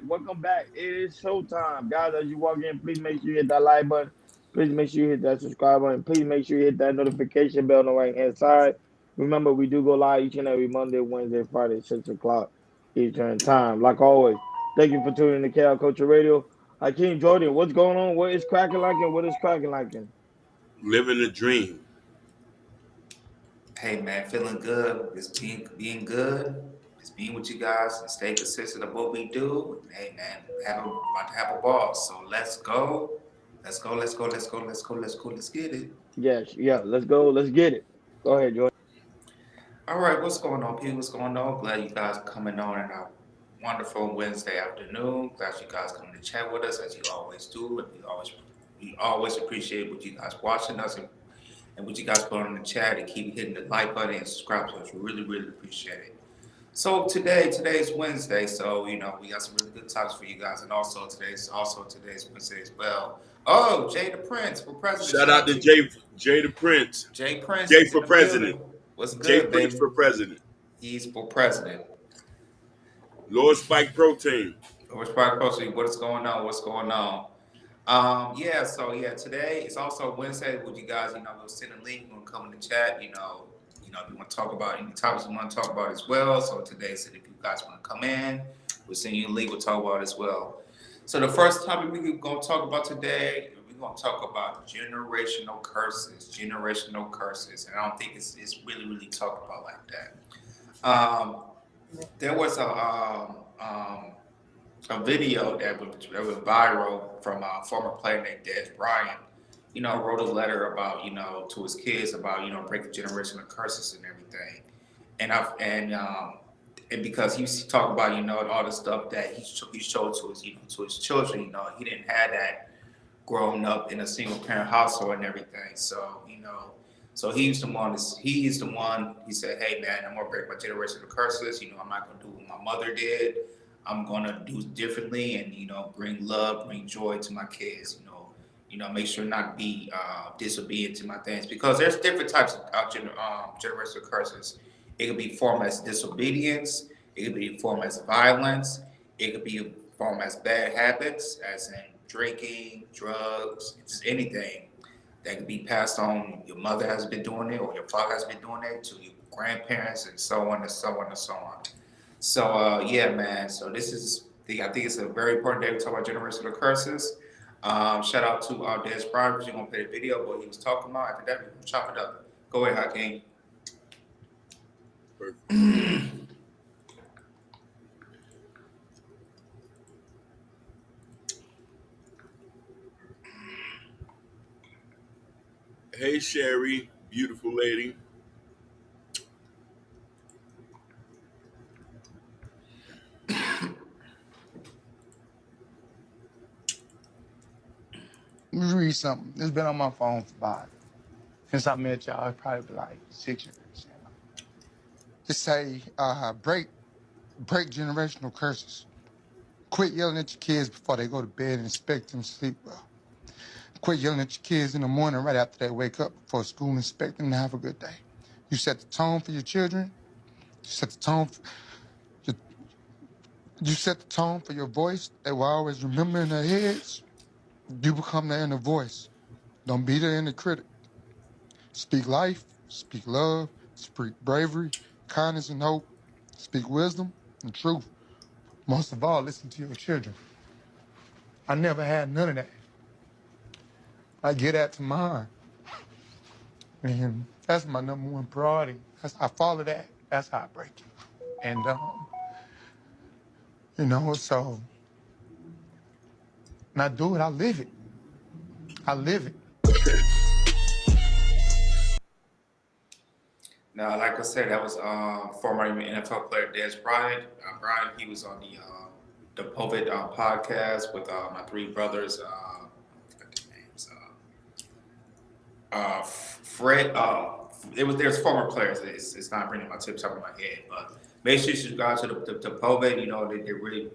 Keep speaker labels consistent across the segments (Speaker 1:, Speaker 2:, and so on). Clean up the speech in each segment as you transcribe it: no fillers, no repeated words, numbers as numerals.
Speaker 1: Welcome back. It is showtime. Guys, as you walk in, please make sure you hit that like button. Please make sure you hit that subscribe button. Please make sure you hit that notification bell on the right hand side. Remember, we do go live each and every Monday, Wednesday, Friday, 6 o'clock Eastern Time. Like always, thank you for tuning in to KL Culture Radio. Hakeem Jordan, what's going on? What is cracking like and what is cracking like?
Speaker 2: Living the dream.
Speaker 3: Hey man, feeling good. Just being good. Just being with you guys and stay consistent of what we do. Hey man, about to have a ball. So let's go. Let's go. Let's go. Let's go. Let's go. Let's go. Let's get it.
Speaker 1: Yes, yeah, let's go. Let's get it. Go ahead, Jordan.
Speaker 3: All right, what's going on, Pete? What's going on? Glad you guys are coming on in our wonderful Wednesday afternoon. Glad you guys coming to chat with us as you always do. And we always appreciate what you guys watching us and what you guys put on the chat and keep hitting the like button and subscribe to us. We really, really appreciate it. So today's Wednesday, so we got some really good topics for you guys, and also today's Wednesday as well. Oh, Jay the Prince for president.
Speaker 2: Shout out to Jay the Prince.
Speaker 3: Jay Prince.
Speaker 2: Jay for president.
Speaker 3: What's good,
Speaker 2: Jay
Speaker 3: baby?
Speaker 2: Prince for president.
Speaker 3: He's for president.
Speaker 2: Lord Spike Protein.
Speaker 3: Lord Spike Protein. What's going on? What's going on? Today it's also Wednesday with you guys. We'll send a link. We'll come in the chat. If you want to talk about any topics you want to talk about as well. So today, if you guys want to come in, we'll send you a link. We'll talk about it as well. So the first topic we're going to talk about today, we're going to talk about generational curses. Generational curses, and I don't think it's really talked about like that. There was a video that went viral from a former player named Des Bryant. Wrote a letter about to his kids about breaking generational curses and everything, and because he's talking about all the stuff that he showed to his children. He didn't have that growing up in a single parent household and everything. So he's the one. He said, "Hey man, I'm gonna break my generational curses. I'm not gonna do what my mother did. I'm gonna do differently and bring love, bring joy to my kids. Make sure not be disobedient to my things because there's different types of generational curses. It could be formed as disobedience. It could be formed as violence. It could be formed as bad habits, as in drinking, drugs, just anything that can be passed on. Your mother has been doing it, or your father has been doing it to your grandparents, and so on and so on and so on. So man. So I think it's a very important day to talk about generational curses. Shout out to Des Bryant, because you're gonna play the video what he was talking about. After that, we're gonna chop it up. Go ahead, Hakeem.
Speaker 2: Hey Sherry, beautiful lady.
Speaker 4: Let me read something. It's been on my phone for about, since I met y'all, it's probably like 6 years. It say, break generational curses. Quit yelling at your kids before they go to bed and expect them to sleep well. Quit yelling at your kids in the morning right after they wake up before school and expect them to have a good day. You set the tone for your children. You set the tone for your voice. They will always remember in their heads. You become their inner voice. Don't be their inner critic. Speak life, speak love, speak bravery, kindness and hope. Speak wisdom and truth. Most of all, listen to your children. I never had none of that. I get that to mine. And that's my number one priority. I follow that. That's how I break it. And, so when I do it, I live it. I live it.
Speaker 3: Now, like I said, that was former NFL player Des Bryant. Bryant, he was on the COVID podcast with my three brothers. I forgot their names. Fred. There's former players. It's not bringing my tips up in my head, but make sure you subscribe to the COVID. They're really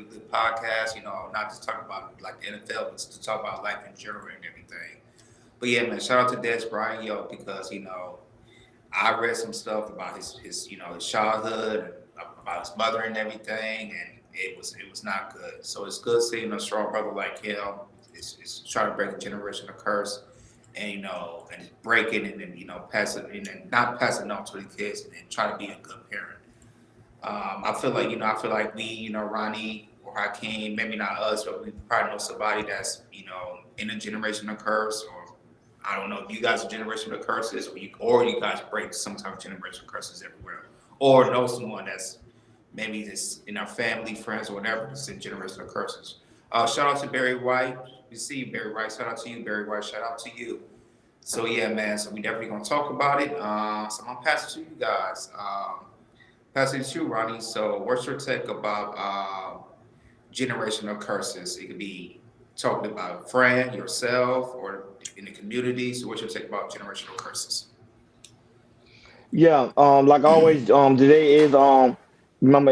Speaker 3: good podcast. Not just talking about like the NFL, but to talk about life in general and everything. But yeah, man, shout out to Des Bryant, because I read some stuff about his childhood, and about his mother and everything, it was not good. So it's good seeing a strong brother like him. It's trying to break a generational curse, and and break it, and then pass it, and then not pass it on to the kids, and then try to be a good parent. I feel like we, Ronnie or Hakeem, maybe not us, but we probably know somebody that's, in a generational curse, or I don't know if you guys are generational curses, or you guys break some type of generational curses everywhere, or know someone that's maybe just in our family, friends, or whatever, that's in generational curses. Shout out to Barry White. We see you, Barry White. Shout out to you, Barry White. Shout out to you. So yeah, man. So we definitely gonna talk about it. So I'm gonna pass it to you guys. Passing to you, Ronnie. So, what's your take about generational curses? It could be talking about a friend, yourself, or in the community. So, what's your take about generational curses?
Speaker 1: Yeah, like always, today is remember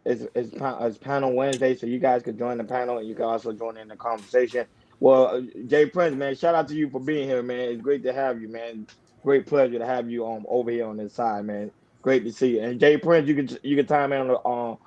Speaker 1: it's panel Wednesday, so you guys could join the panel and you can also join in the conversation. Well, Jay Prince, man, shout out to you for being here, man. It's great to have you, man. Great pleasure to have you over here on this side, man. Great to see you. And Jay Prince, you can time in on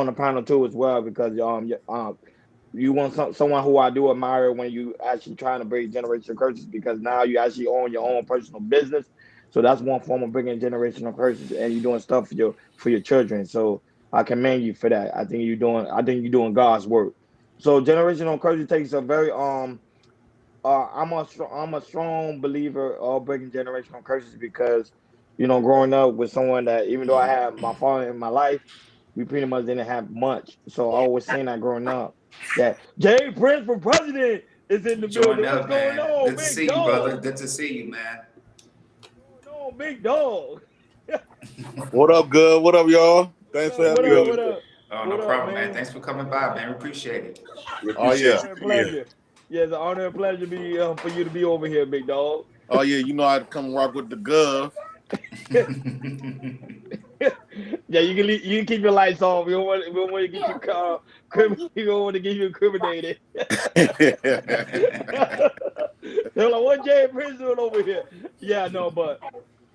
Speaker 1: the panel too as well because you want someone who I do admire when you actually trying to break generational curses because now you actually own your own personal business. So that's one form of breaking generational curses, and you're doing stuff for your children. So I commend you for that. I think you're doing God's work. So generational curses takes a very I'm a strong believer of breaking generational curses because growing up with someone that even though I had my father in my life, we pretty much didn't have much. So I was saying that growing up that Jay Prince for president is in the
Speaker 3: Join
Speaker 1: building. What's
Speaker 3: up,
Speaker 1: going
Speaker 3: man.
Speaker 1: on,
Speaker 3: Good to
Speaker 1: big
Speaker 3: see you, brother.
Speaker 1: dog?
Speaker 3: Good to see you, man.
Speaker 1: What's going on, big dog?
Speaker 5: What up, good? What up, y'all?
Speaker 1: What
Speaker 5: Thanks for
Speaker 1: up?
Speaker 5: having
Speaker 1: What
Speaker 5: me
Speaker 1: up?
Speaker 5: over
Speaker 1: What
Speaker 5: here.
Speaker 1: up?
Speaker 3: Oh, no
Speaker 1: What up,
Speaker 3: problem, man.
Speaker 1: man?
Speaker 3: Thanks for coming by, man. We appreciate it.
Speaker 2: We
Speaker 5: Oh
Speaker 1: It's an
Speaker 5: yeah,
Speaker 2: appreciate
Speaker 1: honor
Speaker 2: you
Speaker 1: and
Speaker 2: being here.
Speaker 1: pleasure. Yeah, it's an honor and pleasure for you to be over here, big dog.
Speaker 5: oh yeah. You know I'd come rock with the gov.
Speaker 1: Yeah, you can keep your lights off. We don't want to get you you don't want to get you incriminated. They're like, what Jay Prince doing over here? Yeah, no, but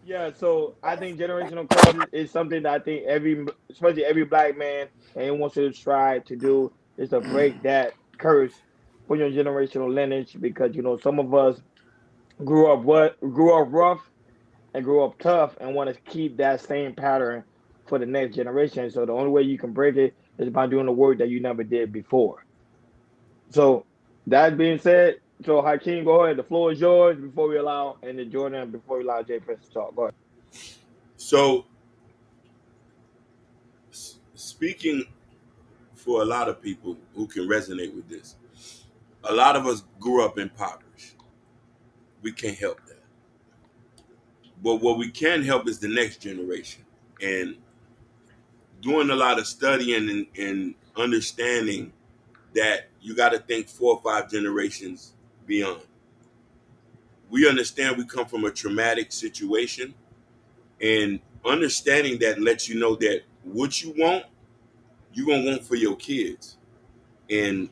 Speaker 1: yeah, so I think generational curses is something that I think especially every black man, and wants to try to do is to break that curse for your generational lineage because some of us grew up rough and grew up tough and want to keep that same pattern for the next generation. So the only way you can break it is by doing the work that you never did before. So that being said, so Hakeem, go ahead. The floor is yours before we allow and then Jordan before we allow Jay Prince to talk. Go ahead.
Speaker 2: So, speaking for a lot of people who can resonate with this, a lot of us grew up impoverished. We can't help that. But what we can help is the next generation. And doing a lot of studying and understanding that you got to think 4 or 5 generations beyond. We understand we come from a traumatic situation, and understanding that lets you know that what you want, you're going to want for your kids. And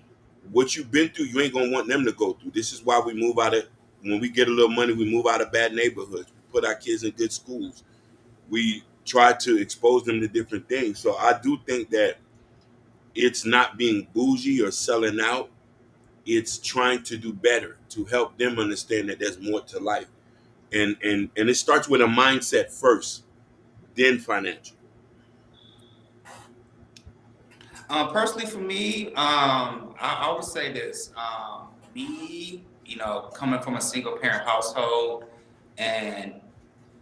Speaker 2: what you've been through, you ain't going to want them to go through. This is why we move out of, when we get a little money, we move out of bad neighborhoods. We put our kids in good schools. We try to expose them to different things. So I do think that it's not being bougie or selling out. It's trying to do better to help them understand that there's more to life. And it starts with a mindset first, then financial.
Speaker 3: Personally, for me, I would say this. Me, coming from a single parent household and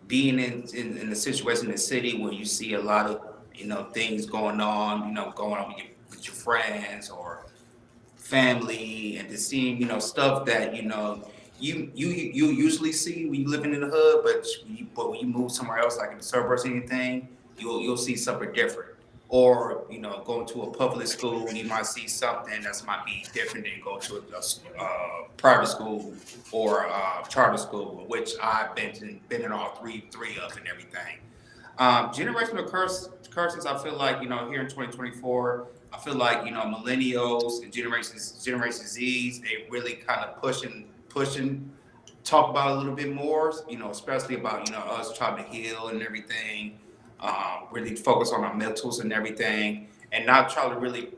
Speaker 3: being in the situation in the city where you see a lot of things going on with your friends or family, and just seeing stuff that you usually see when you living in the hood, but when you move somewhere else, like in the suburbs or anything, you'll see something different. Or going to a public school, you might see something that might be different than go to a private school or charter school, which I've been in all three of and everything. Generational curses. I feel like here in 2024, I feel like millennials and Generation Z's, they really kind of pushing, talk about it a little bit more. Especially about us trying to heal and everything. Really focus on our mentals and everything. and not try to really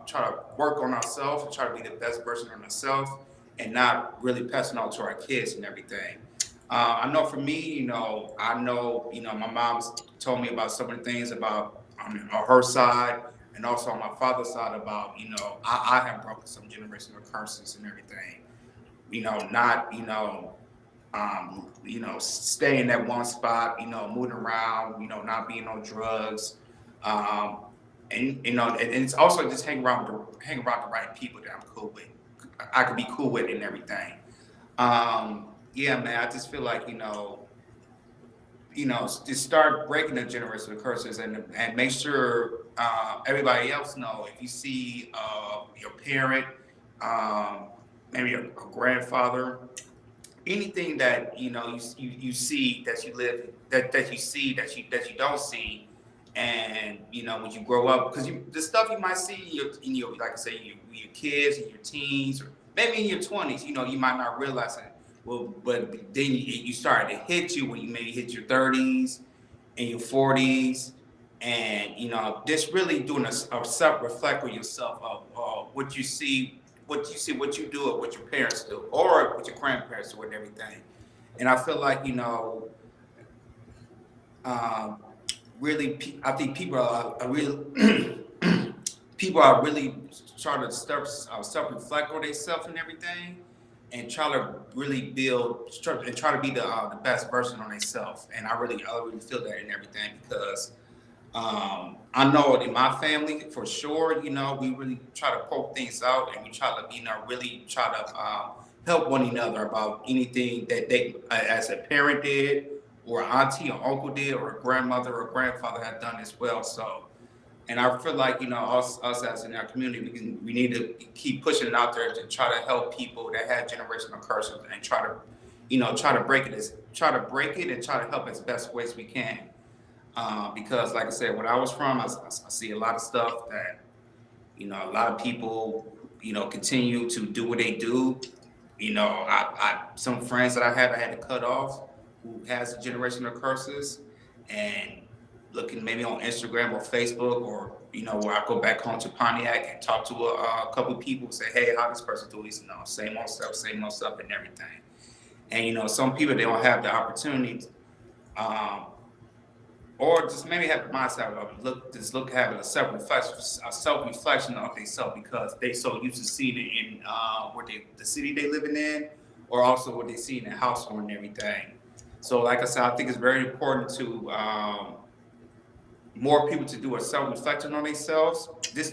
Speaker 3: try to work on ourselves and try to be the best version of ourselves, and not really passing on to our kids and everything. I know for me, I know, my mom's told me about some of the things about on her side, and also on my father's side about, I have broken some generational curses and everything. Not, stay in that one spot, moving around, not being on drugs. Um, and it's also just hang around the right people that I'm cool with. I could be cool with and everything. Yeah, man, I just feel like, just start breaking the generational curses, and make sure everybody else know. If you see your parent, um, maybe a grandfather, anything that you see that you live that you see that you don't see, and when you grow up, because the stuff you might see in your like I say, your kids and your teens, or maybe in your 20s, you might not realize it. Well, but then you start to hit you when you maybe hit your 30s and your 40s, and just really doing a self reflect on yourself of what you do, or what your parents do, or what your grandparents do, and everything. And I feel like um, really, I think people are really people are really trying to self reflect on themselves and everything, and try to really and try to be the best version on themselves. And I really feel that in everything, because I know in my family for sure, we really try to poke things out, and we try to, really try to help one another about anything that they, as a parent did, or auntie or uncle did, or a grandmother or grandfather had done as well. So, and I feel like, us as in our community, we need to keep pushing it out there to try to help people that have generational curses, and try to break it, and try to help as best ways we can. Because, like I said, where I was from, I see a lot of stuff that, a lot of people, continue to do what they do. Some friends that I had to cut off, who has generational curses, and looking maybe on Instagram or Facebook, or, where I go back home to Pontiac and talk to a couple of people, say, hey, how this person do this? Same old stuff and everything. And, some people, they don't have the opportunity, um, or just maybe have the mindset of having a self reflection of themselves, because they so used to seeing it in the city they living in, or also what they see in the household and everything. So, like I said, I think it's very important to more people to do a self reflection on themselves. Look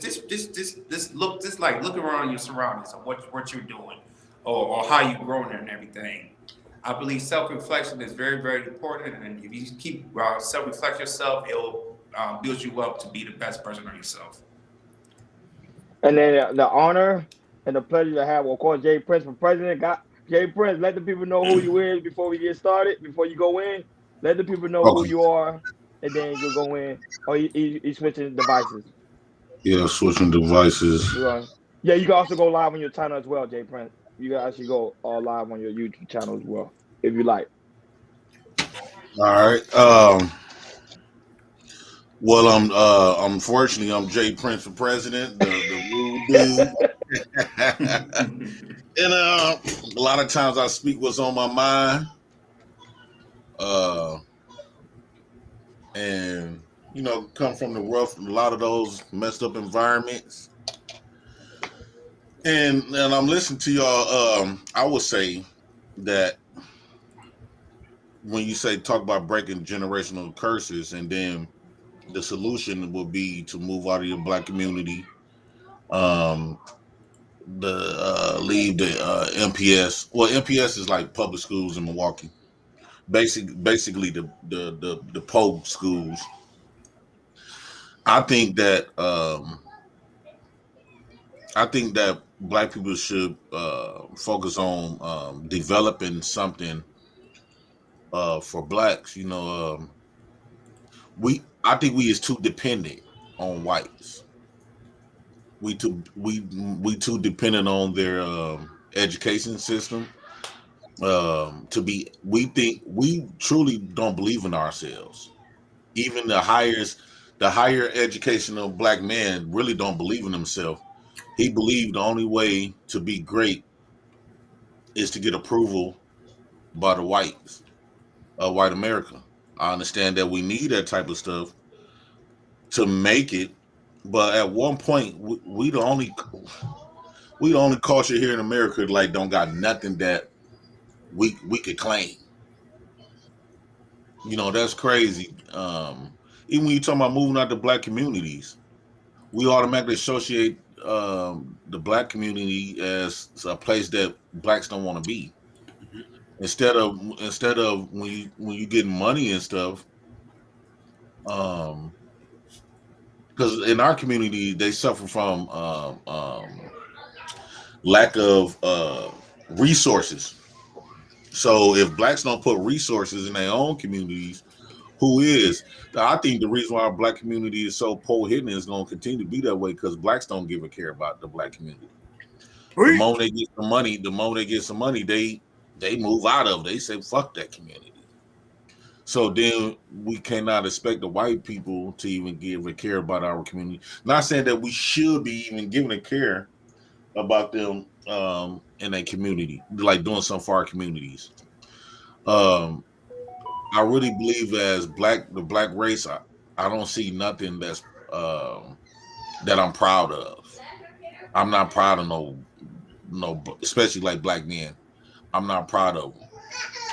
Speaker 3: around your surroundings of what you're doing, or how you growing and everything. I believe self reflection is very, very important, and if you keep self reflect yourself, it'll build you up to be the best version of yourself.
Speaker 1: And then the honor and the pleasure to have, of course, Jay Prince for president. Got Jay Prince. Let the people know who you is before we get started. Before you go in, let the people know who
Speaker 5: Okay.
Speaker 1: you are, and then you go in. Or you switching devices.
Speaker 5: Yeah, switching devices.
Speaker 1: You are. Yeah, you can also go live on your channel as well, Jay Prince. You can actually go live on your YouTube channel as well, if you like.
Speaker 5: All right. Well, unfortunately, I'm Jay Prince for president, the rude dude. And a lot of times I speak what's on my mind. Uh, and come from the rough, a lot of those messed up environments. And I'm listening to y'all. I would say that when you say talk about breaking generational curses, and then the solution will be to move out of your black community, um, the leave the MPS. Well, MPS is like public schools in Milwaukee. Basically the POE schools. I think that black people should focus on developing something for blacks. I think we is too dependent on whites. We too dependent on their education system. We truly don't believe in ourselves. Even the the higher educational black man really don't believe in himself. He believed the only way to be great is to get approval by the whites, white America. I understand that we need that type of stuff to make it, but at one point, we the only culture here in America like don't got nothing that we could claim. You know, that's crazy. Even when you talk about moving out to black communities, we automatically associate the black community as a place that blacks don't want to be. Instead of when you get money and stuff, um, because in our community they suffer from lack of resources. So if blacks don't put resources in their own communities, who is? I think the reason why our black community is so poor hidden is going to continue to be that way because blacks don't give a care about the black community. The moment they get some money, they move out of. They say fuck that community. So then we cannot expect the white people to even give a care about our community. Not saying that we should be even giving a care about them in a community, like doing something for our communities. Um, I really believe as the black race, I don't see nothing that I'm proud of. I'm not proud of no, especially like black men. I'm not proud of them.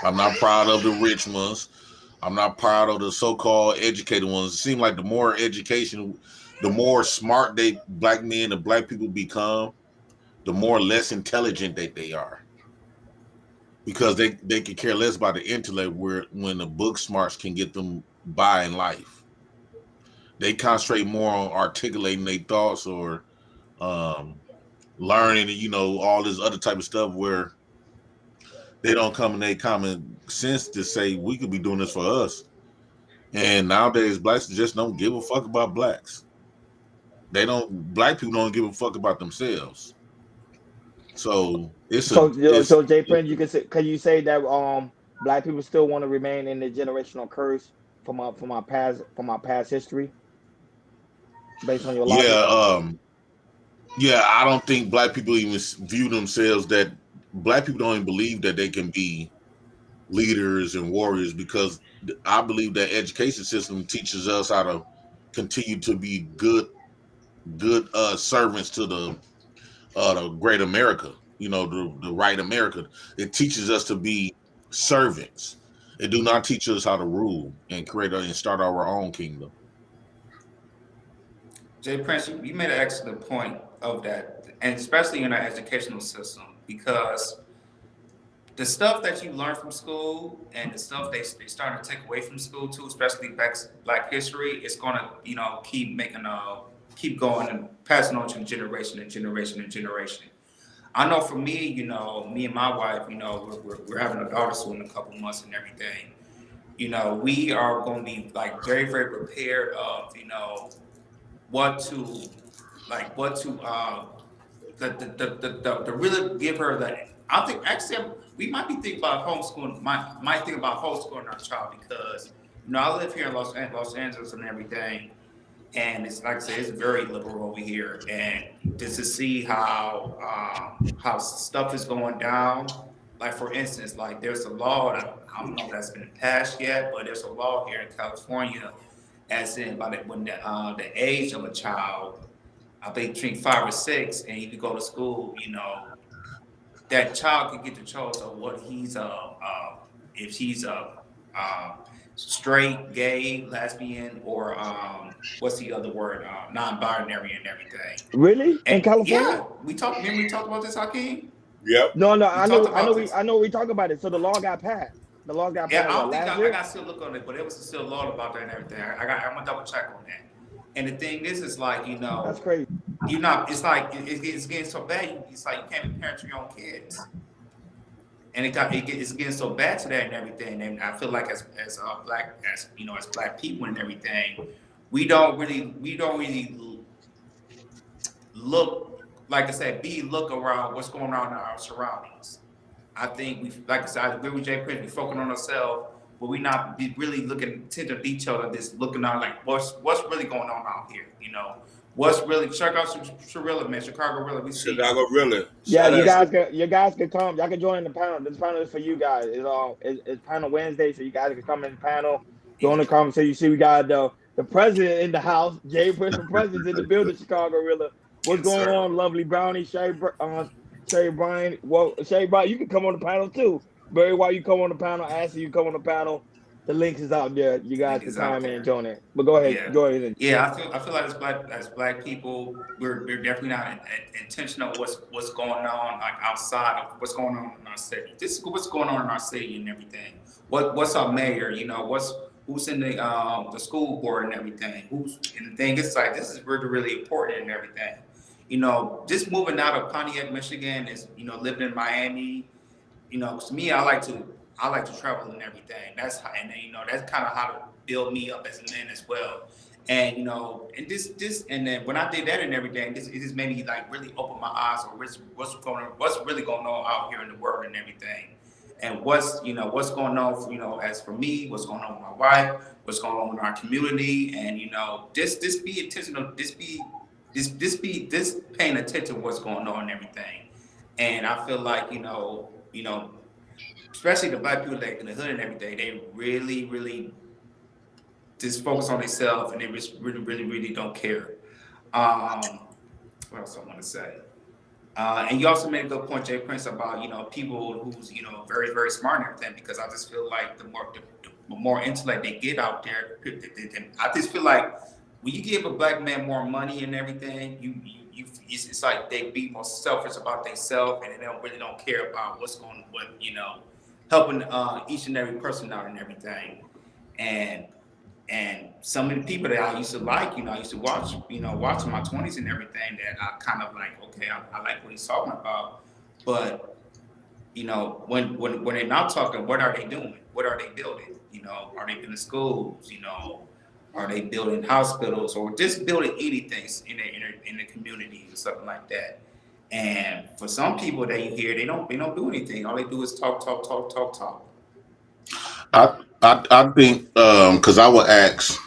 Speaker 5: I'm not proud of the rich ones. I'm not proud of the so-called educated ones. It seems like the more education, the more smart black men and black people become, the more less intelligent they are. Because they can care less about the intellect where when the book smarts can get them by in life. They concentrate more on articulating their thoughts or um, learning, all this other type of stuff where they don't come in their common sense to say we could be doing this for us. And nowadays, blacks just don't give a fuck about blacks. Black people don't give a fuck about themselves. So
Speaker 1: So Jay Prince, can you say that black people still want to remain in the generational curse from our past history based on your logic?
Speaker 5: yeah, yeah. I don't think black people even view themselves that black people don't even believe that they can be leaders and warriors because I believe that education system teaches us how to continue to be good servants to the great America, the right America. It teaches us to be servants. It do not teach us how to rule and create and start our own kingdom.
Speaker 3: Jay Prince, you made an excellent point of that, and especially in our educational system, because the stuff that you learn from school and the stuff they starting to take away from school too, especially Black history, it's gonna keep going and passing on to generation and generation and generation. I know for me, me and my wife, we're having a daughter soon in a couple months and everything. We are going to be like very, very prepared of, what to, to really give her that. I think actually we might be thinking about homeschooling, might think about homeschooling our child because, I live here in Los Angeles and everything. And it's like I said, it's very liberal over here. And just to see how stuff is going down, like for instance, like there's a law, and I don't know if that's been passed yet, but there's a law here in California, as in when the age of a child, I think between 5 or 6, and you can go to school, that child can get the choice of what he's if he's straight, gay, lesbian, or what's the other word? Non-binary and everything.
Speaker 1: Really? In
Speaker 3: And
Speaker 1: California?
Speaker 3: yeah, we talked. Remember we talked about this, Hakeem?
Speaker 2: Yep.
Speaker 1: No,
Speaker 3: We talked about this.
Speaker 1: I know we talk about it. So the law got passed. The law got
Speaker 3: Yeah,
Speaker 1: passed
Speaker 3: I don't think
Speaker 1: last
Speaker 3: I
Speaker 1: year.
Speaker 3: got to still look on it, but it was still a law about that and everything. I'm gonna double check on that. And the thing is, it's like
Speaker 1: That's crazy.
Speaker 3: you're not. It's like it's getting so bad. It's like you can't be parent your own kids. And it's getting so bad to that and everything. And I feel like as black people and everything, we don't really look, like I said, look around what's going on in our surroundings. I think like I said, I agree with Jay Prince. We focus on ourselves. but we not be really looking into detail of this, looking at like what's really going on out here. What's really check out Shirilla, man, Chicago Rilla. We see you.
Speaker 2: Chicago really.
Speaker 1: Yeah,
Speaker 2: Shout out.
Speaker 1: you guys can come. Y'all can join the panel. This panel is for you guys. It's panel Wednesday, so you guys can come in the panel, join the conversation. You see, we got the president in the house, Jay Prince, the president's in the building, Chicago Rilla. What's
Speaker 3: Yes,
Speaker 1: going
Speaker 3: sir.
Speaker 1: on, lovely Brownie, Shay Bryan? Well, Shay Bryan, you can come on the panel too. Barry, while you come on the panel, Ashley, you come on the panel. The link is out there. You guys
Speaker 3: Link
Speaker 1: can
Speaker 3: is out
Speaker 1: time in and
Speaker 3: there.
Speaker 1: join it. But go ahead,
Speaker 3: Yeah,
Speaker 1: go ahead.
Speaker 3: yeah. I feel like as black people, we're definitely not intentional what's going on like outside of what's going on in our city. This is what's going on in our city and everything. What's our mayor? Who's in the school board and everything. Who's and the thing. It's like this is really important and everything. Just moving out of Pontiac, Michigan is living in Miami. To me, I like to travel and everything. That's how, and then, that's kind of how to build me up as a man as well. And and this, and then when I did that and everything, it just made me like really open my eyes on what's really going on out here in the world and everything, and what's going on. As for me, what's going on with my wife, what's going on in our community, and this be intentional, this paying attention to what's going on and everything. And I feel like especially the black people that in the hood and everything, they really, really just focus on themselves and they just really, really, really don't care. What else I want to say? And you also made a good point, Jay Prince, about people who's very, very smart and everything. Because I just feel like the more intellect they get out there, I just feel like when you give a black man more money and everything, it's like they be more selfish about themselves and they don't care about helping each and every person out and everything. And some of the people that I used to like, I used to watch in my 20s and everything, that I kind of like, okay, I like what he's talking about. But, when they're not talking, what are they doing? What are they building? Are they building schools? Are they building hospitals or just building anything in the community or something like that? And for some people that you hear, they don't do anything. All they do is talk, talk, talk, talk, talk.
Speaker 5: I think because I would ask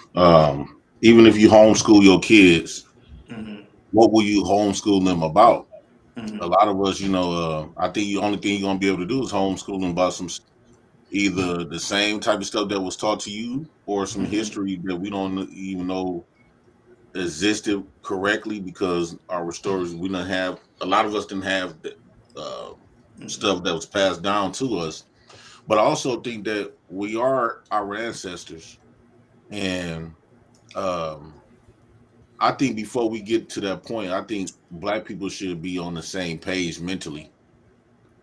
Speaker 5: even if you homeschool your kids,
Speaker 3: Mm-hmm.
Speaker 5: what will you homeschool them about? A
Speaker 3: Mm-hmm.
Speaker 5: lot of us, I think the only thing you're gonna be able to do is homeschool them about either the same type of stuff that was taught to you or some
Speaker 3: Mm-hmm.
Speaker 5: history that we don't even know existed correctly because our stories we didn't have. A lot of us didn't have the uh,
Speaker 3: Mm-hmm.
Speaker 5: stuff that was passed down to us. But I also think that we are our ancestors, and um, I think before we get to that point, I think black people should be on the same page mentally.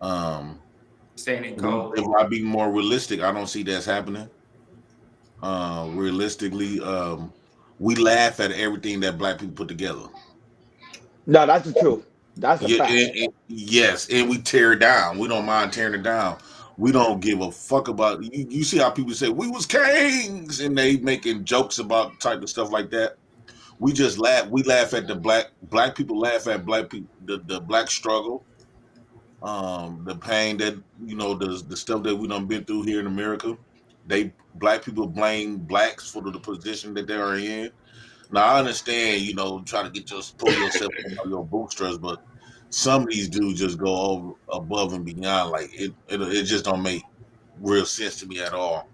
Speaker 5: Um,
Speaker 3: Staying in code.
Speaker 5: if I be more realistic, I don't see that's happening. Realistically, we laugh at everything that black people put together.
Speaker 1: No, that's the truth. That's a
Speaker 5: Yeah,
Speaker 1: fact.
Speaker 5: yes, and we tear it down. We don't mind tearing it down. We don't give a fuck about you. You see how people say we was kings, and they making jokes about type of stuff like that. We just laugh. We laugh at the black people. Laugh at black people. The black struggle, the pain that the stuff that we done been through here in America. They black people blame blacks for the position that they are in. Now I understand, try to pull yourself up out your bootstraps, but some of these dudes just go over above and beyond. Like it just don't make real sense to me at all.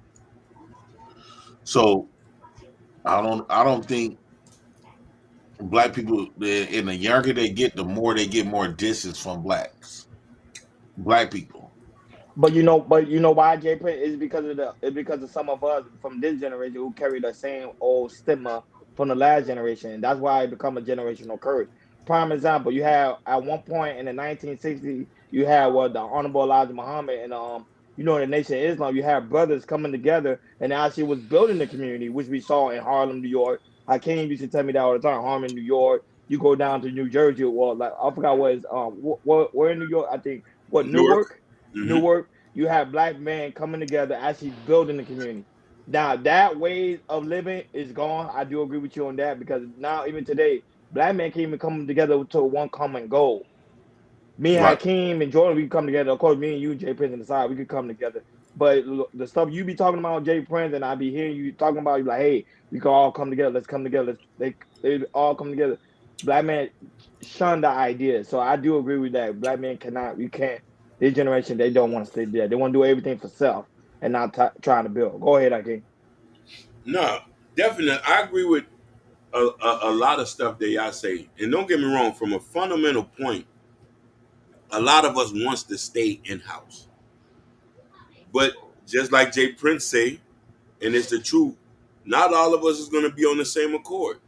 Speaker 5: So I don't think black people, in the younger they get, the more they get more distance from black people.
Speaker 1: But you know why, Jay Prince? It's because of some of us from this generation who carry the same old stigma from the last generation. And that's why it become a generational curse. Prime example, you have at one point in the 1960s, you had what the Honorable Elijah Muhammad and the Nation of Islam. You had brothers coming together and actually was building the community, which we saw in Harlem, New York. Hakeem used to tell me that all the time. Harlem, New York. You go down to New Jersey, or like I forgot what is where in New York. I think what
Speaker 2: Newark.
Speaker 1: Newark.
Speaker 2: Mm-hmm.
Speaker 1: Newark, you have black men coming together, actually building the community. Now that way of living is gone. I do agree with you on that because now even today, black men can't even come together to one common goal. Me and
Speaker 5: Right.
Speaker 1: Hakeem and Jordan, we can come together. Of course, me and you, Jay Prince, and the side, we could come together. But the stuff you be talking about, Jay Prince, and I be hearing you talking about, you like, hey, we can all come together. Let's come together. They all come together. Black man shun the idea. So I do agree with that. Black men cannot, you can't. This generation, they don't want to stay there. They want to do everything for self and not trying to build. Go ahead, I can.
Speaker 2: No, definitely. I agree with a lot of stuff that y'all say. And don't get me wrong, from a fundamental point, a lot of us wants to stay in house. But just like Jay Prince say, and it's the truth, not all of us is going to be on the same accord.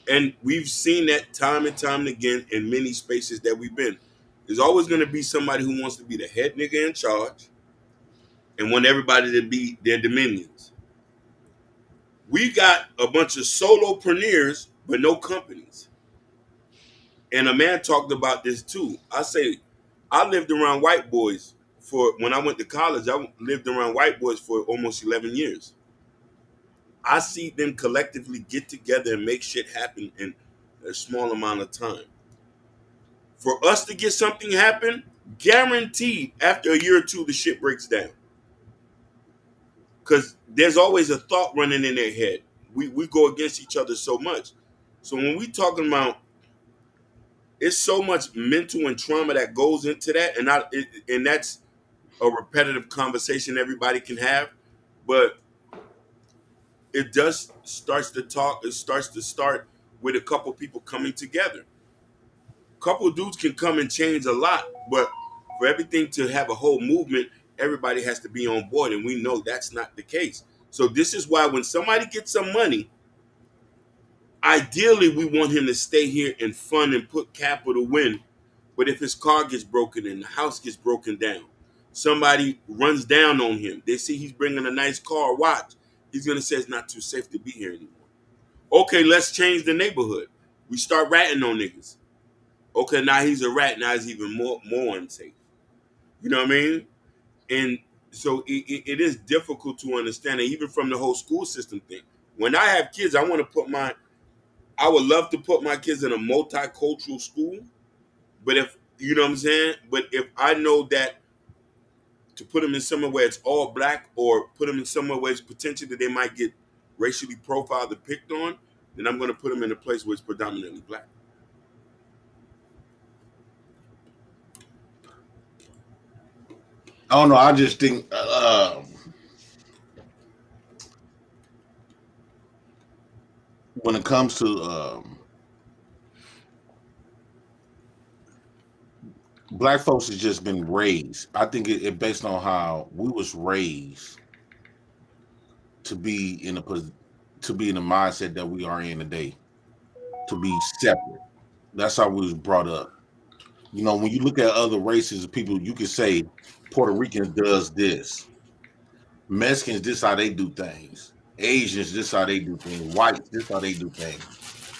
Speaker 2: And we've seen that time and time again in many spaces that we've been. There's always going to be somebody who wants to be the head nigga in charge and want everybody to be their dominions. We got a bunch of solopreneurs, but no companies. And a man talked about this too. I say, I lived around white boys when I went to college. I lived around white boys for almost 11 years. I see them collectively get together and make shit happen in a small amount of time. For us to get something happen, guaranteed after a year or two, the shit breaks down. Because there's always a thought running in their head. We go against each other so much. So when we talking about, it's so much mental and trauma that goes into that, and that's a repetitive conversation everybody can have, but it does starts to talk. It starts to start with a couple people coming together. A couple dudes can come and change a lot, but for everything to have a whole movement, everybody has to be on board, and we know that's not the case. So this is why when somebody gets some money, ideally we want him to stay here and fund and put capital in. But if his car gets broken and the house gets broken down, somebody runs down on him. They see he's bringing a nice car, watch. He's going to say it's not too safe to be here anymore. Okay, let's change the neighborhood. We start ratting on niggas. Okay, now he's a rat. Now he's even more unsafe. You know what I mean? And so it is difficult to understand, and even from the whole school system thing. When I have kids, I would love to put my kids in a multicultural school. But if, you know what I'm saying? But if I know that to put them in somewhere where it's all black, or put them in somewhere where it's potential that they might get racially profiled or picked on, then I'm going to put them in a place where it's predominantly black.
Speaker 5: I don't know. I just think when it comes to black folks, has just been raised. I think it based on how we was raised to be in the mindset that we are in today, to be separate. That's how we was brought up. You know, when you look at other races of people, you can say Puerto Ricans does this, Mexicans this how they do things, Asians this how they do things, whites this how they do things.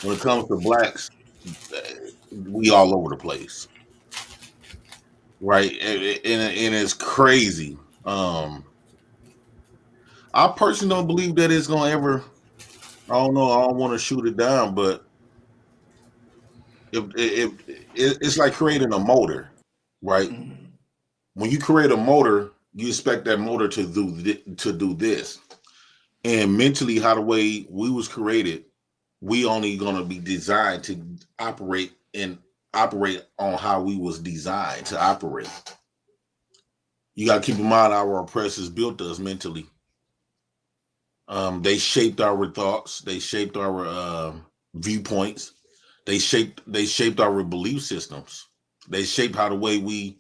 Speaker 5: When it comes to blacks, we all over the place, right? And it's crazy. I personally don't believe that it's gonna ever. I don't know. I don't want to shoot it down, but if it's like creating a motor, right?
Speaker 3: Mm-hmm.
Speaker 5: When you create a motor, you expect that motor to do this. And mentally, how the way we was created, we only gonna be designed to operate on how we was designed to operate. You gotta keep in mind our oppressors built us mentally. They shaped our thoughts. They shaped our viewpoints. They shaped our belief systems. They shaped how the way we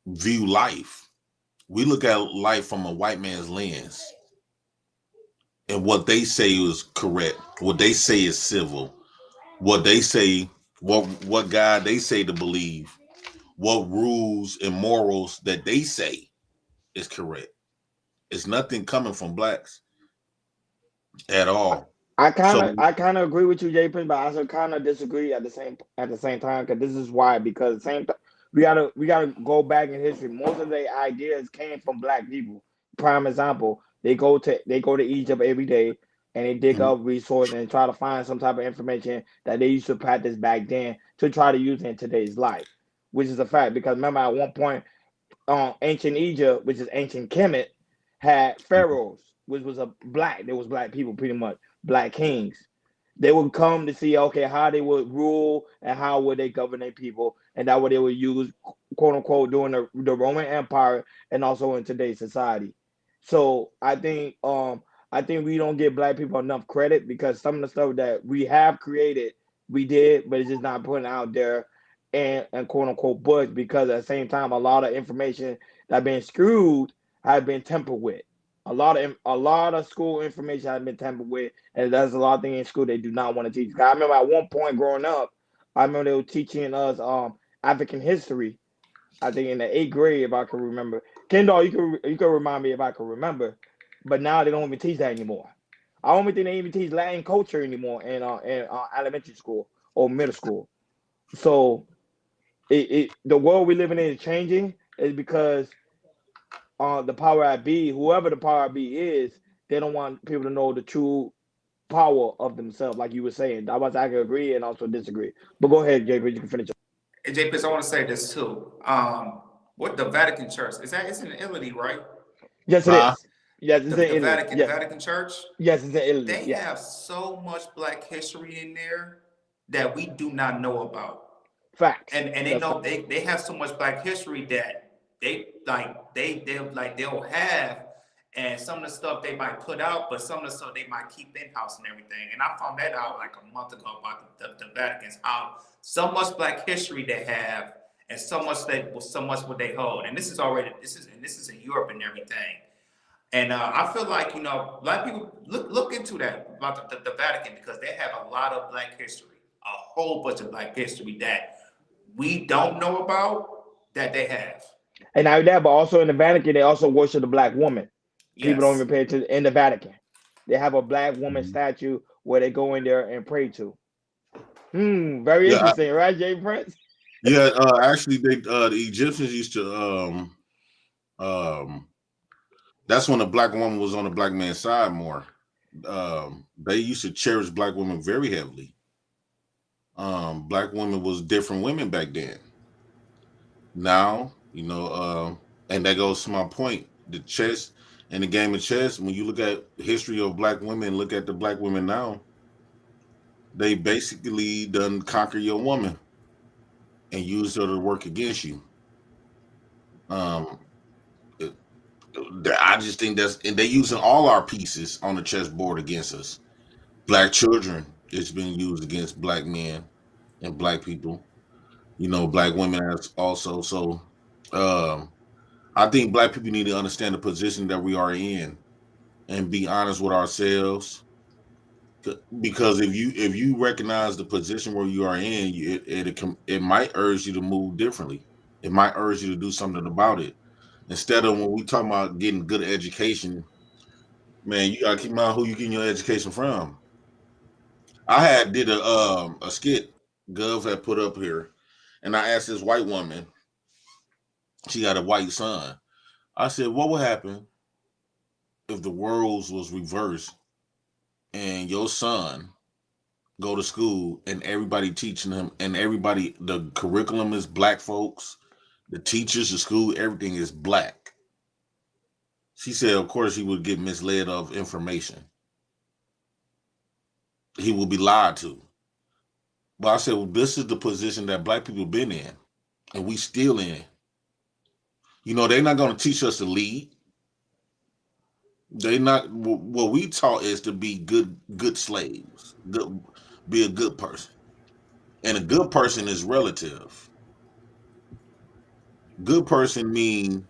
Speaker 5: view life. We look at life from a white man's lens, and what they say is correct, what they say is civil, what they say, what God they say to believe, what rules and morals that they say is correct. It's nothing coming from blacks at all. So
Speaker 1: I kind of agree with you, Jay Prince, but I also kind of disagree at the same time, because this is why, because we gotta go back in history. Most of the ideas came from black people. Prime example, they go to Egypt every day and they dig
Speaker 5: mhm.
Speaker 1: up resources and try to find some type of information that they used to practice back then to try to use in today's life, which is a fact. Because remember, at one point, ancient Egypt, which is ancient Kemet, had pharaohs, which was a black. There was black people, pretty much black kings. They would come to see, okay, how they would rule and how would they govern their people, and that what they would use, quote unquote, during the Roman Empire and also in today's society. So I think we don't give black people enough credit because some of the stuff that we have created, we did, but it's just not putting out there and quote unquote books because at the same time a lot of information that been screwed has been tampered with. A lot of school information has been tampered with, and there's a lot of things in school they do not want to teach. I remember at one point growing up, I remember they were teaching us African history. I think in the eighth grade, if I can remember. Kendall, you can remind me if I can remember. But now they don't even teach that anymore. I don't even think they even teach Latin culture anymore in elementary school or middle school. So the world we living in is changing is because the power at B, whoever the power at B is, they don't want people to know the true power of themselves, like you were saying. I can agree and also disagree. But go ahead, Jay, you can finish.
Speaker 3: And JP, I want to say this too. What the Vatican Church is that? It's in Italy, right?
Speaker 1: Yes, it
Speaker 5: Huh?
Speaker 1: is. Yes, it's
Speaker 3: The,
Speaker 1: in
Speaker 3: the
Speaker 1: Italy.
Speaker 3: Vatican, the
Speaker 1: Yes,
Speaker 3: Vatican Church.
Speaker 1: yes, it's in Italy.
Speaker 3: They
Speaker 1: Yes,
Speaker 3: have so much Black history in there that we do not know about.
Speaker 1: facts.
Speaker 3: And they
Speaker 1: That's
Speaker 3: know they have so much Black history that they'll have, and some of the stuff they might put out, but some of the stuff they might keep in house and everything. And I found that out like a month ago about the Vatican's how so much Black history they have, and so much what they hold. And this is in Europe and everything. And I feel like Black people look into that about the Vatican because they have a lot of Black history, a whole bunch of Black history that we don't know about that they have.
Speaker 1: and not that, but also in the Vatican, they also worship the black woman. People don't
Speaker 3: Yes.
Speaker 1: even pay attention in the Vatican. They have a black woman
Speaker 5: Mhm.
Speaker 1: statue where they go in there and pray to. Very
Speaker 5: Yeah,
Speaker 1: interesting, right, Jay Prince?
Speaker 5: yeah. Actually, the Egyptians used to um that's when a black woman was on the black man's side more. They used to cherish black women very heavily. Black women was different women back then. Now, and that goes to my point. The chess and the game of chess, when you look at the history of black women, look at the black women now, they basically done conquer your woman and use her to work against you. Um, it- I just think that's and they using all our pieces on the chessboard against us. Black children is being used against black men and black people. Black women as also. So um, I think black people need to understand the position that we are in and be honest with ourselves. Because if you recognize the position where you are in, it might urge you to move differently. It might urge you to do something about it. Instead of when we talk about getting good education, man, you gotta keep in mind who you getting your education from. I had did a skit Gov had put up here, and I asked this white woman, she got a white son. I said, what would happen if the worlds was reversed and your son go to school and everybody teaching him and everybody the curriculum is black folks, the teachers, the school, everything is black. She said, of course, he would get misled of information. He will be lied to. But I said, well, this is the position that black people been in, and we still in. They're not going to teach us to lead. They not. What we taught is to be good slaves. Be a good person, and a good person is relative. Good person mean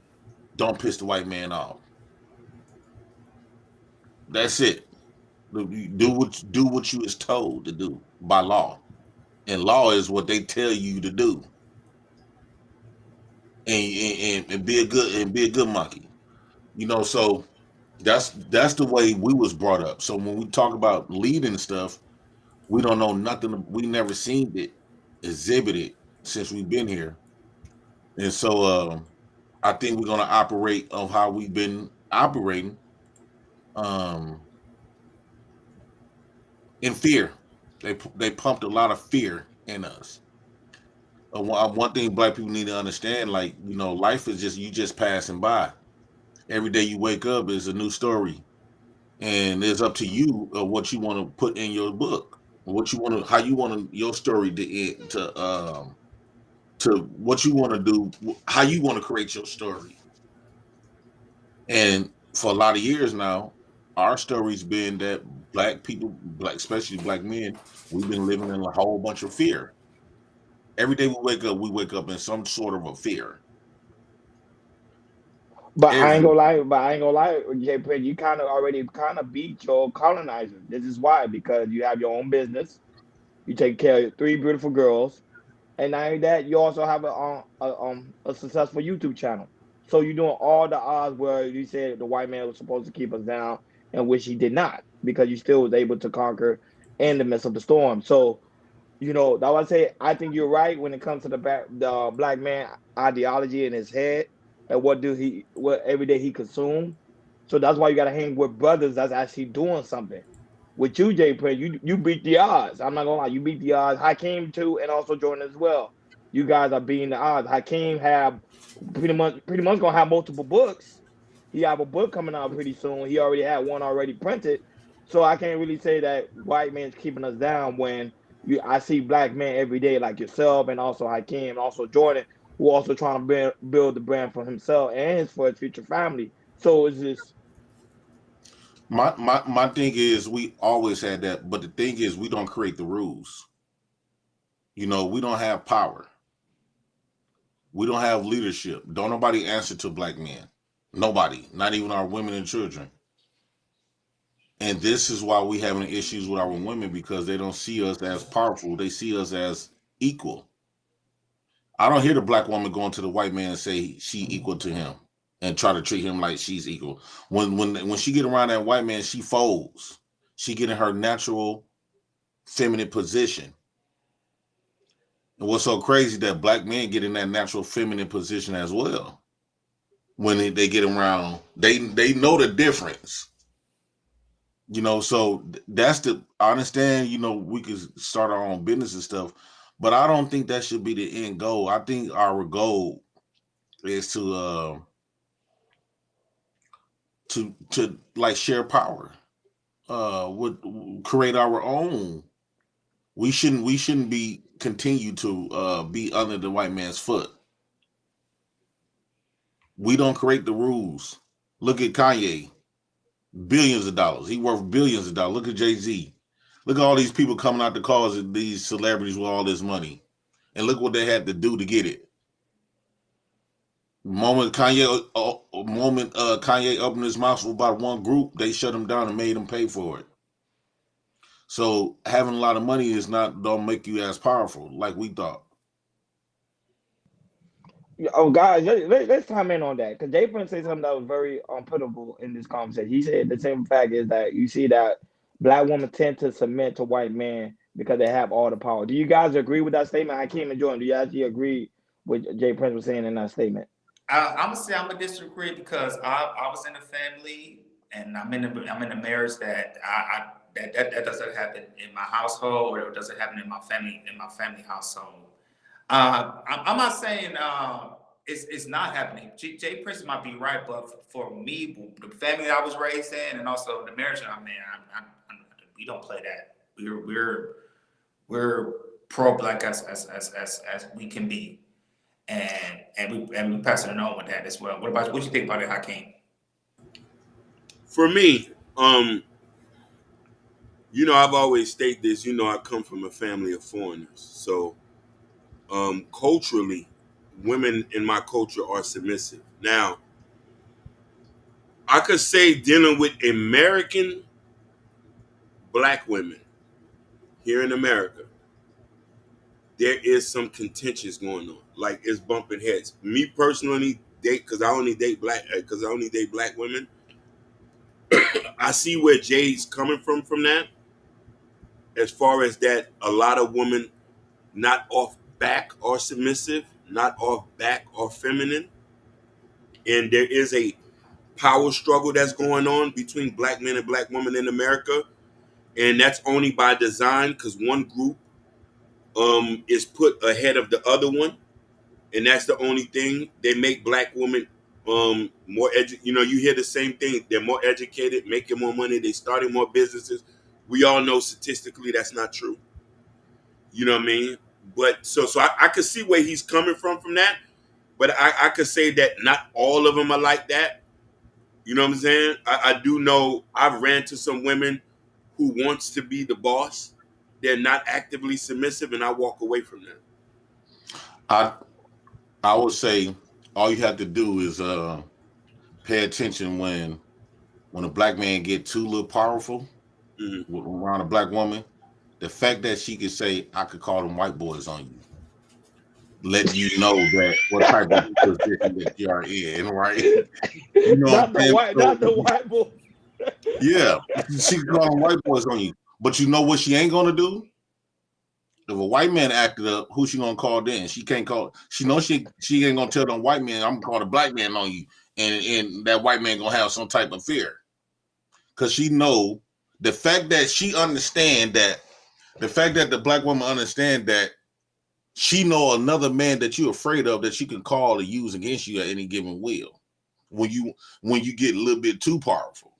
Speaker 5: don't piss the white man off. That's it. Do what you is told to do by law, and law is what they tell you to do, and be a good monkey. So that's the way we was brought up. So when we talk about leading stuff, we don't know nothing. We never seen it exhibited since we've been here, and so I think we're gonna operate on how we've been operating um, in fear. They pumped a lot of fear in us. One thing black people need to understand, like, life is just you just passing by. Every day you wake up is a new story, and it's up to you what you want to put in your book, what you want to, how you want your story to what you want to do, how you want to create your story. And for a lot of years now, our story's been that black people, especially black men, we've been living in a whole bunch of fear. Every day we wake up in some sort of a fear. Every
Speaker 1: But I ain't gonna lie, Jay Prince, you kind of already kind of beat your colonizers. This is why, because you have your own business, you take care of three beautiful girls, and not only that, you also have a successful YouTube channel. So you're doing all the odds where you said the white man was supposed to keep us down, and which he did not, because you still was able to conquer in the midst of the storm. So that I say I think you're right when it comes to the black man ideology in his head and what every day he consume. So that's why you gotta hang with brothers that's actually doing something. With you, Jay Prince, you beat the odds. I'm not gonna lie, you beat the odds. Hakeem too, and also Jordan as well. You guys are beating the odds. Hakeem have pretty much gonna have multiple books. He have a book coming out pretty soon. He already had one already printed. So I can't really say that white man's keeping us down when I see black men every day like yourself and also Hakeem and also Jordan who also trying to build the brand for himself and for his future family. So it's just
Speaker 5: my thing is we always had that, but the thing is we don't create the rules. We don't have power. We don't have leadership. Don't nobody answer to black men. Nobody, not even our women and children. And this is why we having issues with our women, because they don't see us as powerful. They see us as equal. I don't hear the black woman going to the white man and say she equal to him and try to treat him like she's equal. When she get around that white man, she folds. She get in her natural feminine position. And what's so crazy that black men get in that natural feminine position as well. When they get around, they know the difference. So I understand, we could start our own business and stuff, but I don't think that should be the end goal. I think our goal is to like share power, would create our own. We shouldn't be continue to be under the white man's foot. We don't create the rules. Look at Kanye, billions of dollars. He worth billions of dollars. Look at Jay-Z. Look at all these people coming out the cars and these celebrities with all this money. And look what they had to do to get it. Kanye opened his mouth about one group, they shut him down and made him pay for it. So having a lot of money don't make you as powerful like we thought.
Speaker 1: oh guys, let's time in on that because Jay Prince said something that was very unputable in this conversation. He said the same fact is that you see that black women tend to submit to white men because they have all the power. Do you guys agree with that statement? I came and joined. Do you actually agree with Jay Prince was saying in that statement?
Speaker 3: I'm gonna say I'm gonna disagree because I was in a family and I'm in a marriage that that doesn't happen in my household or it doesn't happen in my family household. I'm not saying it's not happening. Jay Prince might be right, but for me, the family I was raised in and also the marriage I'm in, we don't play that. We're pro black as we can be, and we pass it on with that as well. What you think about it, Hakeem?
Speaker 2: For me, I've always stated this. I come from a family of foreigners, so culturally, women in my culture are submissive. Now, I could say dealing with American black women here in America, there is some contentions going on. Like it's bumping heads. Me personally, because I only date black women. I see where Jay's coming from that. As far as that, a lot of women not off back are submissive, not off back are feminine, and there is a power struggle that's going on between black men and black women in America, and that's only by design because one group is put ahead of the other one, and that's the only thing. They make black women more you hear the same thing. They're more educated, making more money, they starting more businesses. We all know statistically that's not true. You know what I mean? But so I could see where he's coming from that, but I could say that not all of them are like that. You know what I'm saying? I do know I've ran to some women who wants to be the boss. They're not actively submissive, and I walk away from them.
Speaker 5: I would say all you have to do is pay attention when a black man get too little powerful around a black woman. The fact that she could say, "I could call them white boys on you," let you know that what type of position that you are in, right? You know
Speaker 1: not the white boy.
Speaker 5: Yeah, she call them white boys on you. But you know what she ain't gonna do? If a white man acted up, who she gonna call then? She can't call. She knows she ain't gonna tell them white man, "I'm gonna call the black man on you," and that white man gonna have some type of fear, because she know the fact that she understand that the fact that the black woman understand that she know another man that you're afraid of that she can call or use against you at any given will when you get a little bit too powerful.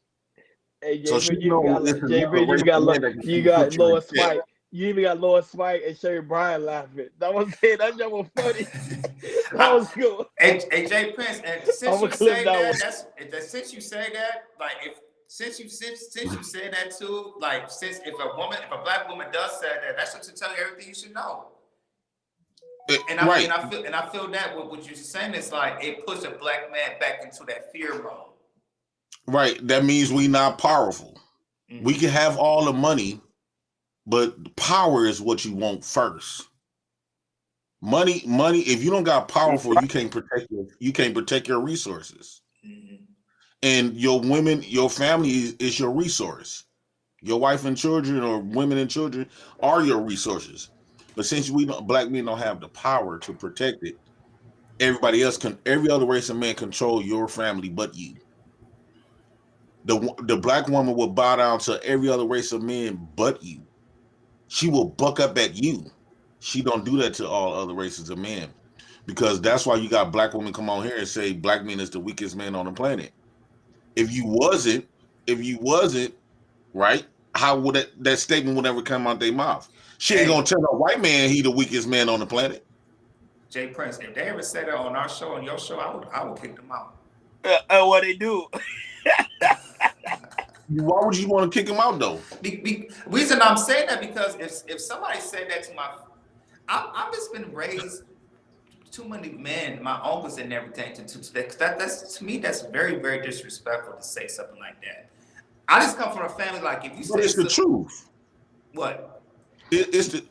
Speaker 1: Hey,
Speaker 5: So she know
Speaker 1: you got Lois Spike. You even got Lois Spike and Sherry Bryan laughing. That was it. That just was funny. That was good.
Speaker 3: Hey, Jay Prince, and since you say that, since you say that, like since you said that too, like since if a black woman does say that, that's what to tell you everything you should know. And I feel that what you're saying is like it puts a black man back into that fear mode.
Speaker 5: Right. That means we not powerful. Mm-hmm. We can have all the money, but power is what you want first. Money. If you don't got powerful, you can't protect your resources. Mm-hmm. And your women, your family is your resource. Your wife and children, or women and children, are your resources. But since black men don't have the power to protect it, every other race of men control your family but you. The black woman will bow down to every other race of men but you. She will buck up at you. She don't do that to all other races of men, because that's why you got black women come on here and say black men is the weakest man on the planet. If you wasn't, right, how would that statement would ever come out their mouth? She ain't gonna tell a white man he the weakest man on the planet.
Speaker 3: Jay Prince, if they ever said that on our show, on your show, I would kick them out.
Speaker 1: What they do?
Speaker 5: Why would you want to kick them out though?
Speaker 3: Reason I'm saying that because if somebody said that to I've just been raised too many men, my uncles and everything that's to me that's very, very disrespectful to say something like that. I just come from a family like if you say
Speaker 5: it's the truth.
Speaker 3: What?
Speaker 5: It's the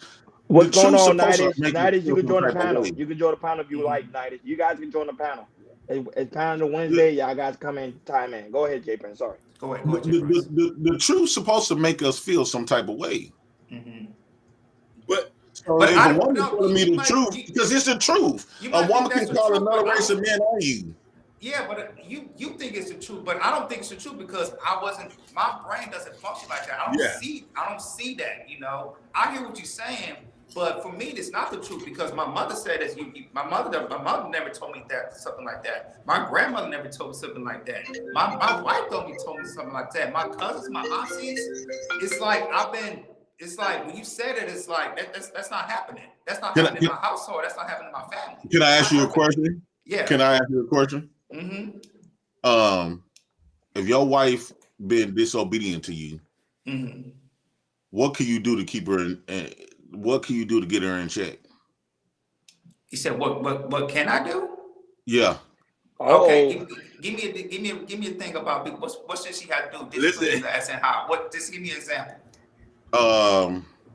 Speaker 1: What's going on, 90s? You can join the panel. You can join the panel if you like, 90s. You guys can join the panel. It's panel Wednesday. Y'all guys come in, time in. Go ahead, J Prince. Sorry.
Speaker 3: Go ahead, J Prince.
Speaker 5: The truth's supposed to make us feel some type of way.
Speaker 3: Mm-hmm.
Speaker 5: But if a woman telling me the truth, because it's the truth. A woman can call another race of men on you.
Speaker 3: Yeah, but you think it's the truth, but I don't think it's the truth because my brain doesn't function like that. I don't see that, you know. I hear what you're saying, but for me, it's not the truth because my mother said this. My mother never told me something like that. My grandmother never told me something like that. My wife told me something like that. My cousins, my aunties, it's like when you said it, it's like that's not happening. That's not happening in my household. That's not happening in my family.
Speaker 5: Can I ask you a question?
Speaker 3: Yeah.
Speaker 5: Can I ask you a question?
Speaker 3: Mm-hmm.
Speaker 5: If your wife been disobedient to you,
Speaker 3: mm-hmm.
Speaker 5: what can you do to keep her in? What can you do to get her in check?
Speaker 3: You said what can I do?
Speaker 5: Yeah.
Speaker 3: Okay. Give me a thing about what should she have to do? Discipline as in how? What? Just give me an example.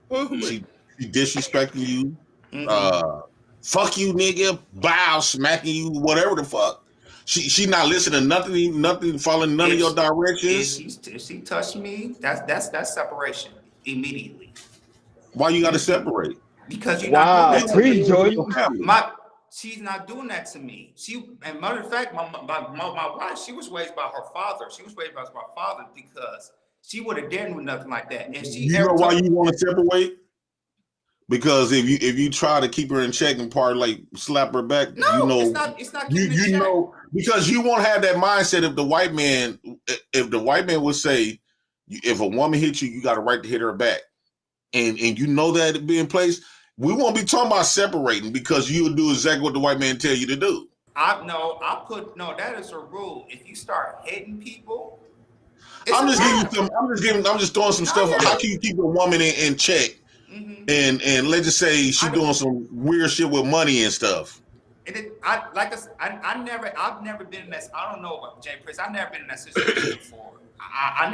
Speaker 5: She disrespecting you.
Speaker 3: Mm-hmm.
Speaker 5: Fuck you, nigga. Bow, smacking you, whatever the fuck. She not listening to nothing, following none of your directions.
Speaker 3: If she touched me, that's separation immediately.
Speaker 5: Why you got to separate?
Speaker 3: Because you're not doing that to me.
Speaker 1: Jordan.
Speaker 3: She's not doing that to me. And matter of fact, my wife, she was raised by her father. She was raised by her father because she would have dared do nothing like that. And
Speaker 5: you know why you want to separate? Because if you try to keep her in check and part like slap her back,
Speaker 3: No,
Speaker 5: you know,
Speaker 3: it's not keeping in check.
Speaker 5: know, because you won't have that mindset if the white man would say, if a woman hits you, you got a right to hit her back, and you know that it be in place. We won't be talking about separating because you'll do exactly what the white man tell you to do.
Speaker 3: That is a rule. If you start hitting people,
Speaker 5: I'm just throwing some stuff. How can you keep a woman in check?
Speaker 3: Mm-hmm.
Speaker 5: And let's just say she doing some weird shit with money and stuff.
Speaker 3: I've never been in that. I don't know about Jay Prince. I've never been in that situation before. I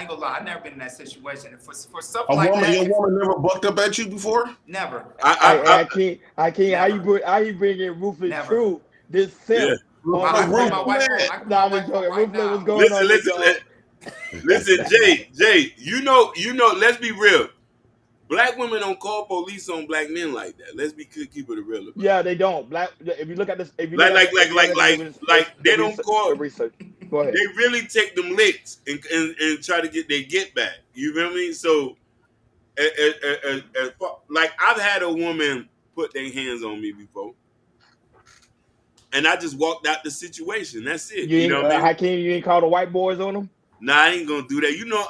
Speaker 3: ain't gonna lie. I've never been in that situation. For stuff like that.
Speaker 5: Your woman never bucked up at you before?
Speaker 3: Never.
Speaker 1: I can't. How you bring in Ruthless Truth? This simp.
Speaker 3: My wife.
Speaker 1: Ruthless, what's going on?
Speaker 2: Listen, Jay. You know. Let's be real. Black women don't call police on black men like that. Let's keep it real.
Speaker 1: Yeah, they don't. If you look at this, if you
Speaker 2: like they don't call.
Speaker 1: Research. Go ahead.
Speaker 2: They really take them licks and try to get their get back. You feel me? So, like I've had a woman put their hands on me before, and I just walked out the situation. That's it. You know what I mean?
Speaker 1: Hakeem, you ain't called the white boys on them?
Speaker 2: Nah, I ain't gonna do that. You know,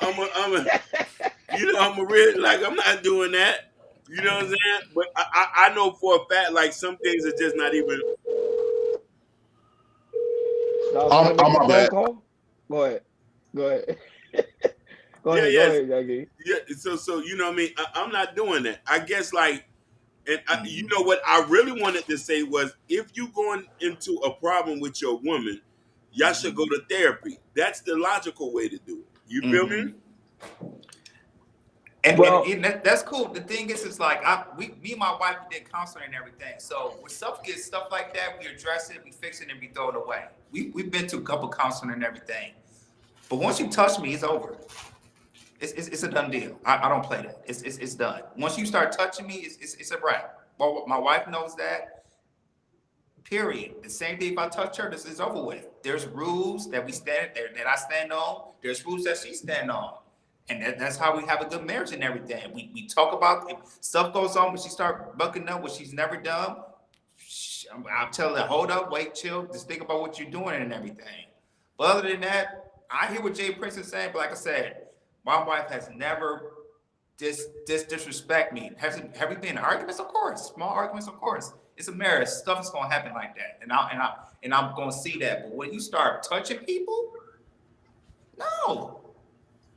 Speaker 2: I'm a real, like, I'm not doing that. You know what I'm saying? But I know for a fact, like, some things are just not even.
Speaker 5: I'm my bad.
Speaker 1: Go ahead. Go ahead, Jackie.
Speaker 2: Yeah. So you know what I mean? I'm not doing that. I guess, like, and you know what I really wanted to say was, if you going into a problem with your woman, y'all should go to therapy. That's the logical way to do it. You feel me?
Speaker 3: And that's cool. The thing is like me and my wife did counseling and everything. So when stuff like that, we address it, we fix it, and we throw it away. We've been to a couple counseling and everything. But once you touch me, it's over. It's a done deal. I don't play that. It's done. Once you start touching me, it's a wrap. Well, my wife knows that. Period. The same thing if I touch her, this is over with. There's rules that I stand on. There's rules that she stand on. And that's how we have a good marriage and everything. We talk about if stuff goes on when she start bucking up what she's never done. I'll tell her, hold up, wait, chill. Just think about what you're doing and everything. But other than that, I hear what Jay Prince is saying. But like I said, my wife has never disrespect me. Have we been in arguments? Of course. Small arguments, of course. It's a marriage. Stuff is gonna happen like that, and I'm gonna see that. But when you start touching people, no.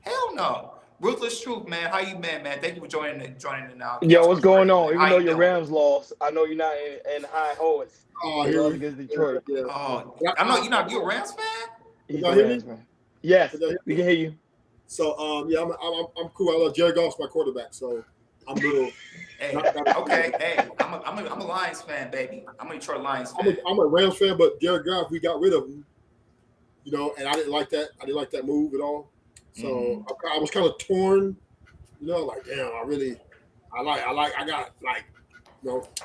Speaker 3: Hell no. Ruthless Truth, man. How you been, man? Thank you for joining in now.
Speaker 1: Yo, what's going on? Even though your Rams lost, I know you're not in high hopes. Against Detroit.
Speaker 3: Oh, I know you're a Rams fan?
Speaker 1: He's a Rams fan. Yes, we can hear you.
Speaker 6: So I'm cool. I love Jerry Goff's my quarterback, so I'm little.
Speaker 3: Hey, okay. Hey, I'm a Lions fan, baby. I'm a Detroit Lions fan.
Speaker 6: I'm a Rams fan, but Jerry Goff, we got rid of him. You know, and I didn't like that. I didn't like that move at all. So I was kind of torn, you know, like, damn,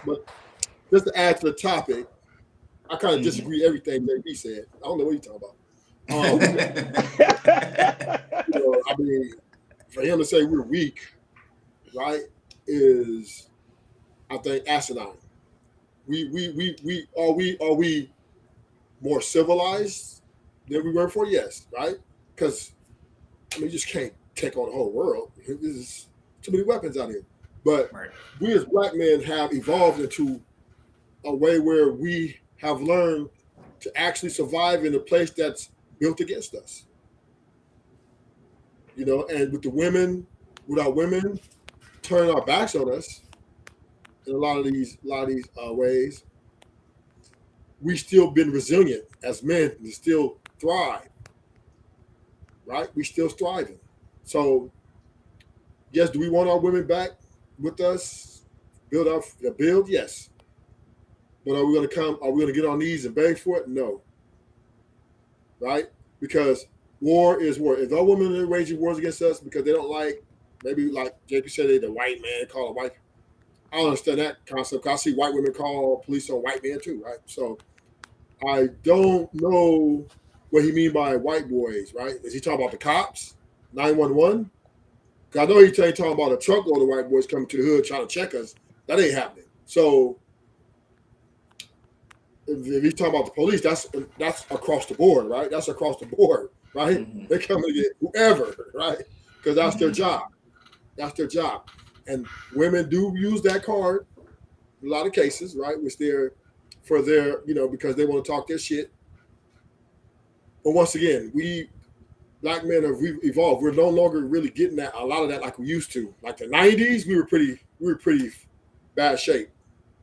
Speaker 6: but just to add to the topic, I kind of disagree everything JB said. I don't know what you're talking about. You know, I mean, for him to say we're weak, right, is, I think, asinine. Are we more civilized than we were before? Yes, right? Because I mean, you just can't take on the whole world. There's too many weapons out here. But we as black men have evolved into a way where we have learned to actually survive in a place that's built against us. You know, and with our women turning our backs on us in a lot of these ways, we still been resilient as men and still thrive. Right? We still striving. So, yes, do we want our women back with us? Build? Yes. But are we going to get on knees and beg for it? No. Right? Because war is war. If our women are waging wars against us because they don't like, maybe like JP said, the white man call a white. I don't understand that concept. I see white women call police on white men too, right? So I don't know what he mean by white boys, right? Is he talking about the cops, 911? 'Cause I know he ain't talking about a truckload of white boys coming to the hood trying to check us. That ain't happening. So if he's talking about the police, that's across the board, right? That's across the board, right?
Speaker 3: Mm-hmm.
Speaker 6: They're coming to get whoever, right? Because that's their
Speaker 3: Mm-hmm.
Speaker 6: job. That's their job. And women do use that card in a lot of cases, right? Which they're for their, because they want to talk their shit. But once again, we black men have evolved. We're no longer really getting that a lot of that like we used to. Like the 90s, we were pretty bad shape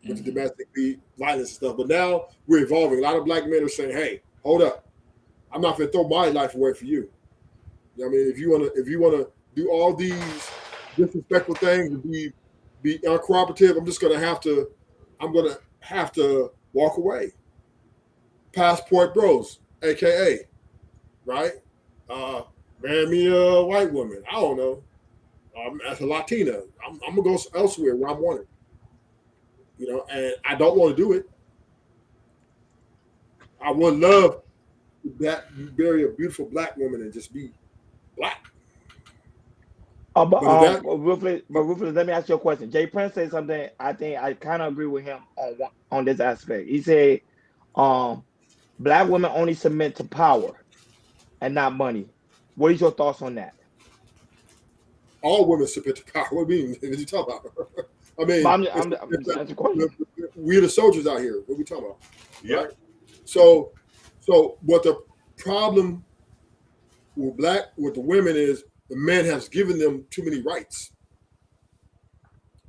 Speaker 6: with the domestic violence and stuff. But now we're evolving. A lot of black men are saying, "Hey, hold up, I'm not gonna throw my life away for you." You know what I mean? If you wanna do all these disrespectful things and be uncooperative, I'm gonna have to walk away. Passport bros, aka, right? Marry me a white woman. I don't know. As a Latina, I'm gonna go elsewhere where I'm wanted. And I don't want to do it. I would love that you marry a beautiful black woman and just be black.
Speaker 1: But
Speaker 6: But if that
Speaker 1: Rufus, let me ask you a question. Jay Prince said something. I think I kind of agree with him on this aspect. He said, black women only submit to power and not money. What is your thoughts on that?
Speaker 6: all women submit to power. What do you mean? What are you talking about? I
Speaker 1: But
Speaker 6: mean,
Speaker 1: I'm just asking a question.
Speaker 6: we're the soldiers out here. What are we talking about?
Speaker 2: Yeah.
Speaker 6: Right? So what the problem with the women is the men has given them too many rights,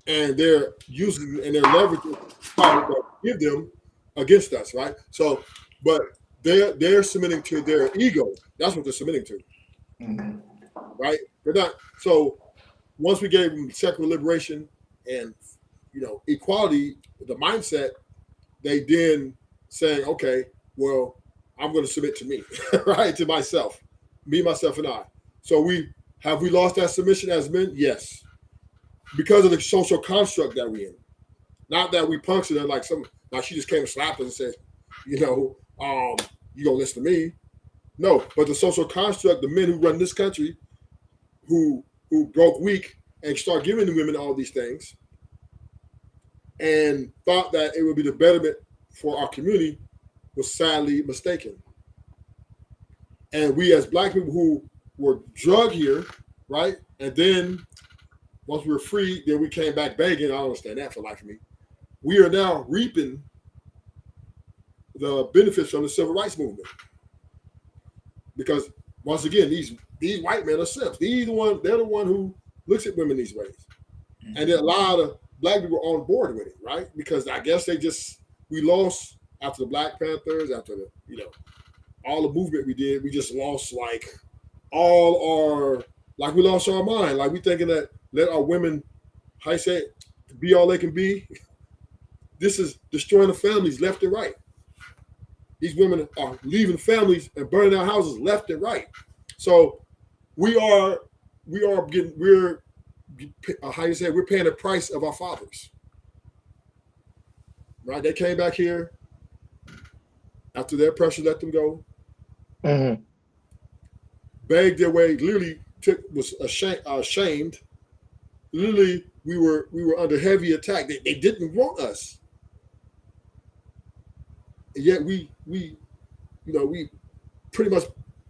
Speaker 6: and they're using and they're leveraging power that we give them against us, right? So, but they're submitting to their ego. That's what they're submitting to,
Speaker 3: Mm-hmm.
Speaker 6: right? They're not. So once we gave them sexual liberation and equality, the mindset, they then saying, okay, well, I'm going to submit to me, right? To myself, me, myself, and I. So we lost that submission as men? Yes. Because of the social construct that we're in. Not that we punctured her like she just came and slapped us and said, you gonna listen to me. No, but the social construct, the men who run this country, who broke weak and start giving the women all these things and thought that it would be the betterment for our community was sadly mistaken. And we as black people who were drugged here, right? And then once we were free, then we came back begging. I don't understand that for life of me. We are now reaping the benefits from the civil rights movement. Because once again, these white men are simps. They're the one who looks at women these ways. And then a lot of black people are on board with it, right? Because I guess we lost after the Black Panthers, after all the movement we did, we just lost we lost our mind. Like we thinking that let our women, how you say, be all they can be. This is destroying the families left and right. These women are leaving families and burning our houses left and right. So we're how you say, we're paying the price of our fathers. Right? They came back here after their pressure let them go.
Speaker 1: Mm-hmm.
Speaker 6: Begged their way, literally was ashamed. Literally, we were under heavy attack. They didn't want us. And yet we pretty much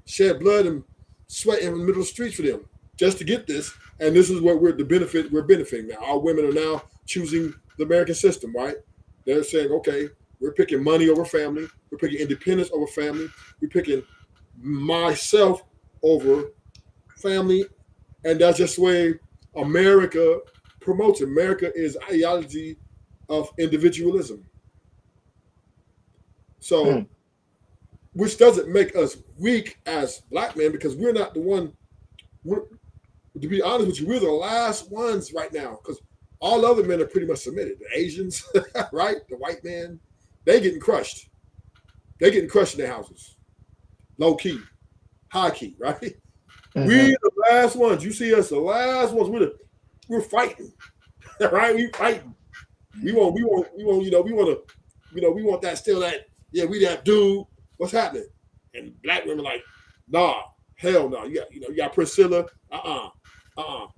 Speaker 6: shed blood and sweat in the middle of the streets for them just to get this. And this is what we're benefiting now. Our women are now choosing the American system, right? They're saying, okay, we're picking money over family. We're picking independence over family. We're picking myself over family. And that's just the way America promotes. America is ideology of individualism. So, which doesn't make us weak as black men because we're not the one. To be honest with you, we're the last ones right now because all other men are pretty much submitted. The Asians, right? The white man, they getting crushed. They getting crushed in their houses. Low key, high key, right? Mm-hmm. We're the last ones. You see us, the last ones. We're fighting, right? We fighting. We want that still that. Yeah, we that dude. What's happening? And black women like, nah, hell no. You got Priscilla.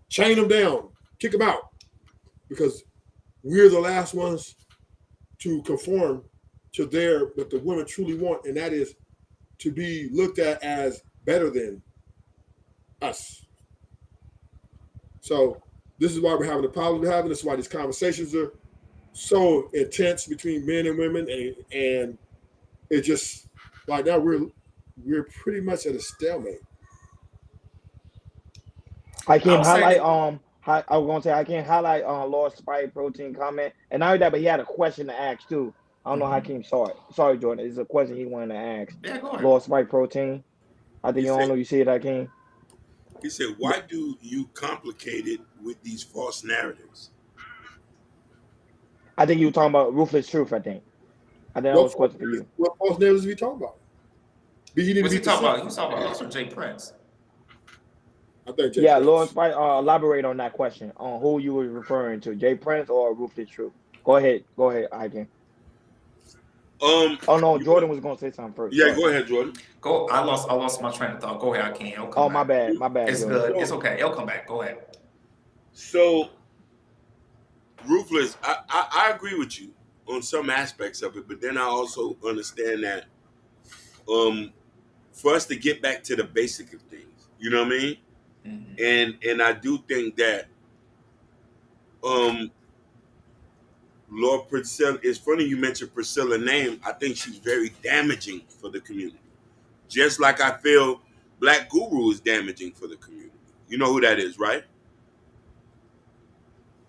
Speaker 6: Chain them down, kick them out, because we're the last ones to conform to what the women truly want, and that is to be looked at as better than us. So this is why we're having the problems we're having. This is why these conversations are so intense between men and women, and it just like now we're pretty much at a stalemate.
Speaker 1: I
Speaker 3: I
Speaker 1: can
Speaker 3: would say
Speaker 1: highlight
Speaker 3: that.
Speaker 1: I was gonna say I can highlight Lord Spike Protein comment, and not only that, but he had a question to ask too. I don't know how
Speaker 3: Mhm.
Speaker 1: Hakeem saw it. Sorry, Jordan. It's a question he wanted to ask.
Speaker 3: Yeah, go ahead.
Speaker 1: Lord Spike Protein. I think
Speaker 2: He
Speaker 1: you don't
Speaker 2: said,
Speaker 1: know. You see it, Hakeem.
Speaker 2: why do you complicate it with these false narratives?
Speaker 1: I think you were talking about ruthless truth. I think that was a question for you.
Speaker 6: What false narratives are we talking about? He need to
Speaker 3: What's
Speaker 6: be
Speaker 3: he talking
Speaker 6: specific.
Speaker 3: about? He was talking about us or Jay Prince?
Speaker 6: I think Jay
Speaker 1: Yeah, Lord
Speaker 6: Prince.
Speaker 1: Spike. Elaborate on that question on who you were referring to, Jay Prince or ruthless truth. Go ahead. Go ahead, Hakeem.
Speaker 2: Um,
Speaker 1: Oh no,
Speaker 2: you want,
Speaker 1: Jordan was gonna say something first.
Speaker 2: yeah,
Speaker 1: Sorry.
Speaker 2: go ahead, Jordan.
Speaker 3: Go. I lost my train of thought. Go ahead, I can't. It'll come
Speaker 1: Oh
Speaker 3: back.
Speaker 1: my bad,
Speaker 3: It's
Speaker 1: Jordan.
Speaker 3: good. It's
Speaker 2: So,
Speaker 3: okay. It'll come back. Go ahead.
Speaker 2: so ruthless. I agree with you on some aspects of it, but then I also understand that um, for us to get back to the basic of things, you know what I mean?
Speaker 3: Mhm.
Speaker 2: And I do think that um, Lord Priscilla. It's funny you mentioned Priscilla's name. I think she's very damaging for the community. Just like I feel Black Guru is damaging for the community. You know who that is, right?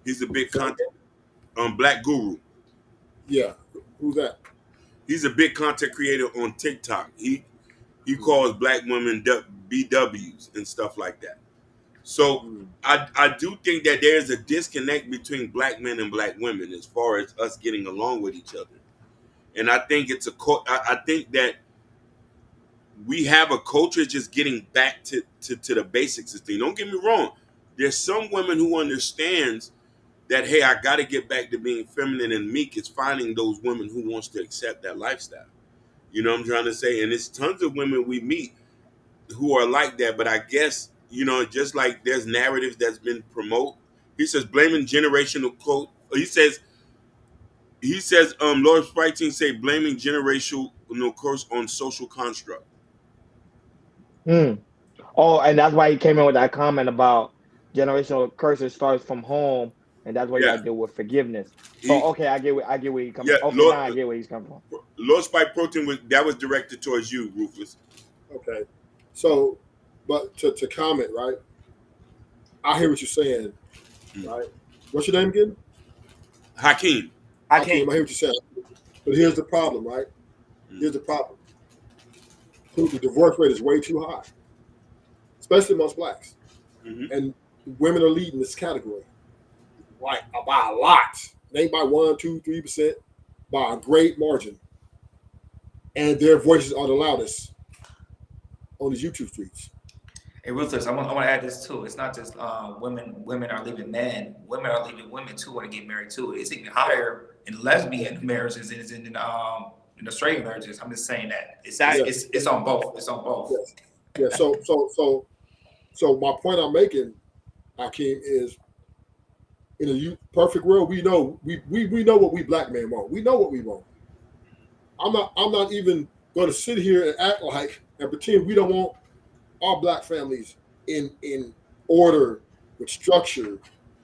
Speaker 2: He's a big
Speaker 6: Say it
Speaker 2: content.
Speaker 6: again?
Speaker 2: Black Guru.
Speaker 6: Yeah. Who's that?
Speaker 2: He's a big content creator on TikTok. He
Speaker 6: Mm,
Speaker 2: calls black women BWs and stuff like that. So
Speaker 6: mm.
Speaker 2: I do think that there's a disconnect between black men and black women as far as us getting along with each other. And I think I think that we have a culture just getting back to the basics of things. Don't get me wrong. There's some women who understands that, hey, I got to get back to being feminine and meek. It's finding those women who wants to accept that lifestyle. You know what I'm trying to say? And it's tons of women we meet who are like that. But I guess, just like there's narratives that's been promoted. He says blaming generational quote. He says Lord Sprighteen say blaming generational curse on social construct.
Speaker 1: Hmm. Oh, and that's why he came in with that comment about generational curses starts from home, and that's why you
Speaker 2: Yeah.
Speaker 1: got to deal with forgiveness. So
Speaker 2: He
Speaker 1: okay, I get where he coming.
Speaker 2: yeah,
Speaker 1: Okay,
Speaker 2: Lord
Speaker 1: now I get where he's coming from.
Speaker 2: Lord Spike Protein was directed towards you, Rufus.
Speaker 6: Okay. So, but to comment, right? I hear what you're saying,
Speaker 2: Mm.
Speaker 6: right? What's your name again?
Speaker 2: Hakeem.
Speaker 6: Hakeem. I hear what you're saying. But here's the problem, right?
Speaker 2: Mm.
Speaker 6: Here's the problem. The divorce rate is way too high, especially amongst blacks.
Speaker 2: Hmm.
Speaker 6: And women are leading this category, like by a lot. It ain't by 1, 2, 3%, by a great margin. And their voices are the loudest on these YouTube streets.
Speaker 3: Hey, Ruthless, I want to add this too. It's not just women are leaving men. Women are leaving women too want to get married too. It's even higher in lesbian marriages than it is in the straight marriages. I'm just saying that it's it's,
Speaker 6: Yes,
Speaker 3: it's it's on both. It's on both.
Speaker 6: yes, yes. So my point I'm making, Hakeem, is in a perfect world, we know we know what we black men want. We know what we want. I'm not even going to sit here and act like and pretend we don't want our black families in order with structure,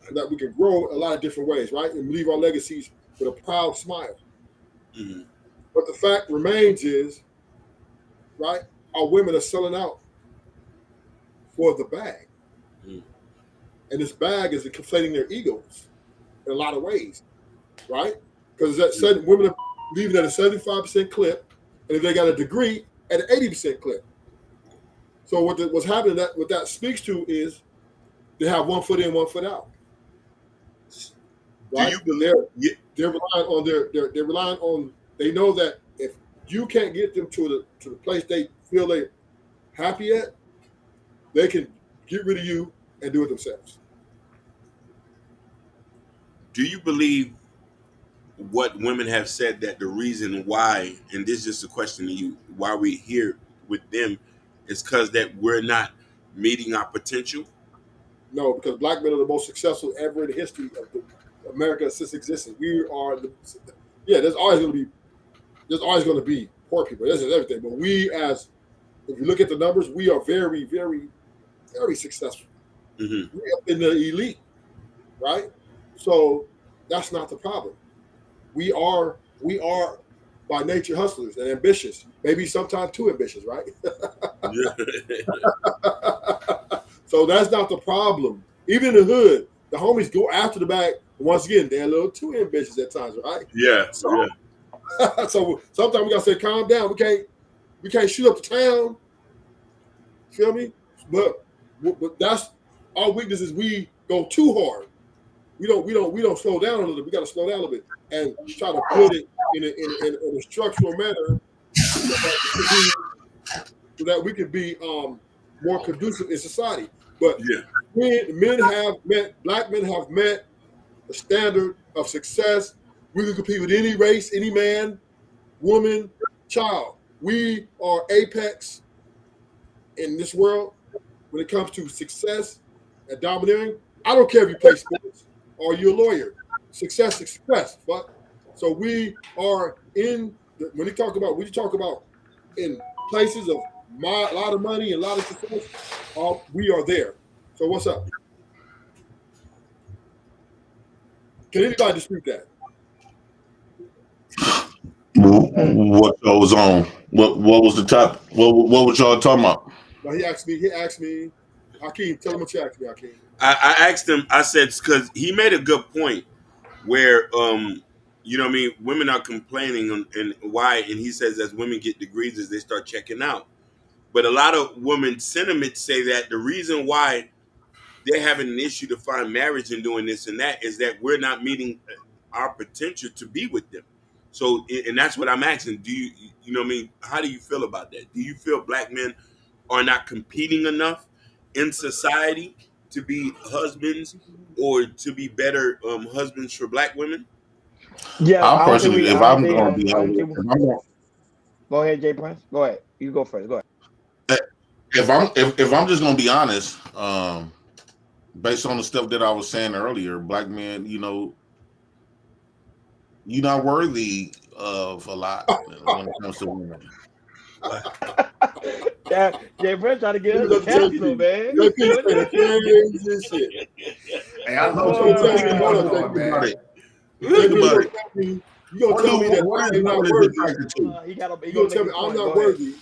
Speaker 6: and that we can grow a lot of different ways, right? And leave our legacies with a proud smile.
Speaker 2: Hmm.
Speaker 6: But the fact remains is, right, our women are selling out for the bag.
Speaker 2: Hmm.
Speaker 6: And this bag is conflating their egos in a lot of ways, right? Because that said, women are leaving at a 75% clip, and if they got a degree, at an 80% clip. So what's happening, what that speaks to is they have 1 foot in, 1 foot out,
Speaker 2: Do
Speaker 6: right?
Speaker 2: you believe?
Speaker 6: They're
Speaker 2: Yeah.
Speaker 6: they're relying on they're relying on, they know that if you can't get them to the place they feel they happy at, they can get rid of you and do it themselves.
Speaker 2: Do you believe what women have said that the reason why, and this is just a question to you, why we're here with them is because that we're not meeting our potential?
Speaker 6: No, because black men are the most successful ever in the history of America since existence. We are the yeah. There's always going to be poor people. This is everything. But we, as if you look at the numbers, we are very, very, very successful.
Speaker 2: Mm-hmm.
Speaker 6: We're up in the elite, right? So that's not the problem. We are by nature hustlers and ambitious. Maybe sometimes too ambitious, right? So that's not the problem. Even in the hood, the homies go after the bag. Once again, they're a little too ambitious at times, right?
Speaker 2: Yeah.
Speaker 6: So,
Speaker 2: Yeah.
Speaker 6: so sometimes we gotta say, calm down. We can't shoot up the town. Feel me? But that's our weakness is we go too hard. We don't slow down a little bit. We got to slow down a little bit and try to put it in a structural manner so that we can be more conducive in society. But
Speaker 2: Yeah.
Speaker 6: black men have met the standard of success. We can compete with any race, any man, woman, child. We are apex in this world when it comes to success and domineering. I don't care if you play sports or you're a lawyer. Success is success. But so we are when you talk about in places of a lot of money and a lot of success, we are there. So what's up? Can anybody dispute that?
Speaker 5: What goes on? What was the top? What was y'all talking about?
Speaker 6: Now he asked me, Hakeem, tell him what you asked me, Hakeem.
Speaker 2: I asked him. I said because he made a good point where you know what I mean, women are complaining and why, and he says as women get degrees as they start checking out. But a lot of women sentiments say that the reason why they're having an issue to find marriage and doing this and that is that we're not meeting our potential to be with them. So, and that's what I'm asking. Do you know what I mean? How do you feel about that? Do you feel black men are not competing enough in society to be husbands or to be better husbands for black women?
Speaker 1: Yeah,
Speaker 5: I
Speaker 1: I don't think
Speaker 5: personally,
Speaker 1: we.
Speaker 5: if
Speaker 1: I don't
Speaker 5: I'm
Speaker 1: think.
Speaker 5: going to be
Speaker 1: I don't
Speaker 5: honest,
Speaker 1: think. Go ahead, Jay Prince. Go ahead. You go first. Go ahead.
Speaker 5: if I'm just going to be honest, based on the stuff that I was saying earlier, black men, you're not worthy of a lot when it comes to women.
Speaker 1: Yeah, Jay Prince trying to get
Speaker 6: Let me
Speaker 1: us
Speaker 6: go to
Speaker 1: canceled,
Speaker 6: JP.
Speaker 1: man.
Speaker 6: JP saying the craziest shit.
Speaker 3: Hey, I
Speaker 6: You
Speaker 3: love
Speaker 6: gonna tell
Speaker 3: what
Speaker 6: me,
Speaker 3: you
Speaker 6: hold
Speaker 3: got
Speaker 6: up,
Speaker 3: going,
Speaker 6: JP.
Speaker 5: Think about
Speaker 3: man.
Speaker 5: it. Think
Speaker 6: JP,
Speaker 5: about it.
Speaker 6: you gonna tell me that
Speaker 5: What
Speaker 6: I
Speaker 5: is
Speaker 6: am not
Speaker 5: women
Speaker 6: worthy.
Speaker 5: attracted to?
Speaker 1: He got. He
Speaker 6: You gonna
Speaker 1: gonna
Speaker 6: tell
Speaker 1: make
Speaker 6: me
Speaker 1: his
Speaker 6: I'm
Speaker 1: point.
Speaker 6: not
Speaker 1: Go ahead.
Speaker 6: worthy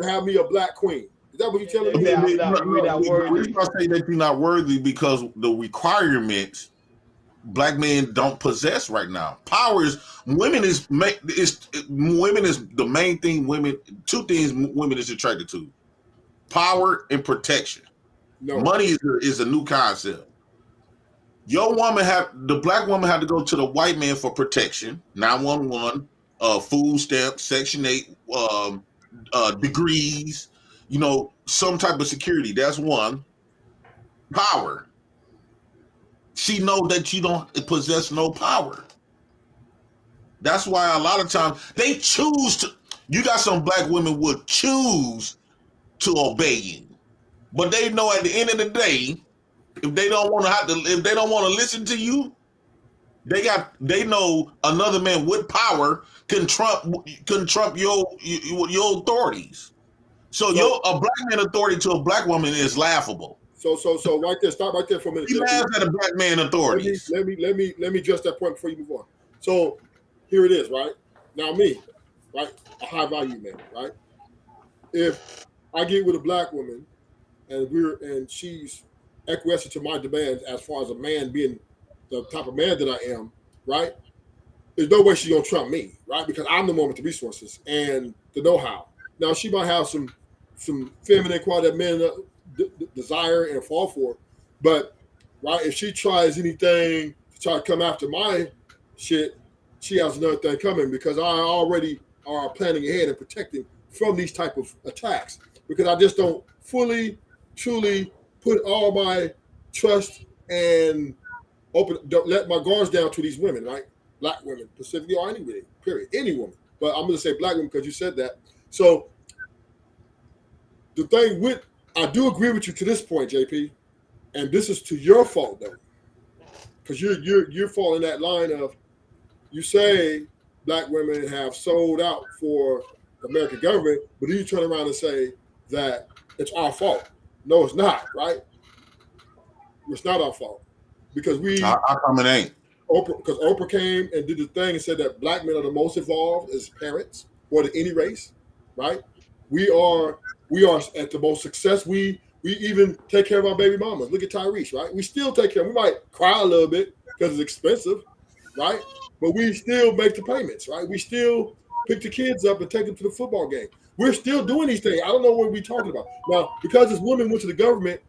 Speaker 6: to have me a black queen. Is that what you're telling
Speaker 1: He
Speaker 6: me?
Speaker 1: said, "We're not
Speaker 5: The
Speaker 1: worthy."
Speaker 5: reason I say that you're not worthy because the requirements black men don't possess right now. Power is women is women is the main thing. Two things women is attracted to: power and protection.
Speaker 6: No.
Speaker 5: Money is a new concept. The black woman had to go to the white man for protection, 911, food stamps, Section 8, degrees, some type of security. That's one. Power. She know that you don't possess no power. That's why a lot of times they choose to. You got some black women would choose to obey you, but they know at the end of the day, if they don't want to if they don't want to listen to you, they know another man with power can trump your authorities. So
Speaker 6: So
Speaker 5: a black man authority to a black woman is laughable.
Speaker 6: so right there, stop right there for a minute,
Speaker 5: He
Speaker 6: JP.
Speaker 5: laughs at a black man authorities.
Speaker 6: Let me address that point before you move on. So here it is, right? Now me, right? A high value man, right? If I get with a black woman and she's acquiescent to my demands as far as a man being the type of man that I am, right? There's no way she's gonna trump me, right? Because I'm the one with the resources and the know-how. Now she might have some feminine quality that men desire and fall for, but right, if she tries anything to try to come after my shit, she has another thing coming because I already are planning ahead and protecting from these type of attacks because I just don't fully, truly put all my trust and don't let my guards down to these women, right? Black women, specifically, or any women, period, any woman. But I'm going to say black women because you said that. So the thing I do agree with you to this point, JP. And this is to your fault though, because you're falling that line of you say black women have sold out for the American government, but then you turn around and say that it's our fault. No, it's not, right? It's not our fault because
Speaker 5: How come it ain't?
Speaker 6: Oprah came and did the thing and said that black men are the most evolved as parents, more than any race, right? We are at the most success. We even take care of our baby mamas. Look at Tyrese, right? We still take care. We might cry a little bit because it's expensive, right? But we still make the payments, right? We still pick the kids up and take them to the football game. We're still doing these things. I don't know what we're talking about. Now, because this woman went to the government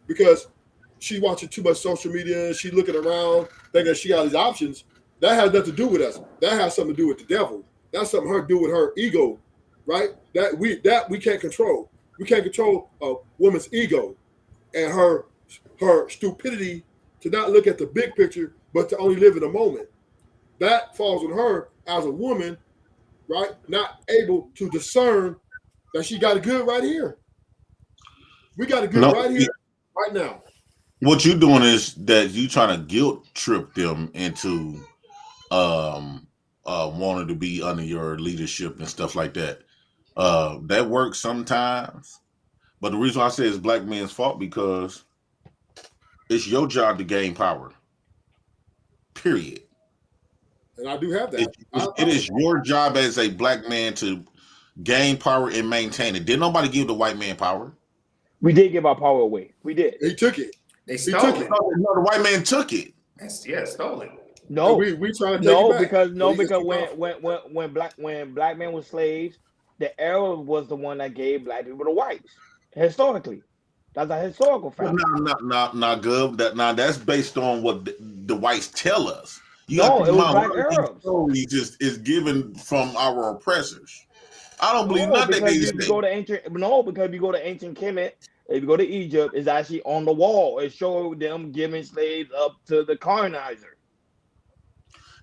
Speaker 6: because she's watching too much social media and she's looking around thinking she got these options, that has nothing to do with us. That has something to do with the devil. That's something her to do with her ego, right? That we can't control. We can't control a woman's ego and her stupidity to not look at the big picture, but to only live in the moment. That falls on her as a woman, right? Not able to discern that she got it good right here. We got it good right here, right now.
Speaker 5: What you're doing is that you trying to guilt trip them into wanting to be under your leadership and stuff like that. That works sometimes, but the reason why I say it's black men's fault because it's your job to gain power. Period.
Speaker 6: And I do have that.
Speaker 5: It is your job as a black man to gain power and maintain it. Did nobody give the white man power?
Speaker 1: We did give our power away. We did.
Speaker 6: He took it.
Speaker 3: They stole it.
Speaker 5: No, the white man took it.
Speaker 3: Yeah, stole it.
Speaker 1: No,
Speaker 6: we trying to take it back.
Speaker 1: because when black men were slaves, the Arab was the one that gave black people the whites. Historically, that's a historical fact.
Speaker 5: Not good. That's based on what the whites tell us.
Speaker 1: It was black Arabs.
Speaker 5: Story just is given from our oppressors. I don't believe nothing they say.
Speaker 1: Because if you go to ancient Kemet, if you go to Egypt, it's actually on the wall. It showed them giving slaves up to the colonizer.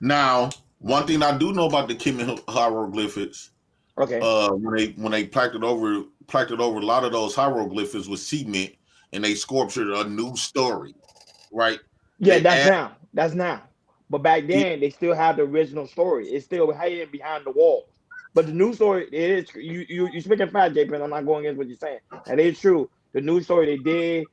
Speaker 5: Now, one thing I do know about the Kemet hieroglyphics,
Speaker 1: okay,
Speaker 5: when they plaqued over a lot of those hieroglyphics with cement, and they sculptured a new story, right?
Speaker 1: Yeah, that's now. But back then, they still have the original story. It's still hidden behind the walls. But the new story, it is you speaking fast, JP. I'm not going against what you're saying. And it's true. The new story, they did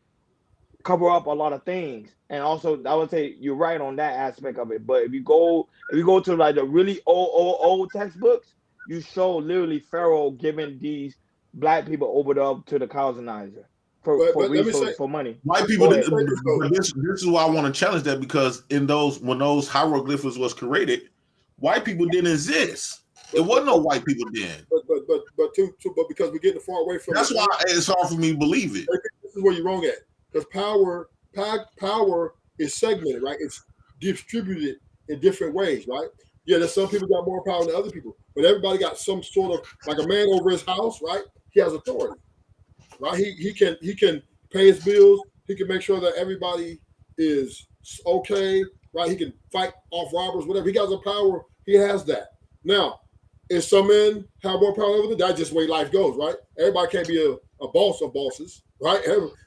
Speaker 1: cover up a lot of things. And also, I would say you're right on that aspect of it. But if you go to like the really old textbooks, you show literally Pharaoh giving these black people over to the colonizer for resources, for money.
Speaker 5: White people. This is why I want to challenge that, because when those hieroglyphics was created, white people didn't exist. It wasn't no white people then.
Speaker 6: But because we're getting far away from.
Speaker 5: That's why it's hard for me to believe it.
Speaker 6: This is where you're wrong at, because power is segmented, right? It's distributed in different ways, right? Yeah, there's some people got more power than other people, but everybody got some sort of, like a man over his house, right? He has authority, right? He can pay his bills. He can make sure that everybody is okay, right? He can fight off robbers, whatever. He got the power. He has that. Now, if some men have more power over them, that's just the way life goes, right? Everybody can't be a boss of bosses, right?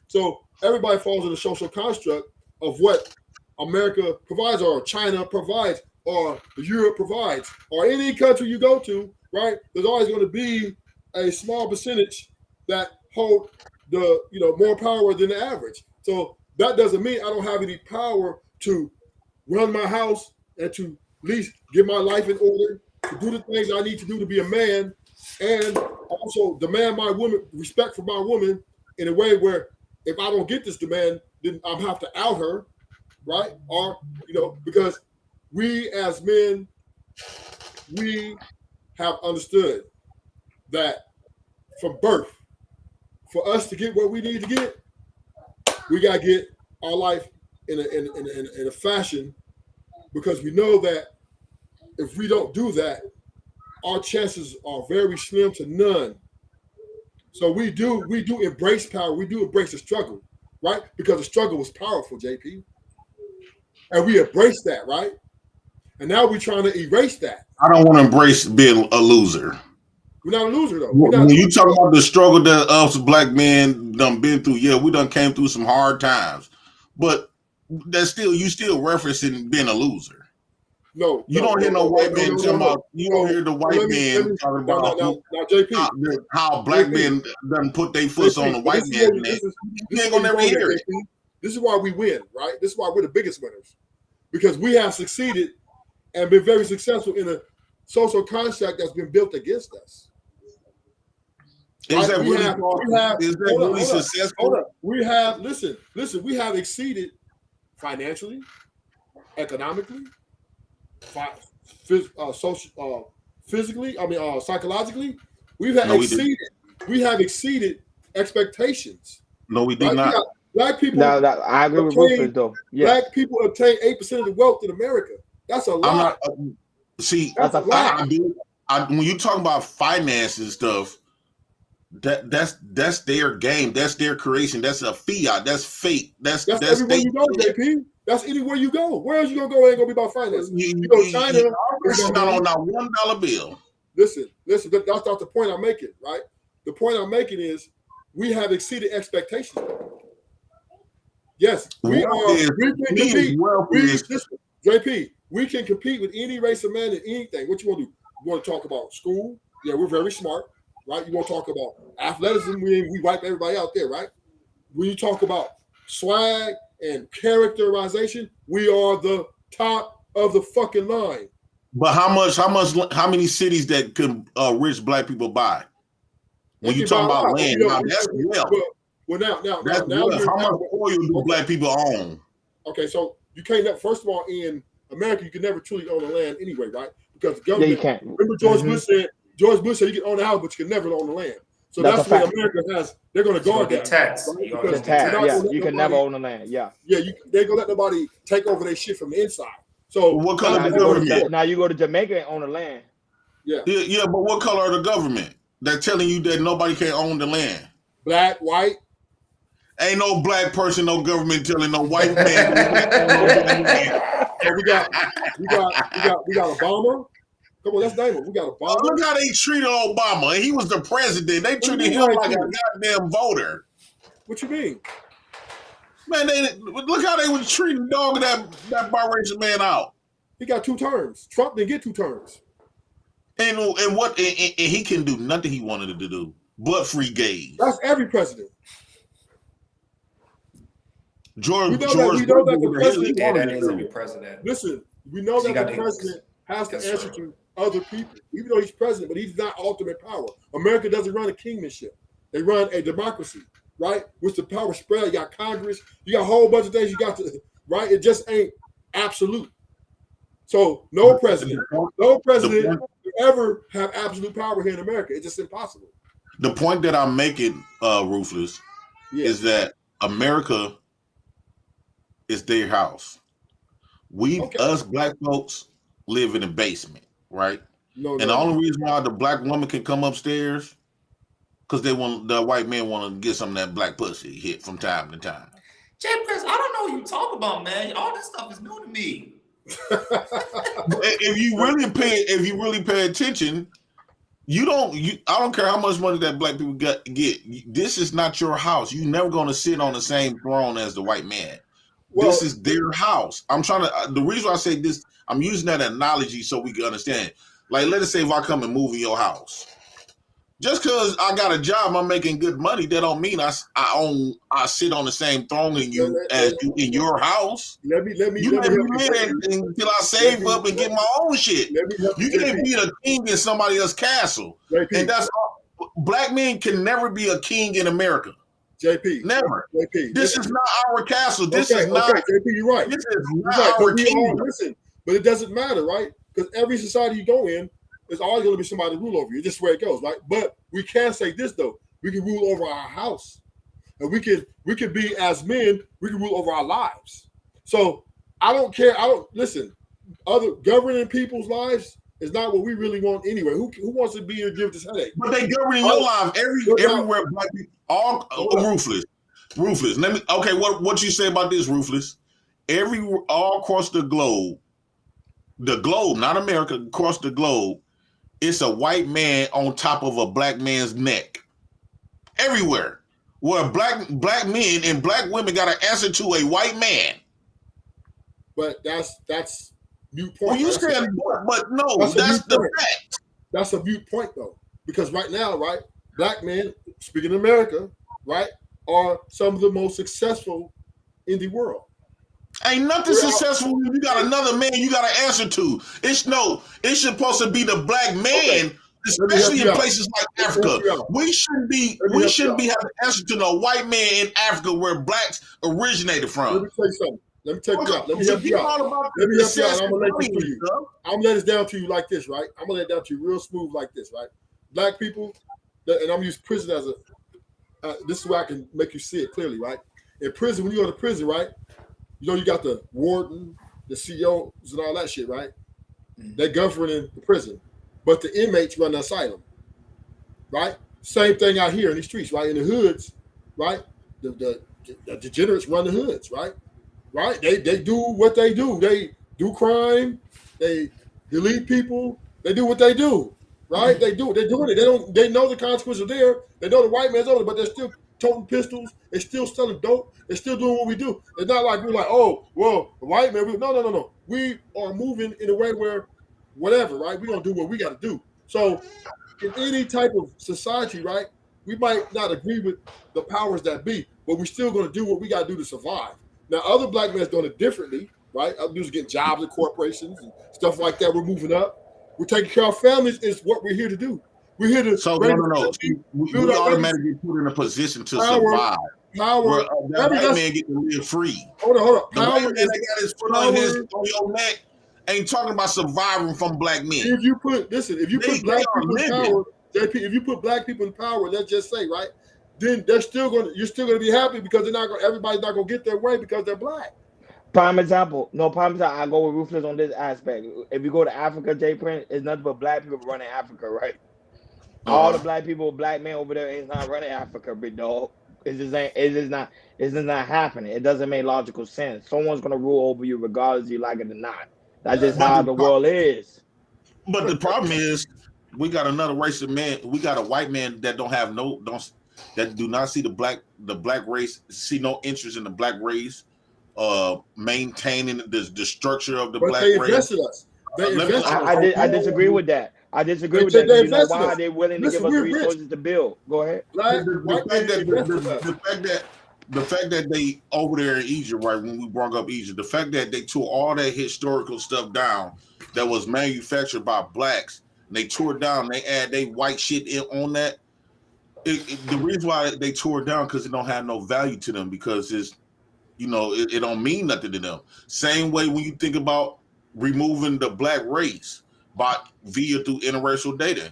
Speaker 6: So everybody falls in the social construct of what America provides, or China provides, or Europe provides, or any country you go to, right? There's always going to be a small percentage that hold the more power than the average. So that doesn't mean I don't have any power to run my house and to at least get my life in order, to do the things I need to do to be a man, and also demand my respect for my woman in a way where if I don't get this demand, then I have to out her, right? Or because we as men, we have understood that from birth, for us to get what we need to get, we gotta get our life in a fashion, because we know that if we don't do that, our chances are very slim to none. So we do embrace power. We do embrace the struggle, right? Because the struggle was powerful, JP. And we embrace that, right? And now we're trying to erase that.
Speaker 5: I don't want to embrace being a loser.
Speaker 6: We're not a loser, though.
Speaker 5: When you talk about the struggle that us black men done been through, yeah, we done came through some hard times. but that's still you still referencing being a loser.
Speaker 6: No,
Speaker 5: You don't hear no white man talking about. You don't hear the white
Speaker 6: let me
Speaker 5: man talking about
Speaker 6: now, JP,
Speaker 5: how black
Speaker 6: JP,
Speaker 5: men doesn't put their foot on the white man's neck. You ain't gonna never hear it.
Speaker 6: This is why we win, right? This is why we're the biggest winners, because we have succeeded and been very successful in a social construct that's been built against us.
Speaker 5: Is that really successful?
Speaker 6: Hold up. We have listen. We have exceeded financially, economically, physically. Psychologically. We have exceeded expectations.
Speaker 5: No, we did not.
Speaker 6: Black people.
Speaker 1: No, I agree with Rufus though. Yeah.
Speaker 6: Black people obtain 8% of the wealth in America. That's a lot.
Speaker 1: That's a fact.
Speaker 5: When you talk about finance and stuff, that's their game. That's their creation. That's a fiat. That's fate. That's
Speaker 6: everywhere you go, JP. That's anywhere you go. Where else you gonna go? Ain't gonna be about finance. You go to China.
Speaker 5: It's not on that $1 bill.
Speaker 6: Listen. That's not the point I'm making, right? The point I'm making is we have exceeded expectations. Yes, we can compete. JP, we can compete with any race of man in anything. What you want to do? You want to talk about school? Yeah, we're very smart, right? You want to talk about athleticism? We wipe everybody out there, right? When you talk about swag and characterization, we are the top of the fucking line.
Speaker 5: But how many cities that could rich black people buy? When you talk about land, now that's wealth.
Speaker 6: Well, now,
Speaker 5: how much oil do black people own?
Speaker 6: Okay, so you can't. First of all, in America, you can never truly own the land anyway, right? Because the government.
Speaker 1: Yeah, you can't.
Speaker 6: Remember, George Bush said you can own the house, but you can never own the land. So that's what America has. They're going to guard that.
Speaker 3: Tax.
Speaker 6: Right?
Speaker 1: The tax. Yeah, you can never own the land. Yeah.
Speaker 6: Yeah, they're going to let nobody take over their shit from the inside. So
Speaker 5: what color the government?
Speaker 1: Now you go to Jamaica and own the land.
Speaker 6: Yeah.
Speaker 5: But what color are the government? They're telling you that nobody can own the land.
Speaker 6: Black, white.
Speaker 5: Ain't no black person, no government telling no white man.
Speaker 6: So we got Obama. Come on, let's name it. We got Obama.
Speaker 5: Look how they treated Obama, and he was the president. They treated him like a goddamn voter.
Speaker 6: What you mean?
Speaker 5: Man, look how they was treating that biracial man out.
Speaker 6: He got 2 terms. Trump didn't get 2 terms.
Speaker 5: And he can do nothing he wanted to do but free gays.
Speaker 6: That's every president.
Speaker 5: George
Speaker 6: that the president.
Speaker 3: That is every president.
Speaker 6: Listen, we know that the president has to answer to other people, even though he's president, but he's not ultimate power. America doesn't run a kingmanship; they run a democracy, right? Which the power spread. You got Congress, you got a whole bunch of things. You got to right. It just ain't absolute. So no president will ever have absolute power here in America. It's just impossible.
Speaker 5: The point that I'm making, Ruthless, is that America is their house. Us black folks live in the basement, right? The only reason why the black woman can come upstairs because the white man want to get some of that black pussy hit from time to time.
Speaker 3: Jay Prince, I don't know what you talk about, man. All this stuff is new to me.
Speaker 5: If you really pay attention, I don't care how much money that black people get. This is not your house. You're never going to sit on the same throne as the white man. Well, this is their house. The reason why I say this, I'm using that analogy so we can understand. Like, let us say if I come and move in your house. Just because I got a job, I'm making good money, that don't mean I sit on the same throne as you in your house. Let me until I save up and get my own shit. You can't be a king in somebody else's castle. And that's all. Black men can never be a king in America.
Speaker 6: JP,
Speaker 5: never.
Speaker 6: JP,
Speaker 5: this is not our castle. This is not.
Speaker 6: JP, you're right.
Speaker 5: This is not our kingdom.
Speaker 6: Listen, but it doesn't matter, right? Because every society you go in, there's always going to be somebody to rule over you. It's just where it goes, right? But we can say this though: we can rule over our house, and we can be as men. We can rule over our lives. So I don't care. Listen. Other governing people's lives is not what we really want anyway. Who wants to be here and give this headache?
Speaker 5: But they governing your life everywhere. Black people, all ruthless. Let me. Okay, what you say about this, ruthless? All across the globe, not America, across the globe, it's a white man on top of a black man's neck. Everywhere. where black men and black women got to answer to a white man.
Speaker 6: But that's mute
Speaker 5: Well,
Speaker 6: point.
Speaker 5: you
Speaker 6: That's
Speaker 5: said, but no,
Speaker 6: that's a
Speaker 5: that's
Speaker 6: mute
Speaker 5: the
Speaker 6: point.
Speaker 5: fact.
Speaker 6: That's a mute point though, because right now, right, black men, speaking of America, right, are some of the most successful in the world.
Speaker 5: Ain't nothing successful when you got another man you got to answer to. It's supposed to be the black man, especially in places like Africa. We shouldn't be having to answer to no white man in Africa where blacks originated from.
Speaker 6: Let me tell you something. Let me take you out. Let me help you out. Let me help you out. I'm gonna let this to you. I'm gonna let this down to you like this, right? I'm gonna let it down to you real smooth like this, right? Black people, and I'm gonna use prison as a. This is where I can make you see it clearly, right? In prison, when you go to prison, right? You know, you got the warden, the CEOs, and all that shit, right? They're governing the prison, but the inmates run the asylum, right? Same thing out here in the streets, right? In the hoods, right? The degenerates run the hoods, right? Right? They do what they do. They do crime. They delete people. They do what they do, right? They do it. They're doing it. They know the consequences are there. They know the white man's on it, but they're still toting pistols. They're still selling dope. They're still doing what we do. It's not like we're like, oh, well, the white man. No. We are moving in a way where whatever, right? We're going to do what we got to do. So in any type of society, right, we might not agree with the powers that be, but we're still going to do what we got to do to survive. Now, other black men are doing it differently, right? Other dudes are getting jobs at corporations and stuff like that. We're moving up. We're taking care of families is what we're here to do. We're here to
Speaker 5: no. We automatically put in a position to survive. Where that white man get to live free.
Speaker 6: Hold on.
Speaker 5: The white man that got his foot on your neck ain't talking about surviving from black men.
Speaker 6: If you put black people in power, JP, if you put black people in power, let's just say, right, then you're still gonna be happy because everybody's not gonna get their way because they're black.
Speaker 1: Prime example. I go with Ruthless on this aspect. If you go to Africa, J Print, it's nothing but black people running Africa, right? All the black men over there ain't not running Africa, big dog. It's just not happening. It doesn't make logical sense. Someone's gonna rule over you regardless you like it or not. That's just how the world is.
Speaker 5: But the problem is we got another race of men. We got a white man that that do not see the black race, see no interest in the black race, maintaining the structure of the black race.
Speaker 6: They invested us.
Speaker 5: I
Speaker 1: disagree with that. I disagree with that. You know why they're willing to give us resources to build? Go ahead.
Speaker 5: The fact that they over there in Egypt, right, when we brought up Egypt, the fact that they tore all that historical stuff down that was manufactured by blacks, and they tore it down, they add they white shit in on that. The reason why they tore it down because it don't have no value to them because it don't mean nothing to them. Same way when you think about removing the black race through interracial dating.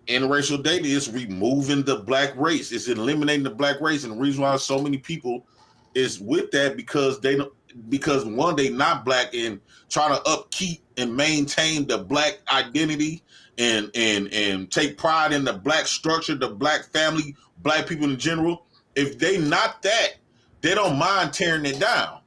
Speaker 5: Interracial dating is removing the black race. It's eliminating the black race, and the reason why so many people is with that because one, they not black and trying to upkeep and maintain the black identity and take pride in the black structure, the black family, black people in general. If they not that, they don't mind tearing it down.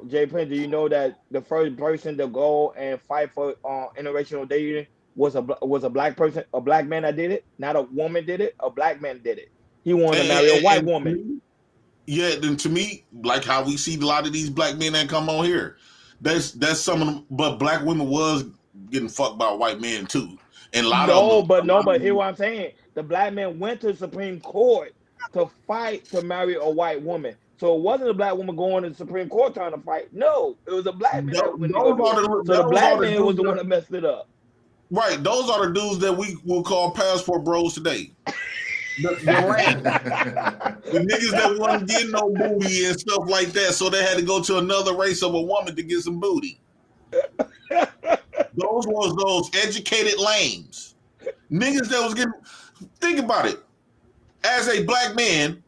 Speaker 1: Jay Prince, do you know that the first person to go and fight for interracial dating was a black person, a black man that did it? Not a woman did it. A black man did it. He wanted to marry a white woman.
Speaker 5: Yeah, then to me, like how we see a lot of these black men that come on here, that's some of them. But black women was getting fucked by white men too, and a lot of them.
Speaker 1: But hear what I'm saying. The black man went to the Supreme Court to fight to marry a white woman. So it wasn't a black woman going to the Supreme Court trying to fight. No, it was a black man that went to go. So the black man was the one that messed it up.
Speaker 5: Right. Those are the dudes that we will call passport bros today. The niggas that wasn't getting no booty and stuff like that, so they had to go to another race of a woman to get some booty. Those was those educated lames. Niggas that was getting... Think about it. As a black man,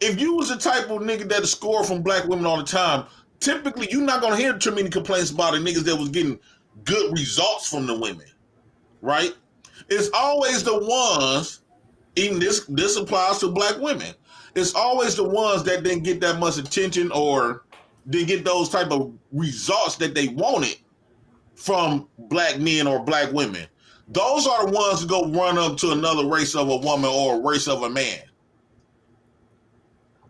Speaker 5: if you was the type of nigga that score from black women all the time, typically you're not gonna hear too many complaints about the niggas that was getting good results from the women, right? It's always the ones, even this applies to black women. It's always the ones that didn't get that much attention or didn't get those type of results that they wanted from black men or black women. those are the ones that go run up to another race of a woman or a race of a man.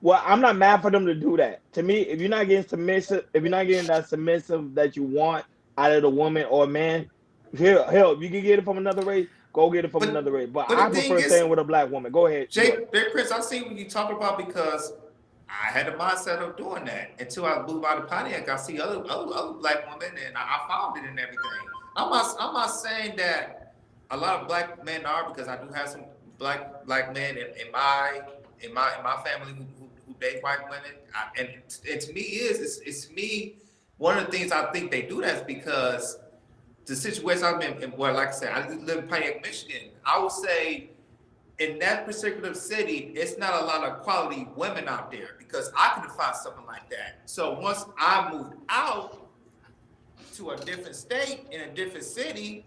Speaker 1: Well, I'm not mad for them to do that. To me, if you're not getting submissive, if you're not getting that submissive that you want out of the woman or man, hell, if you can get it from another race, go get it from another race. But I
Speaker 3: the thing
Speaker 1: prefer
Speaker 3: is,
Speaker 1: staying with a black woman. Go ahead.
Speaker 3: Chris, I see what you talk about because I had the mindset of doing that until I moved out of Pontiac. I see other black women, and I found it and everything. I'm not saying that a lot of black men are, because I do have some black men in my family who date white women, and to me it's to me one of the things I think they do that is because the situation I'm in, well, like I said, I live in Pontiac, Michigan. I would say in that particular city, it's not a lot of quality women out there because I couldn't find something like that. So once I moved out to a different state in a different city,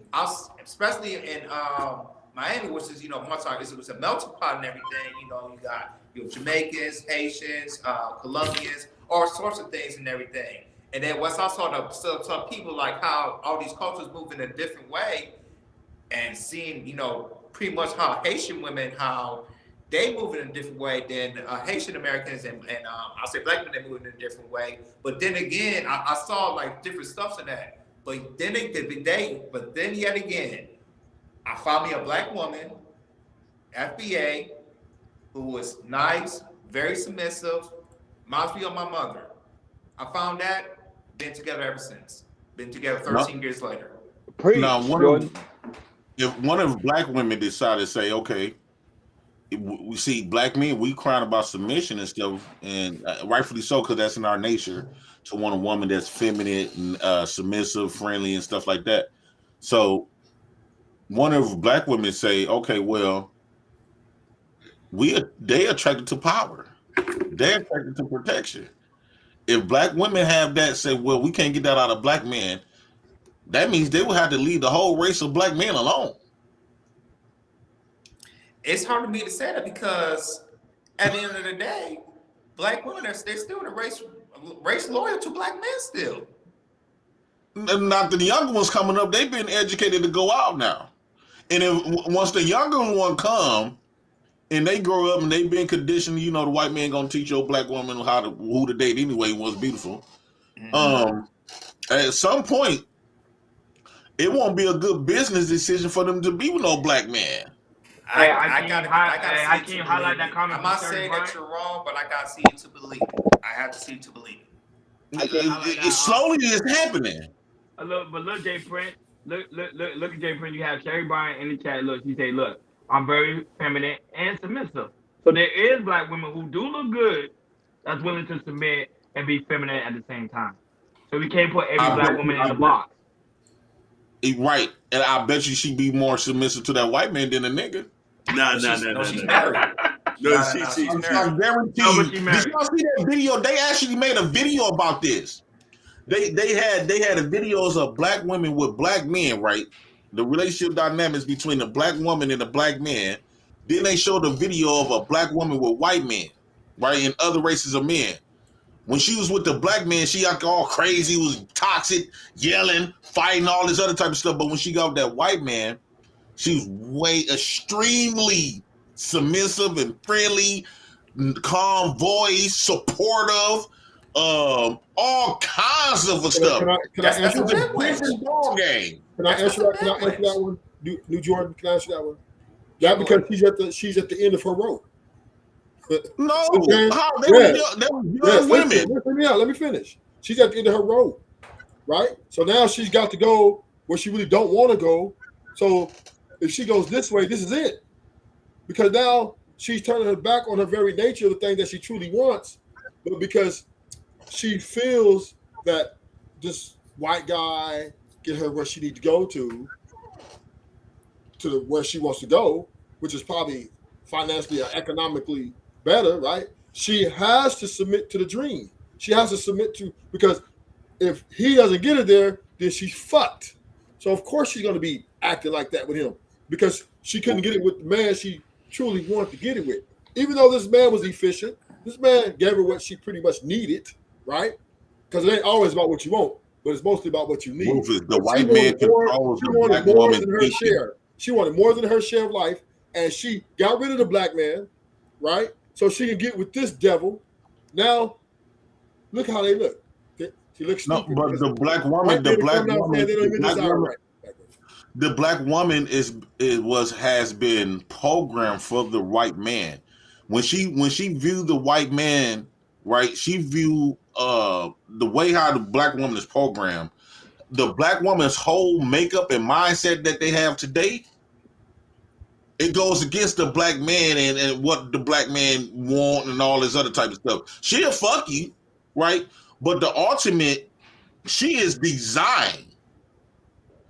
Speaker 3: especially in Miami, which is, it was a melting pot and everything. You got Jamaicans, Haitians, Colombians, all sorts of things and everything. And then once I saw people like how all these cultures move in a different way, and seeing, pretty much how Haitian women, how they move in a different way than Haitian Americans and I'll say black men, they move in a different way. But then again, I saw like different stuff in that. But then yet again, I found me a black woman, FBA, who was nice, very submissive, reminds me of my mother. I found that, been together ever since. Been together 13 years later.
Speaker 5: Now, if one of black women decide to say, okay, we see black men, we crying about submission and stuff, and rightfully so, because that's in our nature to want a woman that's feminine and submissive, friendly, and stuff like that. So one of black women say, okay, well, they attracted to power. They're attracted to protection. If black women have that, say, well, we can't get that out of black men, that means they will have to leave the whole race of black men alone.
Speaker 3: It's hard for me to say that because at the end of the day, black women they're still the race loyal to black men still.
Speaker 5: Not the younger ones coming up, they've been educated to go out now. And once the younger one come and they grow up and they've been conditioned, the white man gonna teach your black woman who to date anyway, what's beautiful. Mm-hmm. At some point, it won't be a good business decision for them to be with no black man.
Speaker 1: I can't highlight that comment.
Speaker 3: I'm not saying that you're wrong, but I gotta see it to believe it. I have to see it to believe it.
Speaker 5: It slowly is happening.
Speaker 1: Look, Jay Prince. Look at Jay Prince. You have Cherry Bryan in the chat. Look, she say, look, I'm very feminine and submissive. So there is black women who do look good that's willing to submit and be feminine at the same time. So we can't put every black woman in the box.
Speaker 5: Right. And I bet you she'd be more submissive to that white man than a nigga.
Speaker 2: No.
Speaker 3: She's married.
Speaker 2: No, she's married.
Speaker 5: I guarantee you. Did y'all see that video? They actually made a video about this. They had videos of black women with black men, right? The relationship dynamics between the black woman and the black man. Then they showed a video of a black woman with white men, right? And other races of men. When she was with the black man, she got all crazy, was toxic, yelling, fighting, all this other type of stuff. But when she got with that white man, she was extremely submissive and friendly, calm voice, supportive, all kinds of stuff.
Speaker 6: Can I answer
Speaker 5: that game?
Speaker 6: Can I answer that one? New Jordan, can I answer that one? Yeah, because she's at the end of her rope.
Speaker 5: No,
Speaker 6: okay.
Speaker 5: How they were young women.
Speaker 6: Let me finish. She's at the end of her road, right? So now she's got to go where she really don't want to go. So if she goes this way, this is it. Because now she's turning her back on her very nature of the thing that she truly wants, but because she feels that this white guy get her where she needs to go to where she wants to go, which is probably financially or economically better, right? She has to submit to the dream. She has to submit to, because if he doesn't get her there, then she's fucked. So of course she's going to be acting like that with him because she couldn't get it with the man she truly wanted to get it with. Even though this man was efficient, this man gave her what she pretty much needed, right? Because it ain't always about what you want, but it's mostly about what you need.
Speaker 5: The white man controls the black woman.
Speaker 6: Her share. She wanted more than her share of life, and she got rid of the black man, right? So she can get with this devil. Now, look how they look. She looks
Speaker 5: No,
Speaker 6: stupid.
Speaker 5: but the black
Speaker 6: White
Speaker 5: woman,
Speaker 6: men come down saying they don't even desire right.
Speaker 5: the black woman has been programmed for the white man. When she viewed the white man, right, she viewed the way how the black woman is programmed. The black woman's whole makeup and mindset that they have today, it goes against the black man and what the black man want and all this other type of stuff. She'll fuck you, right? But the ultimate, she is designed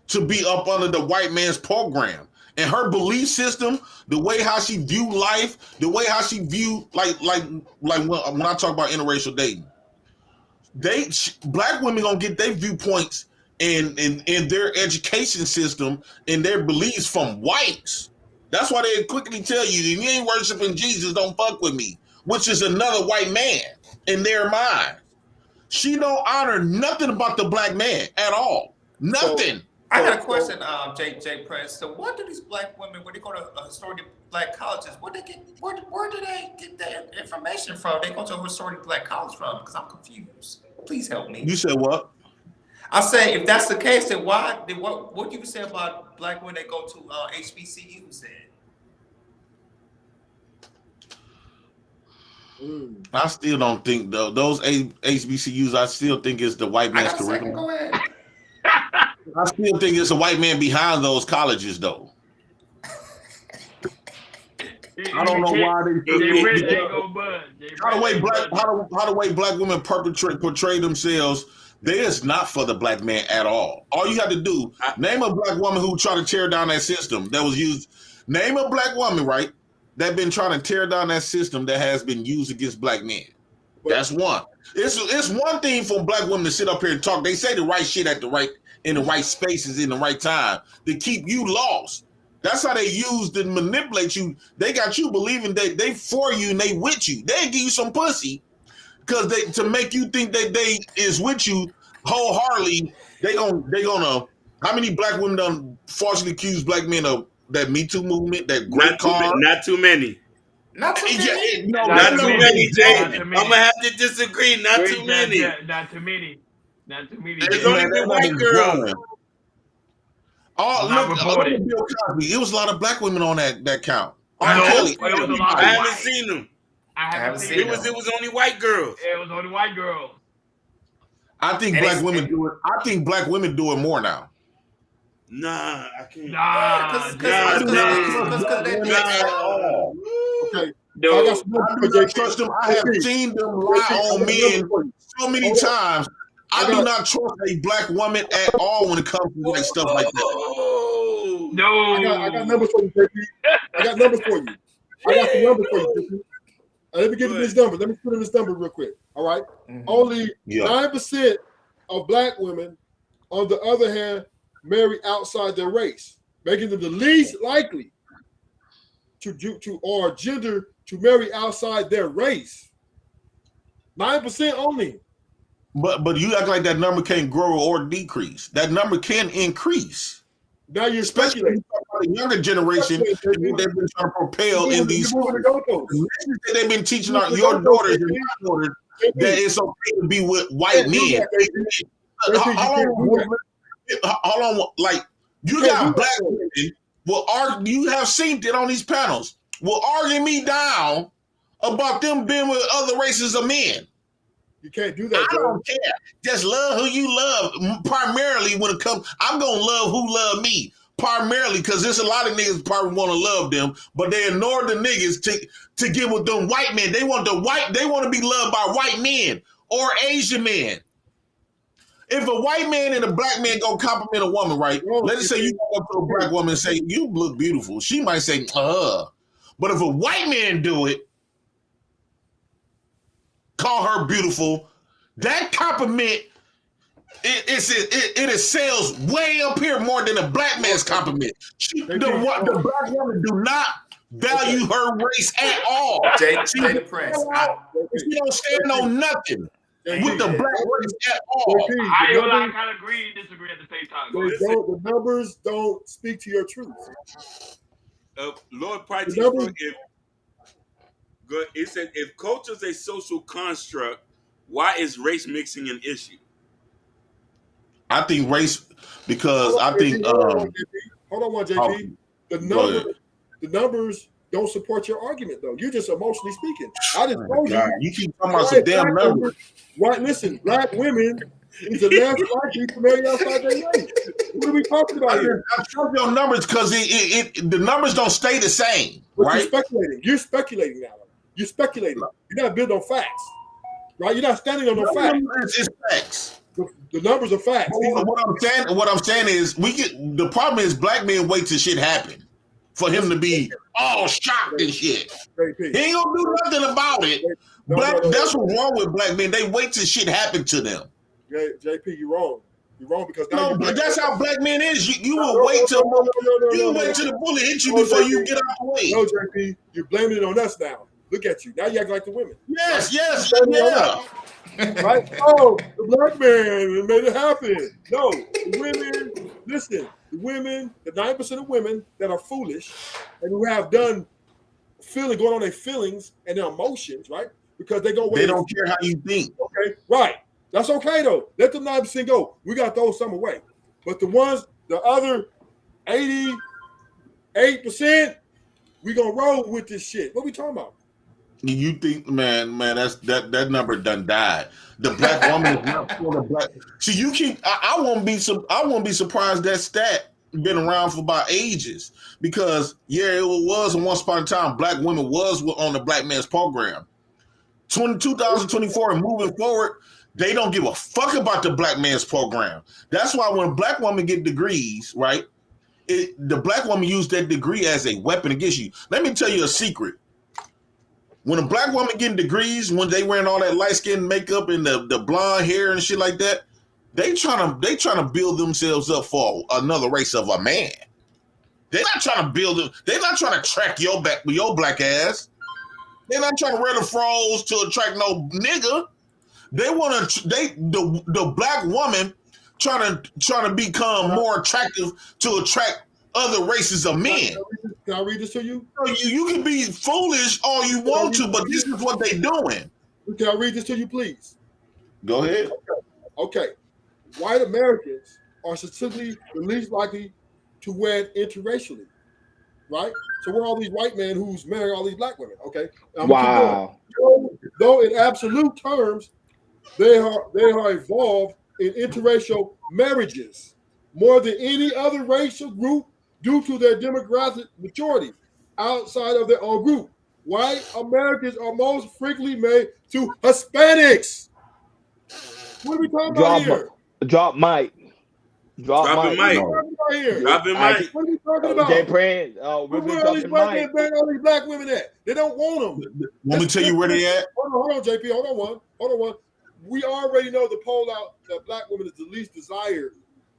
Speaker 5: to be up under the white man's program. And her belief system, the way how she view life, the way how she view like when I talk about interracial dating, black women gonna get their viewpoints in their education system and their beliefs from whites. That's why they quickly tell you, if you ain't worshiping Jesus, don't fuck with me, which is another white man in their mind. She don't honor nothing about the black man at all. Nothing.
Speaker 3: I got a question, J. Prince. So, what do these black women, when they go to historically black colleges, where do they get their information from? They go to a historically black college from? Because I'm confused. Please help me.
Speaker 5: You said what?
Speaker 3: I say, if that's the case, then what do you say about black women that go to HBCUs then?
Speaker 5: I still don't think those HBCUs. I still think it's the white man's curriculum.
Speaker 3: Go ahead.
Speaker 5: I still think it's a white man behind those colleges, though. I don't know why how the way black women portray themselves. They is not for the black man at all. All you have to do, name a black woman who tried to tear down that system that was used. Name a black woman, right, that been trying to tear down that system that has been used against black men. That's one. It's one thing for black women to sit up here and talk. They say the right shit in the right spaces in the right time to keep you lost. That's how they use to manipulate you. They got you believing that they for you and they with you. They give you some pussy because to make you think that they is with you wholeheartedly. They gonna. How many black women done falsely accuse black men of that Me Too movement? That great car.
Speaker 2: Not too many.
Speaker 3: Not too many.
Speaker 2: Not too many, Jay. I'm gonna have to disagree. Not too many.
Speaker 1: Not too many.
Speaker 2: There's only been white girls.
Speaker 5: Oh, look, Bill Cosby. It was a lot of black women on that count.
Speaker 2: I haven't seen them.
Speaker 1: I haven't seen them.
Speaker 2: It was only white girls.
Speaker 1: It was only white girls.
Speaker 5: I think black women do it. I think black women do it more now.
Speaker 2: Nah, I can't.
Speaker 6: Okay.
Speaker 5: I trust them. I have seen them lie on men so many times. I do not trust a black woman at all when it comes to like stuff like that.
Speaker 1: No.
Speaker 6: I got numbers for you, JP. I got numbers for you. I got some numbers for you, JP. Let me get this number. Let me put in this number real quick. All right. Only 9% of black women, on the other hand, marry outside their race, making them the least likely or gender to marry outside their race. 9% only.
Speaker 5: But you act like that number can't grow or decrease. That number can increase.
Speaker 6: Now you're speculating.
Speaker 5: The younger generation, they've been trying to propel in these schools. They've been teaching your daughters and my daughters that it's okay to be with white men. Hold on, like you got black women will argue. You have seen it on these panels. Will argue me down about them being with other races of men.
Speaker 6: You can't do that.
Speaker 5: I don't care. Just love who you love. Primarily, when it comes, I'm gonna love who love me. Primarily, because there's a lot of niggas probably want to love them, but they ignore the niggas to get with them white men. They want to be loved by white men or Asian men. If a white man and a black man go compliment a woman, right? Let's say you go up to a black woman and say, "You look beautiful." She might say, But if a white man do it, call her beautiful, that compliment it excels way up here more than a black man's compliment. The black woman do not value her race at all.
Speaker 3: Jay the Prince.
Speaker 5: She don't stand on nothing.
Speaker 6: JP,
Speaker 5: with the black race at all.
Speaker 6: JP,
Speaker 1: I ain't
Speaker 6: the
Speaker 1: gonna lie, I
Speaker 6: numbers,
Speaker 1: kind of agree and disagree at the same time.
Speaker 6: the numbers don't speak to your truth.
Speaker 2: Lord
Speaker 6: The
Speaker 2: Pikesville,
Speaker 6: numbers,
Speaker 2: it said if culture is a social construct, why is race mixing an issue?
Speaker 5: I think race because
Speaker 6: hold on,
Speaker 5: I think
Speaker 6: hold on, JP. The numbers don't support your argument though. You're just emotionally speaking. I just told
Speaker 5: you keep talking about some damn numbers.
Speaker 6: Right, listen, black women is the less likely to marry outside their race. What are we talking about here?
Speaker 5: I told your numbers because the numbers don't stay the same,
Speaker 6: But
Speaker 5: right?
Speaker 6: You're speculating now. You're speculating. You're not building on facts, right? You're not standing on no facts.
Speaker 5: It's facts.
Speaker 6: The numbers are facts.
Speaker 5: What I'm saying is the problem is black men wait till shit happen for him to be all shocked and shit. He ain't gonna do nothing about it. That's what's wrong with black men. They wait till shit happen to them.
Speaker 6: JP, you're wrong. You're wrong because
Speaker 5: but that's how black men is. You will wait till the bullet hits you before you get out the way.
Speaker 6: No, JP, you're blaming it on us now. Look at you. Now you act like the women.
Speaker 5: Yes,
Speaker 6: Right? Oh, the black man made it happen. No, the women, listen, the 90% of women that are foolish and who have done going on their feelings and their emotions, right? Because they
Speaker 5: don't care how you think.
Speaker 6: Okay, right. That's okay though. Let the 9% go. We got those some away. But the other 88%, we gonna roll with this shit. What we talking about?
Speaker 5: You think, man, that number done died. The black woman is not for the black. See, you keep. I won't be surprised that stat been around for about ages because it was once upon a time black women was on the black man's program. 2024 and moving forward, they don't give a fuck about the black man's program. That's why when black women get degrees, right? The black woman used that degree as a weapon against you. Let me tell you a secret. When a black woman getting degrees, when they wearing all that light skin makeup and the blonde hair and shit like that, they trying to build themselves up for another race of a man. They're not trying to build it. They're not trying to track your black ass. They're not trying to wear the froze to attract no nigga. They want to. The black woman trying to become more attractive to attract other races of men.
Speaker 6: Can I read this to you?
Speaker 5: You can be foolish all you want to, but this is what they doing.
Speaker 6: Can I read this to you, please?
Speaker 5: Go ahead.
Speaker 6: Okay. White Americans are statistically the least likely to wed interracially, right? So we're all these white men who's marrying all these black women. Okay.
Speaker 1: Wow.
Speaker 6: Though in absolute terms, they are involved in interracial marriages more than any other racial group due to their demographic maturity outside of their own group. White Americans are most frequently married to Hispanics. What are we talking about here?
Speaker 1: Drop mic.
Speaker 2: Dropping mic.
Speaker 6: What are we talking about?
Speaker 1: Jay Pran,
Speaker 6: where all these white men bang all these black women at? They don't want them.
Speaker 5: Let me tell you where they at.
Speaker 6: Hold on, JP. Hold on one. We already know the poll out that black women is the least desired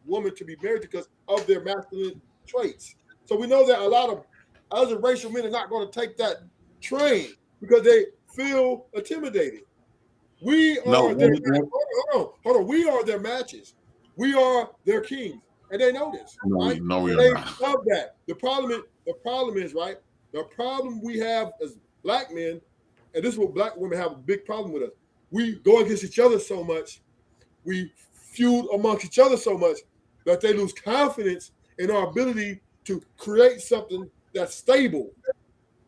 Speaker 6: woman to be married because of their masculine traits. So we know that a lot of other racial men are not going to take that train because they feel intimidated. We are hold on. We are their matches. We are their kings, and they know this. Right?
Speaker 5: No, we
Speaker 6: they
Speaker 5: are not.
Speaker 6: love that. The problem is right. The problem we have as black men, and this is what black women have a big problem with us. We go against each other so much, we feud amongst each other so much that they lose confidence in our ability to create something that's stable.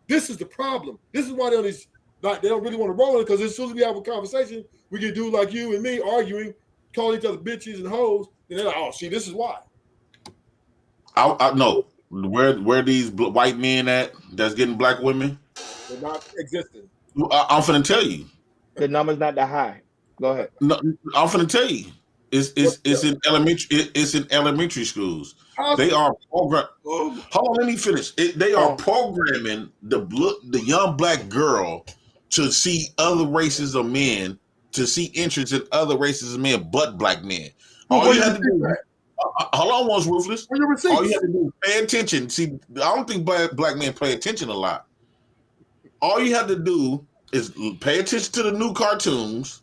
Speaker 6: This is the problem. This is why they don't really want to roll it, because as soon as we have a conversation, we get dudes like you and me arguing, calling each other bitches and hoes, and they're like, oh, see, this is why.
Speaker 5: I know where these white men at that's getting black women.
Speaker 6: They're not existing.
Speaker 5: I'm finna tell you.
Speaker 1: The number's not that high. Go ahead.
Speaker 5: No, I'm finna tell you. It's in elementary. It's in elementary schools. They are program. Hold on, let me finish. They are programming the young black girl to see other races of men, to see interest in other races of men, but black men. All you have to do. Hold on, once Ruthless. All you have to do is pay attention. See, I don't think black men pay attention a lot. All you have to do is pay attention to the new cartoons,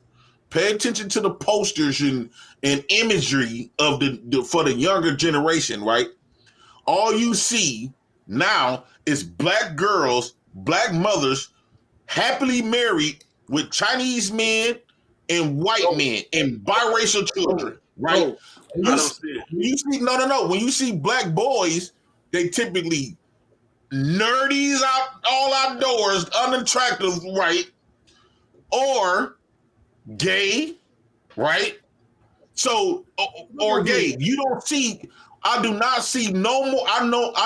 Speaker 5: Pay attention to the posters and imagery of the for the younger generation, right? All you see now is black girls, black mothers, happily married with Chinese men and white men and biracial children, right?
Speaker 6: No.
Speaker 5: When
Speaker 2: I
Speaker 5: you,
Speaker 2: don't
Speaker 5: see,
Speaker 2: see it.
Speaker 5: when you see no. When you see black boys, they typically nerdies out all outdoors, unattractive, right? Or gay, right? So or gay. You don't see. I do not see no more. I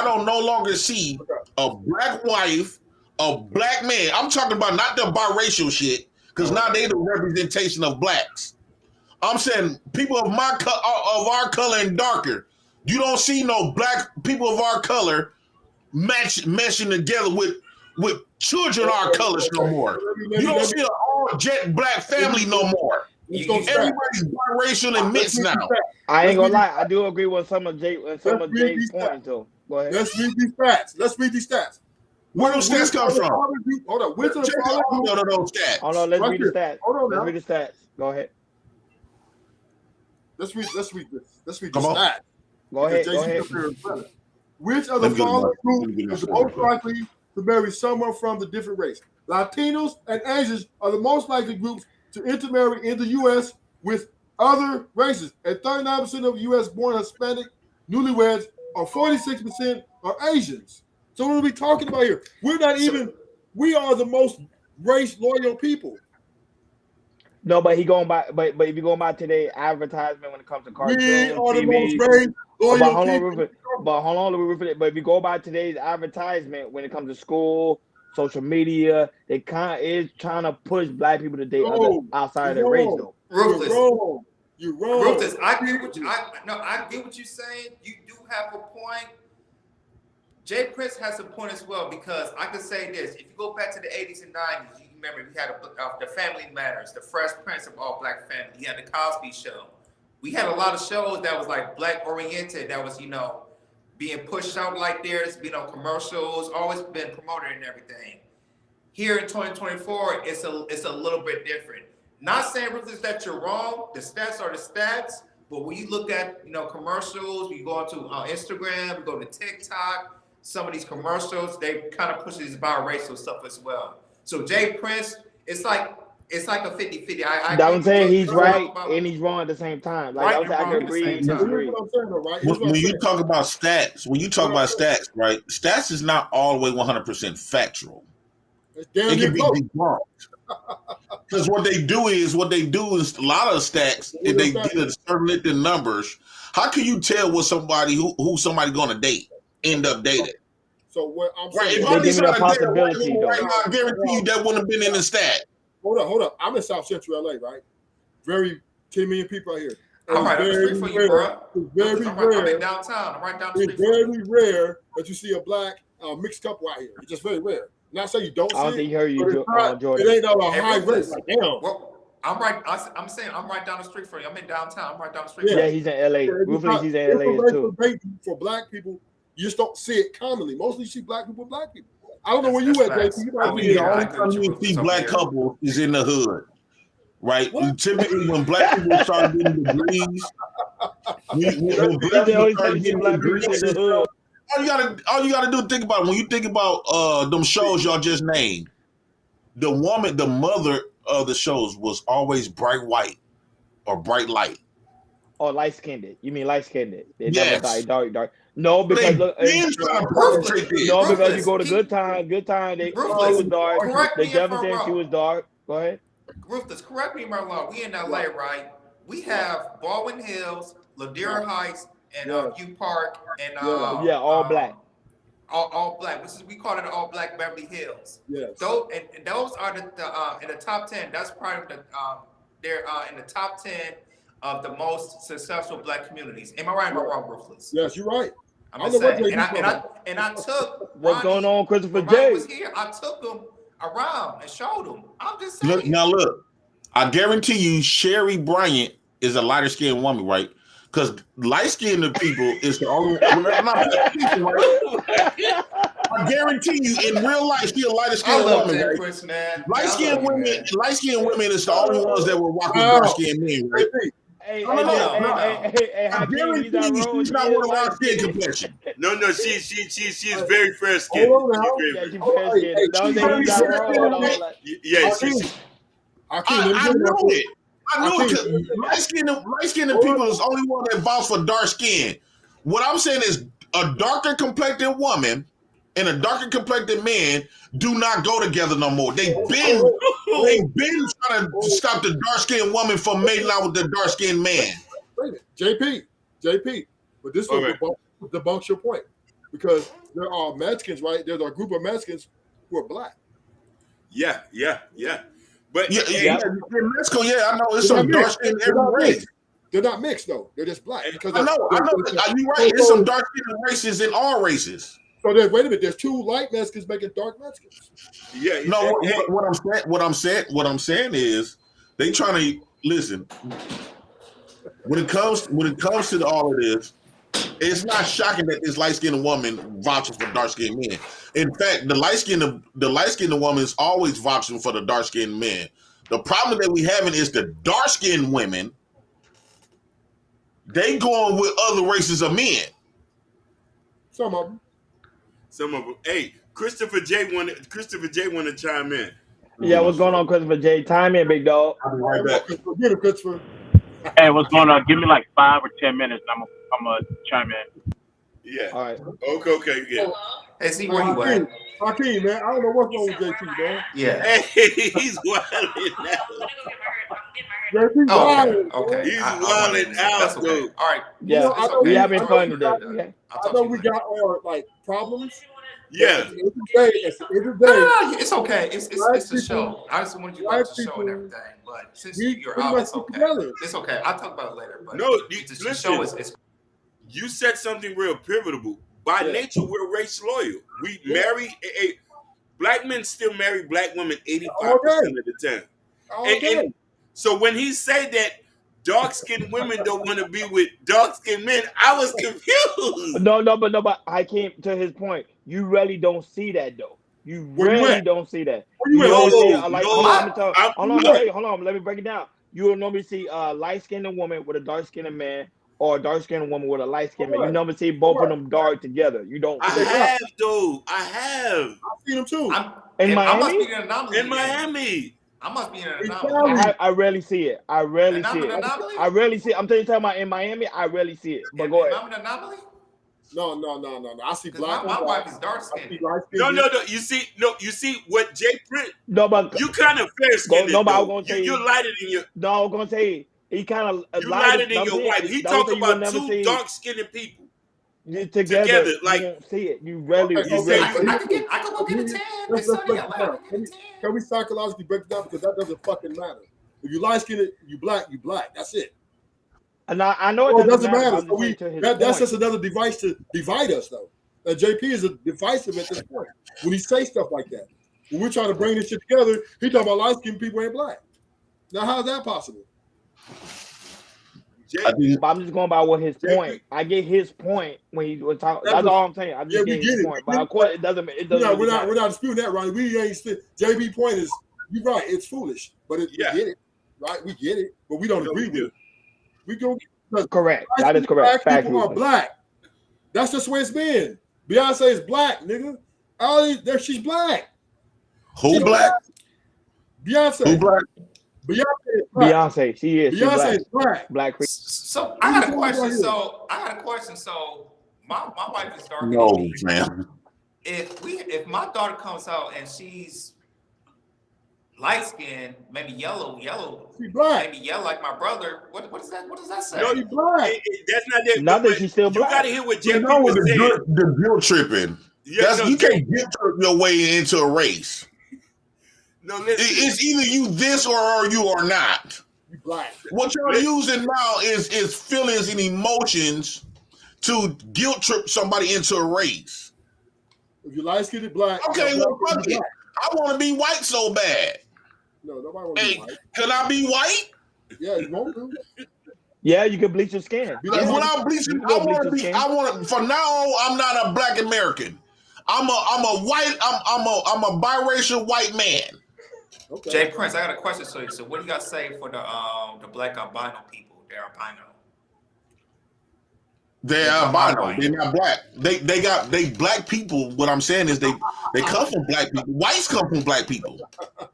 Speaker 5: don't no longer see a black wife, a black man. I'm talking about not the biracial shit, because now they the representation of blacks. I'm saying people of our color and darker. You don't see no black people of our color meshing together with children our colors no more. You don't see an all jet black family no more. Everybody's biracial and mixed now.
Speaker 1: I ain't gonna lie. I do agree with some of Jay's points, though. Go ahead.
Speaker 6: Let's read these stats.
Speaker 5: Where those stats come from?
Speaker 6: Hold on. Which of the following
Speaker 5: those stats?
Speaker 1: Hold on. Let's read the stats.
Speaker 6: Hold on.
Speaker 1: Let's read the stats. Go ahead.
Speaker 6: Let's read this. Let's read the
Speaker 5: Come on.
Speaker 6: stats.
Speaker 1: Go ahead.
Speaker 6: Which of the following group is most likely to marry someone from the different race? Latinos and Asians are the most likely groups to intermarry in the U.S. with other races. And 39% of U.S.-born Hispanic newlyweds or 46% are Asians. So what are we talking about here? We are the most race-loyal people.
Speaker 1: No, but if you going by today's advertisement when it comes to cartoons,
Speaker 6: We are the
Speaker 1: TV,
Speaker 6: most race-loyal people.
Speaker 1: But if you go by today's advertisement when it comes to school, social media, they kind of is trying to push black people to date other outside of their race, though.
Speaker 3: Ruthless.
Speaker 6: You're wrong.
Speaker 3: Ruthless. I get what you're saying. You do have a point. Jay Prince has a point as well, because I can say this: if you go back to the 80s and 90s, you remember we had the Family Matters, the Fresh Prince of All Black Family. You had the Cosby Show. We had a lot of shows that was like black oriented. That was being pushed out like there's commercials, always been promoted and everything. Here in 2024, it's a little bit different. Not saying, Ruthless, that you're wrong. The stats are the stats. But when you look at commercials, you go onto Instagram, you go to TikTok. Some of these commercials, they kind of push these biracial stuff as well. So Jay Prince, it's like a 50-50.
Speaker 1: I'm saying he's right and he's wrong at the same time. Like I can agree and disagree.
Speaker 5: When you talk about stats, right? Stats is not all the way 100% factual. It can be debunked. Because what they do is a lot of stats, if they get a certain numbers, how can you tell what somebody who somebody gonna date? End up dating.
Speaker 6: So what I'm
Speaker 5: saying,
Speaker 1: they give it a possibility, though.
Speaker 5: Right now, I guarantee you that wouldn't have been in the stat.
Speaker 6: Hold up. I'm in South Central LA, right? Very 10 million people out here.
Speaker 3: I'm right up the street from you, bro.
Speaker 6: It's very rare.
Speaker 3: I'm in downtown. I'm right down the street.
Speaker 6: It's very rare that you see a black mixed couple out here. It's just very rare. Not saying you don't see it.
Speaker 1: I don't think you heard you, Jordan.
Speaker 6: It ain't on a high rate. Like, damn.
Speaker 3: Well, I'm saying I'm right down the street from you. I'm in downtown. I'm right down the street.
Speaker 1: Yeah, he's in LA. Ruthless, he's in LA too.
Speaker 6: For black people, you just don't see it commonly. Mostly you see black people with black people. I don't know where you at, JP.
Speaker 5: The only time you see black couples is in the hood, right? Typically, when black people start getting degrees, when black people start getting degrees in the hood, all you gotta do is think about it. When you think about them shows y'all just named, the mother of the shows was always bright white or bright light.
Speaker 1: Or light skinned. You mean light skinned? They
Speaker 5: yes.
Speaker 1: Never dark. No, because look, because you go to Good Time, she was dark. The Jefferson, she was dark. Go ahead.
Speaker 3: Ruthless, correct me if I'm wrong. We in LA, right? We have Baldwin Hills, Ladera Heights, and U Park, and
Speaker 1: all black.
Speaker 3: All black. We call it all black Beverly Hills.
Speaker 6: Yes.
Speaker 3: Those are the in the top 10. That's part of the they're in the top 10 of the most successful black communities. Am I right or am I wrong, Ruthless?
Speaker 6: Yes, you're right.
Speaker 3: I'm just saying. And I took
Speaker 1: what's going on, Christopher
Speaker 3: J.
Speaker 1: J.
Speaker 3: was here. I took him around and showed him. I'm just saying.
Speaker 5: Look. I guarantee you, Sherry Bryant is a lighter skinned woman, right? Because light skinned people is the only. I guarantee you, in real life, she a lighter
Speaker 3: I
Speaker 5: skinned
Speaker 3: love
Speaker 5: woman.
Speaker 3: Jay
Speaker 5: Right?
Speaker 3: Prince, man.
Speaker 5: Light skinned women is the only ones that will rock with
Speaker 6: Wow.
Speaker 5: dark skinned men, right?
Speaker 1: Hey,
Speaker 5: No, no, no,
Speaker 3: no,
Speaker 5: no.
Speaker 1: hey,
Speaker 5: I
Speaker 1: Hakeem, he's
Speaker 5: guarantee
Speaker 1: not
Speaker 5: you,
Speaker 1: wrong.
Speaker 5: she's
Speaker 1: She
Speaker 5: not
Speaker 1: is
Speaker 5: one of our
Speaker 1: light
Speaker 5: skin
Speaker 1: skinned.
Speaker 5: complexion.
Speaker 2: No, she's very fair skinned.
Speaker 6: Hold on now.
Speaker 2: She's very,
Speaker 1: Yeah,
Speaker 2: very.
Speaker 1: she
Speaker 6: Oh,
Speaker 1: fair
Speaker 6: hey,
Speaker 1: skinned.
Speaker 6: hey,
Speaker 1: Don't
Speaker 6: she's
Speaker 1: say
Speaker 6: very
Speaker 1: he's not
Speaker 6: fair
Speaker 1: wrong
Speaker 6: skinned,
Speaker 1: and all
Speaker 6: okay?
Speaker 1: that.
Speaker 2: Yeah,
Speaker 6: Hakeem, Hakeem, let me
Speaker 5: I
Speaker 6: tell you
Speaker 5: knew
Speaker 6: something.
Speaker 5: it. I knew it because light skinned people is the only one that vows for dark skin. What I'm saying is a darker complected woman and a darker complected man do not go together no more. They've been trying to stop the dark skinned woman from mating out with the dark skinned man.
Speaker 6: Wait a minute. JP. But this one debunks your point. Because there are Mexicans, right? There's a group of Mexicans who are black.
Speaker 2: Yeah. But
Speaker 5: In Mexico, I know it's some dark skin every race.
Speaker 6: They're not mixed though. They're just black.
Speaker 5: I know. You're right. It's some dark skin races in all races.
Speaker 6: So wait a minute. There's two light Mexicans making dark Mexicans.
Speaker 2: Yeah.
Speaker 5: No, what I'm saying is they trying to listen. When it comes to all of this, it's not shocking that this light skinned woman vouches for dark skinned men. In fact, the light skinned woman is always vouching for the dark skinned men. The problem that we having is the dark skinned women. They going with other races of men.
Speaker 6: Some of them.
Speaker 2: Hey, Christopher J wanted to chime in.
Speaker 1: Yeah, what's going on, Christopher J? Time in, big dog.
Speaker 5: I'll be right back.
Speaker 6: Get him, Christopher.
Speaker 7: Hey, what's going on? Give me like 5 or 10 minutes, and I'm gonna chime in.
Speaker 2: Yeah.
Speaker 1: All right.
Speaker 2: Okay. Yeah.
Speaker 3: Hey, see where you at?
Speaker 6: Hakeem, man, I don't know what's wrong with JP, man.
Speaker 3: Yeah.
Speaker 2: Hey, he's wilding now.
Speaker 6: JP,
Speaker 3: Okay.
Speaker 2: He's wilding out,
Speaker 3: That's okay.
Speaker 2: dude.
Speaker 3: All right.
Speaker 1: Yeah,
Speaker 3: It's okay.
Speaker 1: we having
Speaker 3: I'll
Speaker 1: fun
Speaker 3: talk
Speaker 1: today.
Speaker 3: to you later.
Speaker 1: Okay.
Speaker 3: I'll
Speaker 6: I
Speaker 3: talk
Speaker 6: know
Speaker 3: to
Speaker 6: we
Speaker 3: you later.
Speaker 6: got our like problems.
Speaker 2: Yeah.
Speaker 6: At the end of the day,
Speaker 3: No, it's okay. It's a show. I just wanted you to watch the show and everything. But since you're out, it's okay. It's okay. I'll talk about it later. But
Speaker 2: No,
Speaker 3: the show is
Speaker 2: you said something real pivotal. By nature, we're race loyal. We marry black men still marry black women 85% of the time. And so when he said that dark-skinned women don't want to be with dark-skinned men, I was confused.
Speaker 1: But I came to his point. You really don't see that though. You really don't see that.
Speaker 6: You
Speaker 1: only see
Speaker 2: hold
Speaker 1: on. Let me break it down. You will normally see a light-skinned woman with a dark-skinned man, or a dark-skinned woman with a light-skinned man. You never see both of them dark together. You don't.
Speaker 2: I have though. I have.
Speaker 6: I've seen them too.
Speaker 1: In
Speaker 3: I
Speaker 1: Miami?
Speaker 3: must be an anomaly.
Speaker 2: In Miami.
Speaker 3: I must be an anomaly.
Speaker 1: I rarely see it. I rarely see it.
Speaker 3: Anomaly?
Speaker 1: I rarely see it. I'm talking about in Miami. I rarely see it. But go ahead.
Speaker 3: I'm an anomaly?
Speaker 6: No. I see black.
Speaker 3: My wife is dark skinned.
Speaker 2: No. You see what Jay Prince.
Speaker 1: No, but
Speaker 2: you kind of fair skinned.
Speaker 1: No, but I was gonna say
Speaker 2: you're lighter than your.
Speaker 1: No, I was gonna say he kind of
Speaker 2: You lighter than your wife. He talk about two dark skinned people
Speaker 1: together.
Speaker 2: Like
Speaker 1: you don't see it. You rarely.
Speaker 3: I can go get a 10. It's sunny.
Speaker 6: Can we psychologically break it down, because that doesn't fucking matter. If you light skinned, you black. That's it.
Speaker 1: And I know it doesn't matter. So
Speaker 6: that's just another device to divide us, though. And JP is a divisive at this point when he say stuff like that. When we're trying to bring this shit together, he talking about light skinned people ain't black. Now, how is that possible?
Speaker 1: I'm just going by what his point. I get his point when he was talking. That's all I'm saying. I just get his point. But of course, it doesn't.
Speaker 6: We're not disputing that, Ronnie. We ain't. JB point is, you're right. It's foolish, but we get it, right? We get it, but we don't agree with it. We go
Speaker 1: correct. That is correct.
Speaker 6: Black people are black. That's just the way it's been. Beyonce is black, nigga. She's black.
Speaker 5: Who black?
Speaker 6: Beyonce.
Speaker 5: Who black?
Speaker 6: Beyonce is black.
Speaker 1: Beyonce, she is.
Speaker 6: Beyonce is black.
Speaker 1: Black.
Speaker 3: So I got a question. So my wife is dark.
Speaker 5: No, man.
Speaker 3: If my daughter comes out and she's light skinned, maybe yellow,
Speaker 6: she's black.
Speaker 3: maybe yellow like my brother. What does that say?
Speaker 6: No, you black.
Speaker 2: That's not that.
Speaker 1: Not that she's still black.
Speaker 2: You gotta hear what Jay
Speaker 5: No,
Speaker 2: was saying.
Speaker 5: the guilt tripping.
Speaker 2: Yeah,
Speaker 5: you can't guilt trip your way into a race.
Speaker 2: No, listen.
Speaker 5: It's either you this or you are not.
Speaker 6: You black.
Speaker 5: What you're using now is feelings and emotions to guilt trip somebody into a race.
Speaker 6: If you light skinned black.
Speaker 5: Okay, well, fuck it. I want to be white so bad.
Speaker 6: No, nobody want to be white.
Speaker 5: Can I be white?
Speaker 6: Yeah, you want to.
Speaker 1: Yeah, you can bleach your skin.
Speaker 5: When I'm bleaching, I want to. From now on, I'm not a black American. I'm a biracial white man.
Speaker 6: Okay.
Speaker 3: Jay Prince, I got a question for you. So, what do you got to say for the black albino people? They're albino.
Speaker 5: They're albino. They're not black. They black people. What I'm saying is they come from black people. Whites come from black people,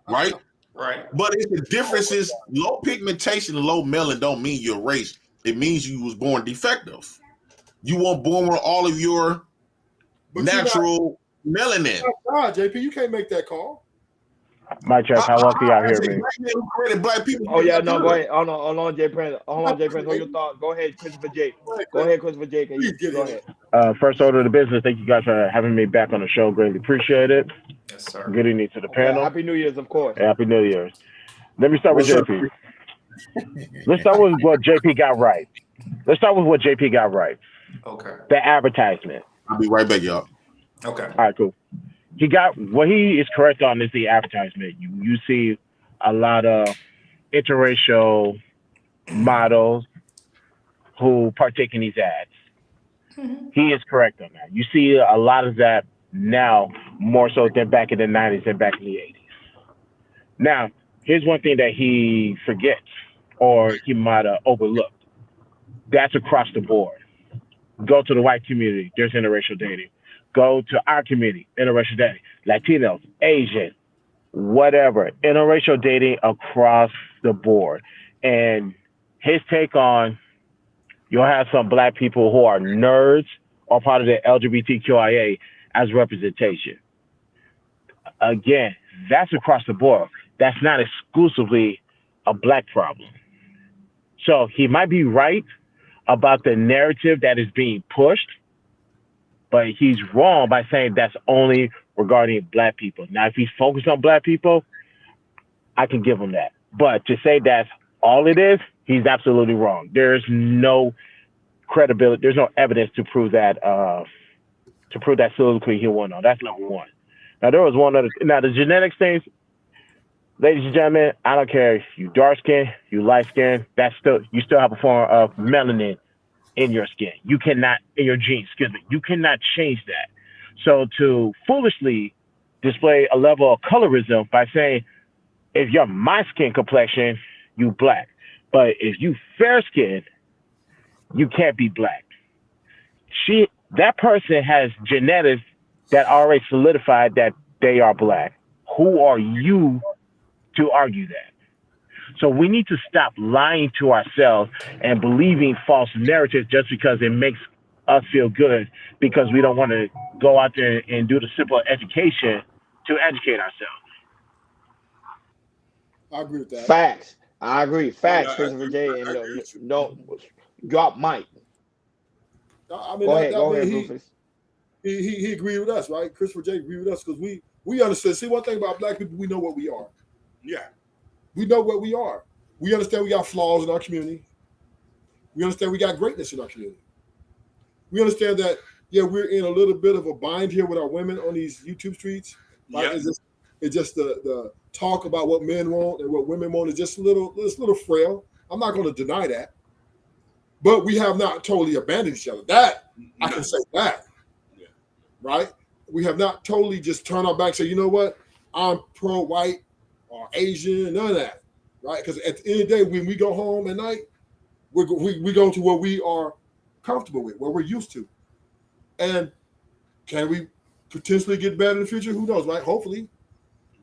Speaker 5: right?
Speaker 3: Right.
Speaker 5: But it's the difference is low pigmentation and low melanin don't mean you're race. It means you was born defective. You weren't born with all of your natural melanin.
Speaker 6: God, JP, you can't make that call.
Speaker 8: My check. How long can y'all hear me?
Speaker 5: Black people.
Speaker 1: Oh yeah, no, go ahead. Hold on, Jay Prince. Hold on, Jay Prince. Hold your thought. Go ahead, Christopher J. Go ahead, Christopher J. Go ahead.
Speaker 8: First order of the business. Thank you guys for having me back on the show. Greatly appreciate it.
Speaker 3: Yes, sir.
Speaker 8: Good evening to the panel.
Speaker 1: Happy New Year's, of course.
Speaker 8: Happy New Year's. Let me start with JP. Let's start with what JP got right.
Speaker 3: Okay.
Speaker 8: The advertisement.
Speaker 5: I'll be right back, y'all.
Speaker 3: Okay.
Speaker 8: All right, cool. He got what he is correct on is the advertisement. You see a lot of interracial models who partake in these ads.
Speaker 3: Mm-hmm.
Speaker 8: He is correct on that. You see a lot of that now more so than back in the 90s and back in the 80s. Now, here's one thing that he forgets or he might have overlooked. That's across the board. Go to the white community, there's interracial dating. Go to our community, interracial dating. Latinos, Asian, whatever, interracial dating across the board. And his take on, you'll have some black people who are nerds or part of the LGBTQIA as representation. Again, that's across the board. That's not exclusively a black problem. So he might be right about the narrative that is being pushed, but he's wrong by saying that's only regarding black people. Now, if he's focused on black people, I can give him that. But to say that's all it is, he's absolutely wrong. There's no credibility. There's no evidence to prove that soliloquy he won on. That's number one. Now, there was one other. Now, the genetics things, ladies and gentlemen, I don't care if you dark skin, you light skin. You still have a form of melanin in your skin. You cannot, in your genes, you cannot change that. So to foolishly display a level of colorism by saying, if you're my skin complexion, you black. But if you fair skin, you can't be black. That person has genetics that already solidified that they are black. Who are you to argue that? So we need to stop lying to ourselves and believing false narratives just because it makes us feel good, because we don't want to go out there and do the simple education to educate ourselves.
Speaker 6: I agree with that.
Speaker 1: Facts. I agree. Facts, Christopher J. And don't drop Mike.
Speaker 6: I mean,
Speaker 1: go ahead,
Speaker 6: Blueface. He agreed with us, right? Christopher J. agreed with us because we understand. See, one thing about black people, we know what we are.
Speaker 2: Yeah.
Speaker 6: We know what we are. We understand we got flaws in our community. We understand we got greatness in our community. We understand that, yeah, we're in a little bit of a bind here with our women on these YouTube streets. Right? Yeah. It's just the talk about what men want and what women want is just a little frail. I'm not going to deny that. But we have not totally abandoned each other. That, I can say that. Yeah. Right? We have not totally just turned our back and say, you know what? I'm pro-white or Asian, none of that, right? Because at the end of the day, when we go home at night, we go to what we are comfortable with, what we're used to. And can we potentially get better in the future? Who knows, right? Hopefully.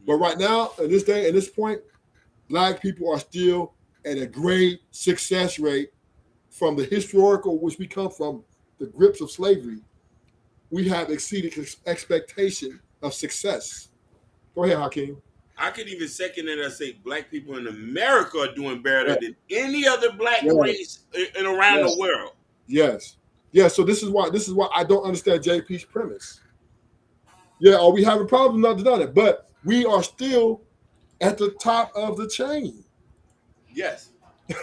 Speaker 6: But right now, at this day, at this point, black people are still at a great success rate from the historical, which we come from, the grips of slavery. We have exceeded expectation of success. Go ahead, Hakeem.
Speaker 2: I could even second it and say black people in America are doing better than any other black race in around the world.
Speaker 6: Yes. Yeah, so this is why I don't understand JP's premise. Yeah, are we having problems? Not done it, but we are still at the top of the chain.
Speaker 2: Yes.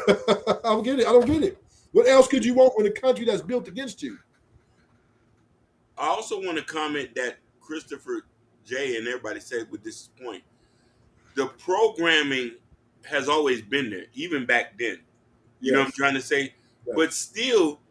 Speaker 6: I don't get it. What else could you want in a country that's built against you?
Speaker 2: I also want to comment that Christopher J. and everybody said with this point, the programming has always been there, even back then. You know what I'm trying to say? Yes. But still,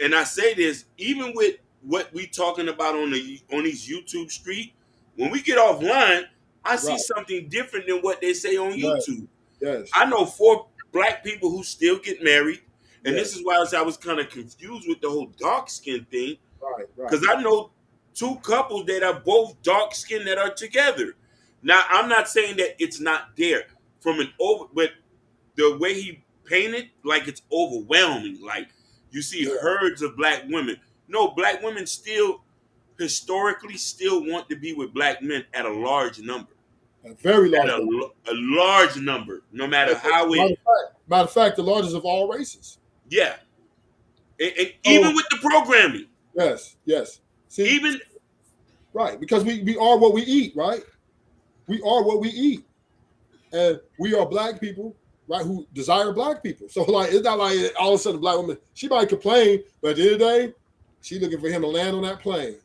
Speaker 2: and I say this, even with what we talking about on these YouTube street, when we get offline, I see
Speaker 6: Right.
Speaker 2: something different than what they say on
Speaker 6: Right.
Speaker 2: YouTube.
Speaker 6: Yes.
Speaker 2: I know 4 black people who still get married, and this
Speaker 6: Yes.
Speaker 2: is why I was kind of confused with the whole dark skin thing,
Speaker 6: Right. Right.
Speaker 2: because I know 2 couples that are both dark skinned that are together. Now, I'm not saying that it's not there from an over, but the way he painted, like it's overwhelming. Like you see
Speaker 6: Yeah.
Speaker 2: herds of black women. No, black women still historically still want to be with black men at a large number.
Speaker 6: A very
Speaker 2: At
Speaker 6: large number.
Speaker 2: a large number, no matter how it.
Speaker 6: Matter of fact, the largest of all races.
Speaker 2: Yeah, and
Speaker 6: Oh,
Speaker 2: even with the programming,
Speaker 6: yes. Yes. See,
Speaker 2: even
Speaker 6: right, because we are what we eat, right? We are what we eat, and we are black people, right? Who desire black people. So like, it's not like all of a sudden a black woman, she might complain, but at the end of the day, she looking for him to land on that plane,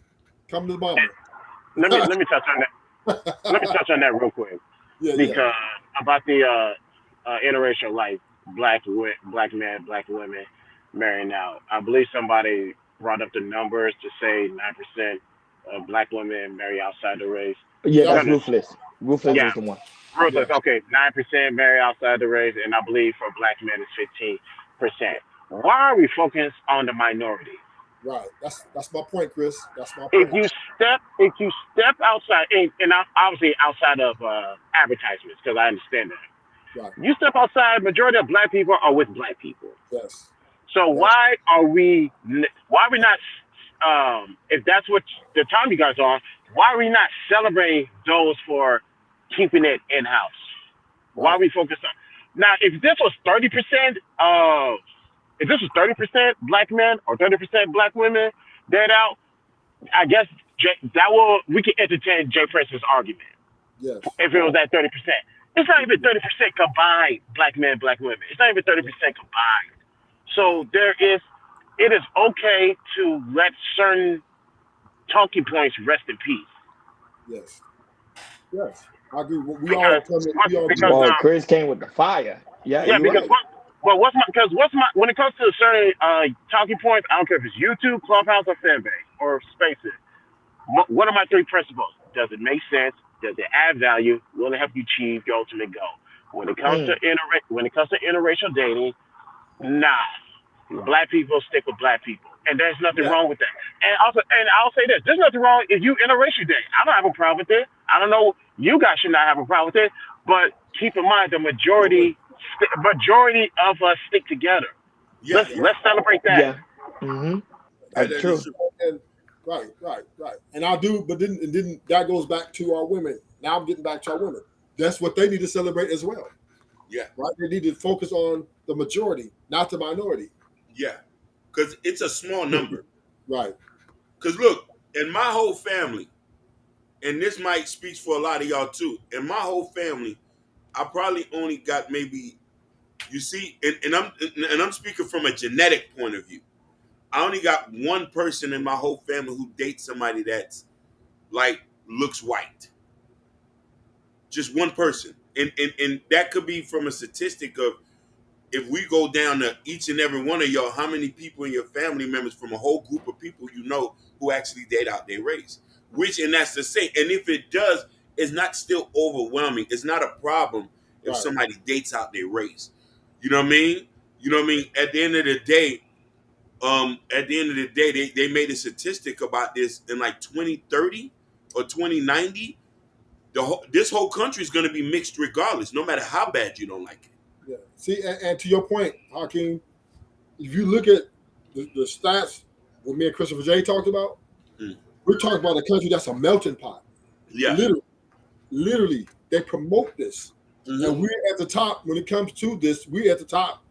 Speaker 6: come to the mama.
Speaker 8: Let me touch on that. Let me touch on that real quick
Speaker 6: Yeah.
Speaker 8: because about the interracial life, black men, black women marrying out. I believe somebody brought up the numbers to say 9% of black women marry outside the race.
Speaker 1: Yeah,
Speaker 6: Yep.
Speaker 1: that's ruthless. Ruthless
Speaker 8: Yeah,
Speaker 1: is the one.
Speaker 8: ruthless.
Speaker 6: Yeah.
Speaker 8: Okay, 9% marry outside the race, and I believe for black men it's 15%. Why are we focused on the minority?
Speaker 6: Right. That's my point, Chris. That's my point.
Speaker 8: If you step outside, and obviously outside of advertisements, because I understand that.
Speaker 6: Right.
Speaker 8: You step outside, majority of black people are with black people.
Speaker 6: Yes.
Speaker 8: So
Speaker 6: Yes.
Speaker 8: why are we not? If that's what the time you guys are, why are we not celebrating those for keeping it in house? Why are
Speaker 6: Right.
Speaker 8: we focused on now? If this was 30%, if this was 30% black men or 30% black women dead out, I guess we can entertain Jay Prince's argument
Speaker 6: Yes.
Speaker 8: if it was at 30%. It's not even 30% combined, black men, black women. It's not even 30% combined. So it is okay to let certain talking points rest in peace.
Speaker 6: Yes. Yes. I agree.
Speaker 8: Because
Speaker 1: Well, Chris came with the fire. Yeah,
Speaker 8: yeah,
Speaker 1: you're
Speaker 8: because
Speaker 1: right.
Speaker 8: what's my when it comes to certain talking points, I don't care if it's YouTube, Clubhouse, or Fanbase or Spaces. What are my 3 principles? Does it make sense? Does it add value? Will it help you achieve your ultimate goal? When it comes to interracial dating, nah. Black people stick with black people, and there's nothing wrong with that. And I'll say this: there's nothing wrong if you interracial date. I don't have a problem with it. I don't know, you guys should not have a problem with it, but keep in mind the majority of us stick together.
Speaker 2: yeah,
Speaker 8: Let's celebrate that.
Speaker 1: Yeah. Mm-hmm. That's
Speaker 2: that
Speaker 1: true.
Speaker 2: is true.
Speaker 6: And right. And I do, but then that goes back to our women. Now I'm getting back to our women. That's what they need to celebrate as well.
Speaker 2: Yeah,
Speaker 6: Right? They need to focus on the majority, not the minority.
Speaker 2: yeah, because it's a small number.
Speaker 6: Right.
Speaker 2: Because look, in my whole family, and this might speak for a lot of y'all too. In my whole family, I probably only got maybe, you see, and I'm speaking from a genetic point of view. I only got one person in my whole family who dates somebody that's like looks white. Just one person, and that could be from a statistic of, if we go down to each and every one of y'all, how many people in your family members from a whole group of people you know who actually date out their race? And that's the same. And if it does, it's not still overwhelming. It's not a problem if
Speaker 6: Right.
Speaker 2: somebody dates out their race. You know what I mean? You know what I mean? At the end of the day, they made a statistic about this in like 2030 or 2090. This whole country is going to be mixed regardless, no matter how bad you don't like it.
Speaker 6: Yeah. See, and to your point, Hakeem, if you look at the stats what me and Christopher J talked about, we're talking about a country that's a melting pot.
Speaker 2: Yeah.
Speaker 6: Literally, they promote this.
Speaker 2: Mhm.
Speaker 6: And we're at the top when it comes to this. We're at the top,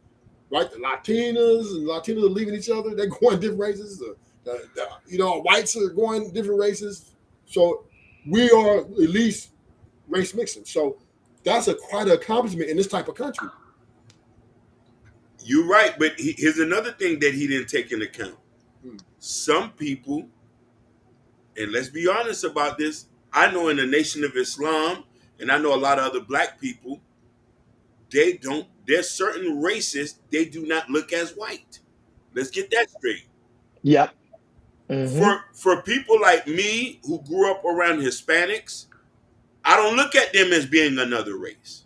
Speaker 6: right? The Latinas are leaving each other. They're going different races. Whites are going different races. So we are at least race mixing. So that's quite an accomplishment in this type of country.
Speaker 2: You're right, but here's another thing that he didn't take into account. Some people, and let's be honest about this, I know in the Nation of Islam, and I know a lot of other black people, there's certain races they do not look as white. Let's get that straight.
Speaker 1: Yep. Mm-hmm.
Speaker 2: For people like me who grew up around Hispanics, I don't look at them as being another race.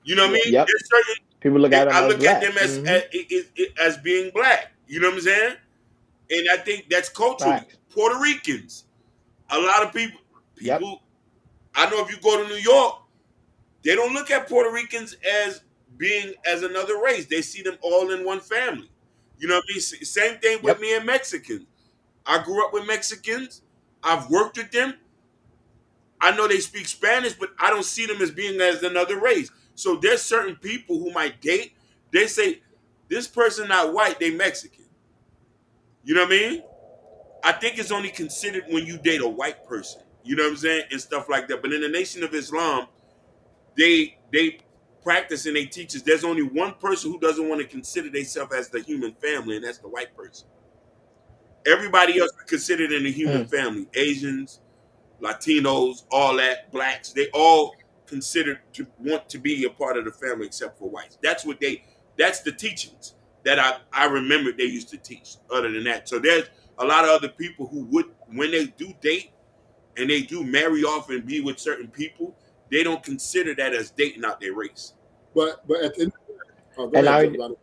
Speaker 2: You know what I mean?
Speaker 1: Yep.
Speaker 2: There's certain
Speaker 1: People look at them
Speaker 2: I
Speaker 1: as
Speaker 2: look at
Speaker 1: black.
Speaker 2: them as
Speaker 1: Mm-hmm.
Speaker 2: as being black. You know what I'm saying? And I think that's culturally
Speaker 1: Facts.
Speaker 2: Puerto Ricans. A lot of
Speaker 1: Yep.
Speaker 2: people. I know if you go to New York, they don't look at Puerto Ricans as being as another race. They see them all in one family. You know what I mean? Same thing with
Speaker 1: Yep.
Speaker 2: me and Mexicans. I grew up with Mexicans. I've worked with them. I know they speak Spanish, but I don't see them as being as another race. So there's certain people who might date. They say this person not white, they Mexican. You know what I mean? I think it's only considered when you date a white person. You know what I'm saying? And stuff like that. But in the Nation of Islam, they practice and they teach us there's only one person who doesn't want to consider themselves as the human family, and that's the white person. Everybody else is considered in the human
Speaker 1: Mm.
Speaker 2: family. Asians, Latinos, all that, blacks, they all considered to want to be a part of the family except for whites. That's the teachings that I remember they used to teach. Other than that. So there's a lot of other people who would, when they do date and they do marry off and be with certain people, they don't consider that as dating out their race.
Speaker 6: But at the end, oh, go
Speaker 1: And
Speaker 6: ahead,
Speaker 1: I
Speaker 6: Joe.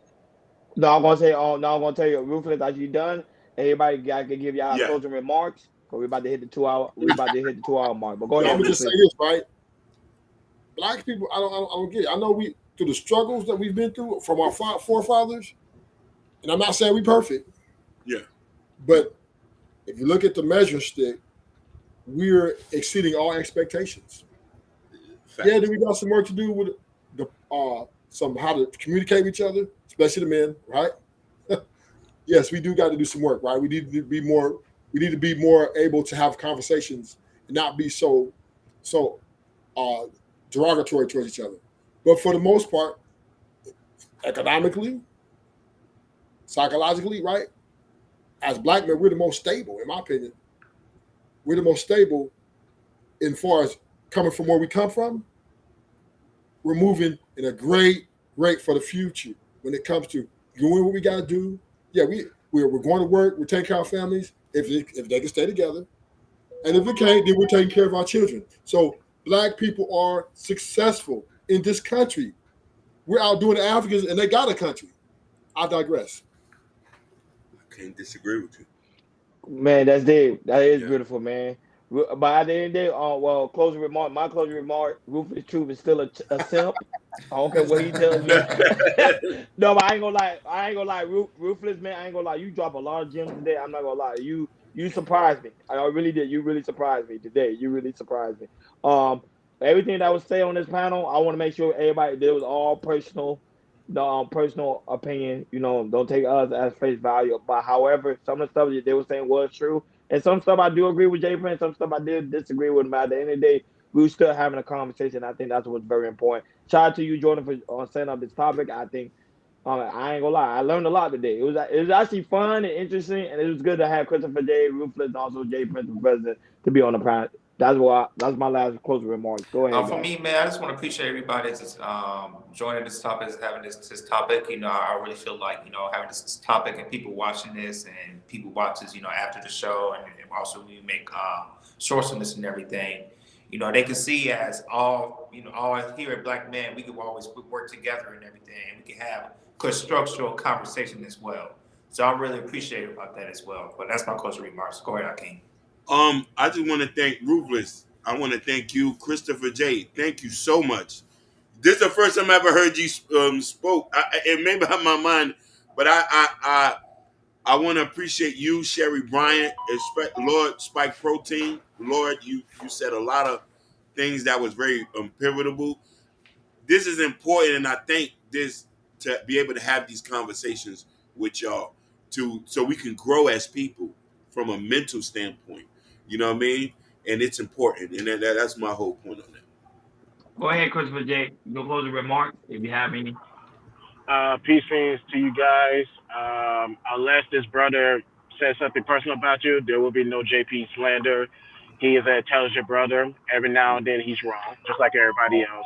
Speaker 1: no, I'm gonna say, no, I'm gonna tell you, Ruthless, are you done? Everybody got to give y'all
Speaker 2: Yeah.
Speaker 1: closing remarks. Cause we're about to hit the 2 hour. We're about to hit the 2 hour mark. But go
Speaker 6: I'm
Speaker 1: ahead,
Speaker 6: gonna just say
Speaker 1: Ruthless.
Speaker 6: this, right? Black people, I don't get it. I know we through the struggles that we've been through from our forefathers, and I'm not saying we perfect,
Speaker 2: Yeah.
Speaker 6: but if you look at the measure stick, we're exceeding all expectations.
Speaker 2: Fact.
Speaker 6: Yeah, then we got some work to do with the some how to communicate with each other, especially the men, right? Yes, we do got to do some work, right? We need to be more. We need to be more able to have conversations and not be so uh, derogatory towards each other. But for the most part, economically, psychologically, right? As black men, we're the most stable, in my opinion. We're the most stable in far as coming from where we come from. We're moving in a great rate for the future when it comes to doing what we got to do. Yeah, we're going to work. We're taking care of our families if they can stay together, and if we can't, then we're taking care of our children. So black people are successful in this country. We're outdoing the Africans, and they got a country. I digress.
Speaker 2: I can't disagree with you.
Speaker 1: Man, that's deep. That is
Speaker 2: Yeah.
Speaker 1: beautiful, man. But at the end of the day, well, closing remark. My closing remark: Ruthless Truth is still a simp. I don't care what he tells me. No, but I ain't gonna lie. I ain't gonna lie. Ruthless, man. I ain't gonna lie. You drop a lot of gems today. I'm not gonna lie. You surprised me. I really did. You really surprised me today. You really surprised me. Um, everything that was said on this panel, I want to make sure everybody there was all personal, the personal opinion. Don't take us as face value. But however, some of the stuff that they were saying was true, and some stuff I do agree with Jay Prince. Some stuff I did disagree with him. But at the end of the day, we were still having a conversation. I think that's what's very important. Shout out to you, Jordan, for setting up this topic. I think I ain't gonna lie, I learned a lot today. It was actually fun and interesting, and it was good to have Christopher J. Ruthless and also Jay Prince, the president, to be on the panel. That's my last closing remarks. Go ahead,
Speaker 3: For
Speaker 1: guys.
Speaker 3: me, man, I just want to appreciate everybody that's joining this topic, having this topic. I really feel like having this topic and people watching this and people watches after the show and also we make shorts on this and everything. They can see as all here at Black Men, we can always work together and everything, and we can have constructural conversation as well. So I'm really appreciative about that as well. But that's my closing remarks. Go ahead, Akeem.
Speaker 2: I just want to thank Ruthless. I want to thank you, Christopher J. Thank you so much. This is the first time I ever heard you spoke. It may be on my mind, but I want to appreciate you, Sherry Bryant, Lord Spike Protein. Lord, you said a lot of things that was very pivotal. This is important, and I think this to be able to have these conversations with y'all so we can grow as people from a mental standpoint. You know what I mean? And it's important, and that's my whole point on that.
Speaker 1: Go ahead, Christopher J. Your closing remarks, if you have any.
Speaker 8: Peace means to you guys. Unless this brother says something personal about you, there will be no JP slander. He is an intelligent brother. Every now and then he's wrong, just like everybody else.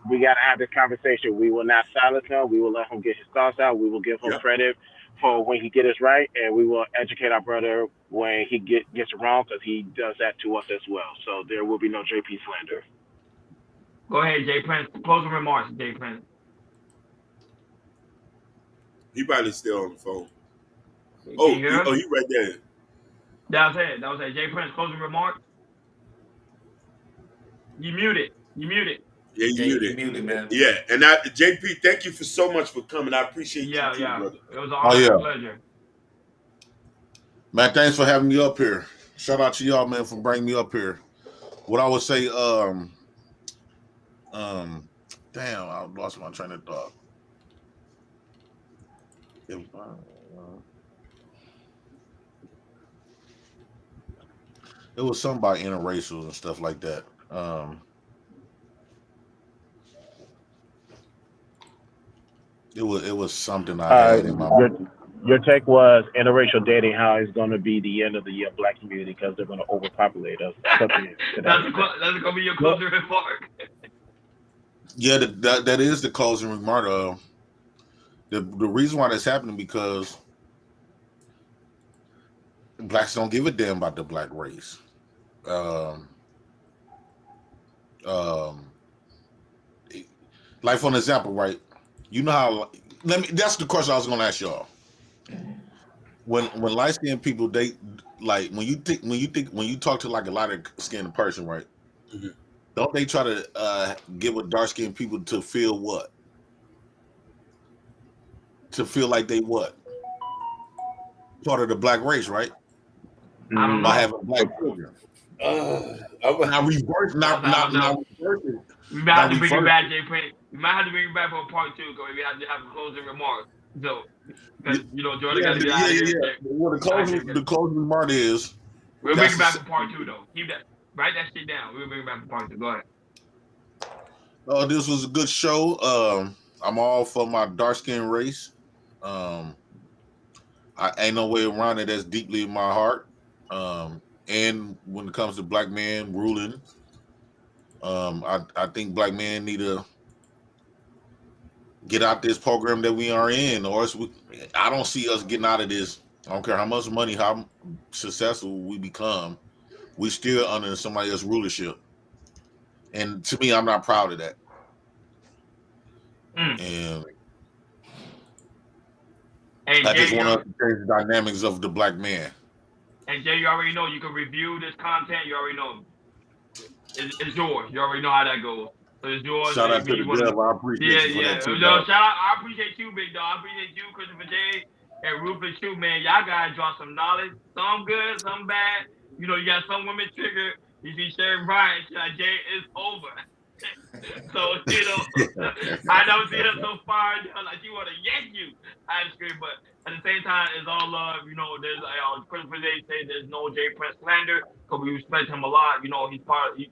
Speaker 8: We got to have this conversation. We will not silence him. We will let him get his thoughts out. We will give him
Speaker 2: Yeah.
Speaker 8: credit for when he get it right, and we will educate our brother when he gets it wrong, because he does that to us as well. So there will be no JP slander.
Speaker 1: Go ahead, Jay Prince. Closing remarks, Jay Prince.
Speaker 2: He probably still on the phone.
Speaker 1: Can
Speaker 2: Oh,
Speaker 1: you hear him?
Speaker 2: he right there.
Speaker 1: That was it. Jay Prince, closing remarks. You muted.
Speaker 2: Yeah, you
Speaker 3: you
Speaker 2: muted.
Speaker 3: muted, man.
Speaker 2: Yeah, and JP, thank you so much for coming. I appreciate you too, brother.
Speaker 1: It was an honor and pleasure.
Speaker 5: Man, thanks for having me up here. Shout out to y'all, man, for bringing me up here. What I would say, damn, I lost my train of thought. It was something about interracials and stuff like that. It was something I had in my mind.
Speaker 8: Your take was interracial dating, how it's going to be the end of the black community because they're going to overpopulate us.
Speaker 1: That's going to be your closing remark.
Speaker 5: Yeah, that is the closing remark. The reason why that's happening because blacks don't give a damn about the black race. Like for an example, right? You know how? That's the question I was going to ask y'all. When light skinned people date, like when you talk to like a lighter skinned person, right?
Speaker 2: Mm-hmm.
Speaker 5: Don't they try to give a dark skinned people to feel what? To feel like they what? Part of the black race, right?
Speaker 1: I don't know.
Speaker 5: By having black children. Now reverse.
Speaker 1: We might have to bring you back, Jay Prince. We might have to bring you back for part 2 because we have to have a closing remark. So, because Jordan got to get out of here.
Speaker 5: Yeah. Well, the closing remark is.
Speaker 1: We'll bring you back for part 2 though. Keep that. Write that shit down. We'll bring you back for part 2. Go ahead.
Speaker 5: This was a good show. I'm all for my dark skin race. I ain't no way around it. That's deeply in my heart. And when it comes to black men ruling, I think black men need to get out this program that we are in, or I don't see us getting out of this. I don't care how much money, how successful we become, we still under somebody else's rulership. And to me, I'm not proud of that. And I just want to change the dynamics of the black man.
Speaker 1: And Jay, you already know you can review this content. You already know it's yours. You already know how that goes. So it's yours.
Speaker 5: Shout out to the devil. I appreciate you for that too.
Speaker 1: Shout out. I appreciate you, big dog. I appreciate you, Christopher J. And Rufus Shoe, man. Y'all guys drop some knowledge. Some good, some bad. You got some women triggered. You see Sherry Bryan, she's like, Jay, it's over. So, I don't see her so far. Like, she want to yank you. I'm screaming, but at the same time, it's all love. There's Christopher J say there's no Jay Prince slander because we respect him a lot. He's part of, he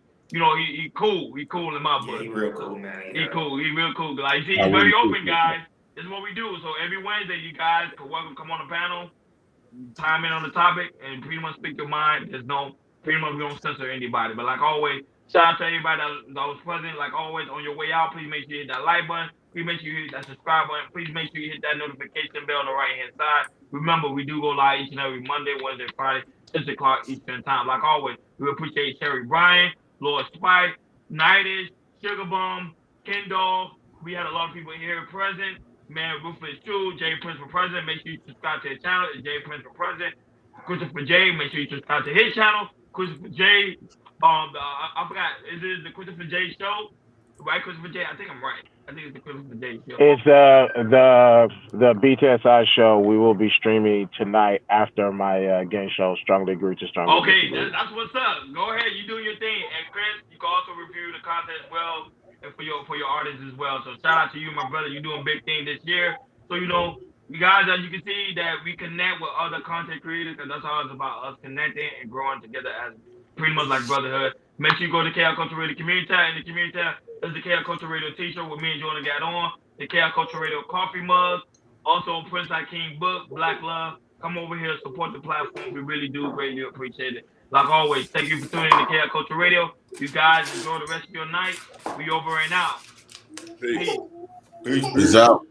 Speaker 1: cool. He cool in my book.
Speaker 3: Yeah, he real cool, man.
Speaker 1: He cool. He real cool. Like, he's very open, guys. This is what we do. So every Wednesday, you guys are welcome to come on the panel, time in on the topic, and pretty much speak your mind. Pretty much we don't censor anybody. But like always, shout out to everybody that was present. Like always, on your way out, please make sure you hit that like button. Please make sure you hit that subscribe button. Please make sure you hit that notification bell on the right-hand side. Remember, we do go live each and every Monday, Wednesday, Friday, 6 o'clock Eastern Time. Like always, we appreciate Sherry Bryan, Lord Spike, Nightish, Sugar Bum, Ken Dog. We had a lot of people here present. Man, Rufus Shoe, Jay Prince for President. Make sure you subscribe to his channel. It's Jay Prince for President. Christopher J, make sure you subscribe to his channel. Christopher J, I forgot, is it the Christopher J show? Right, Christopher J? I think I'm right. I think it's the Christopher J show.
Speaker 8: It's the BTSI show. We will be streaming tonight after my game show, Strongly Agree to Strongly.
Speaker 1: Okay, that's what's up. Go ahead, you do your thing. And Chris, you can also review the content as well, and for your artists as well. So shout out to you, my brother. You're doing big thing this year. So you guys, as you can see, that we connect with other content creators, because that's all it's about, us connecting and growing together as pretty much like brotherhood. Make sure you go to KL Culture Radio Community Tab. In the Community Tab, there's the KL Culture Radio t-shirt with me and Jordan got on, the KL Culture Radio coffee mug, also Prince Hakeem book, Black Love. Come over here, support the platform. We really do greatly appreciate it. Like always, thank you for tuning in to KL Culture Radio. You guys enjoy the rest of your night. We over and out.
Speaker 2: Peace.
Speaker 5: Peace out.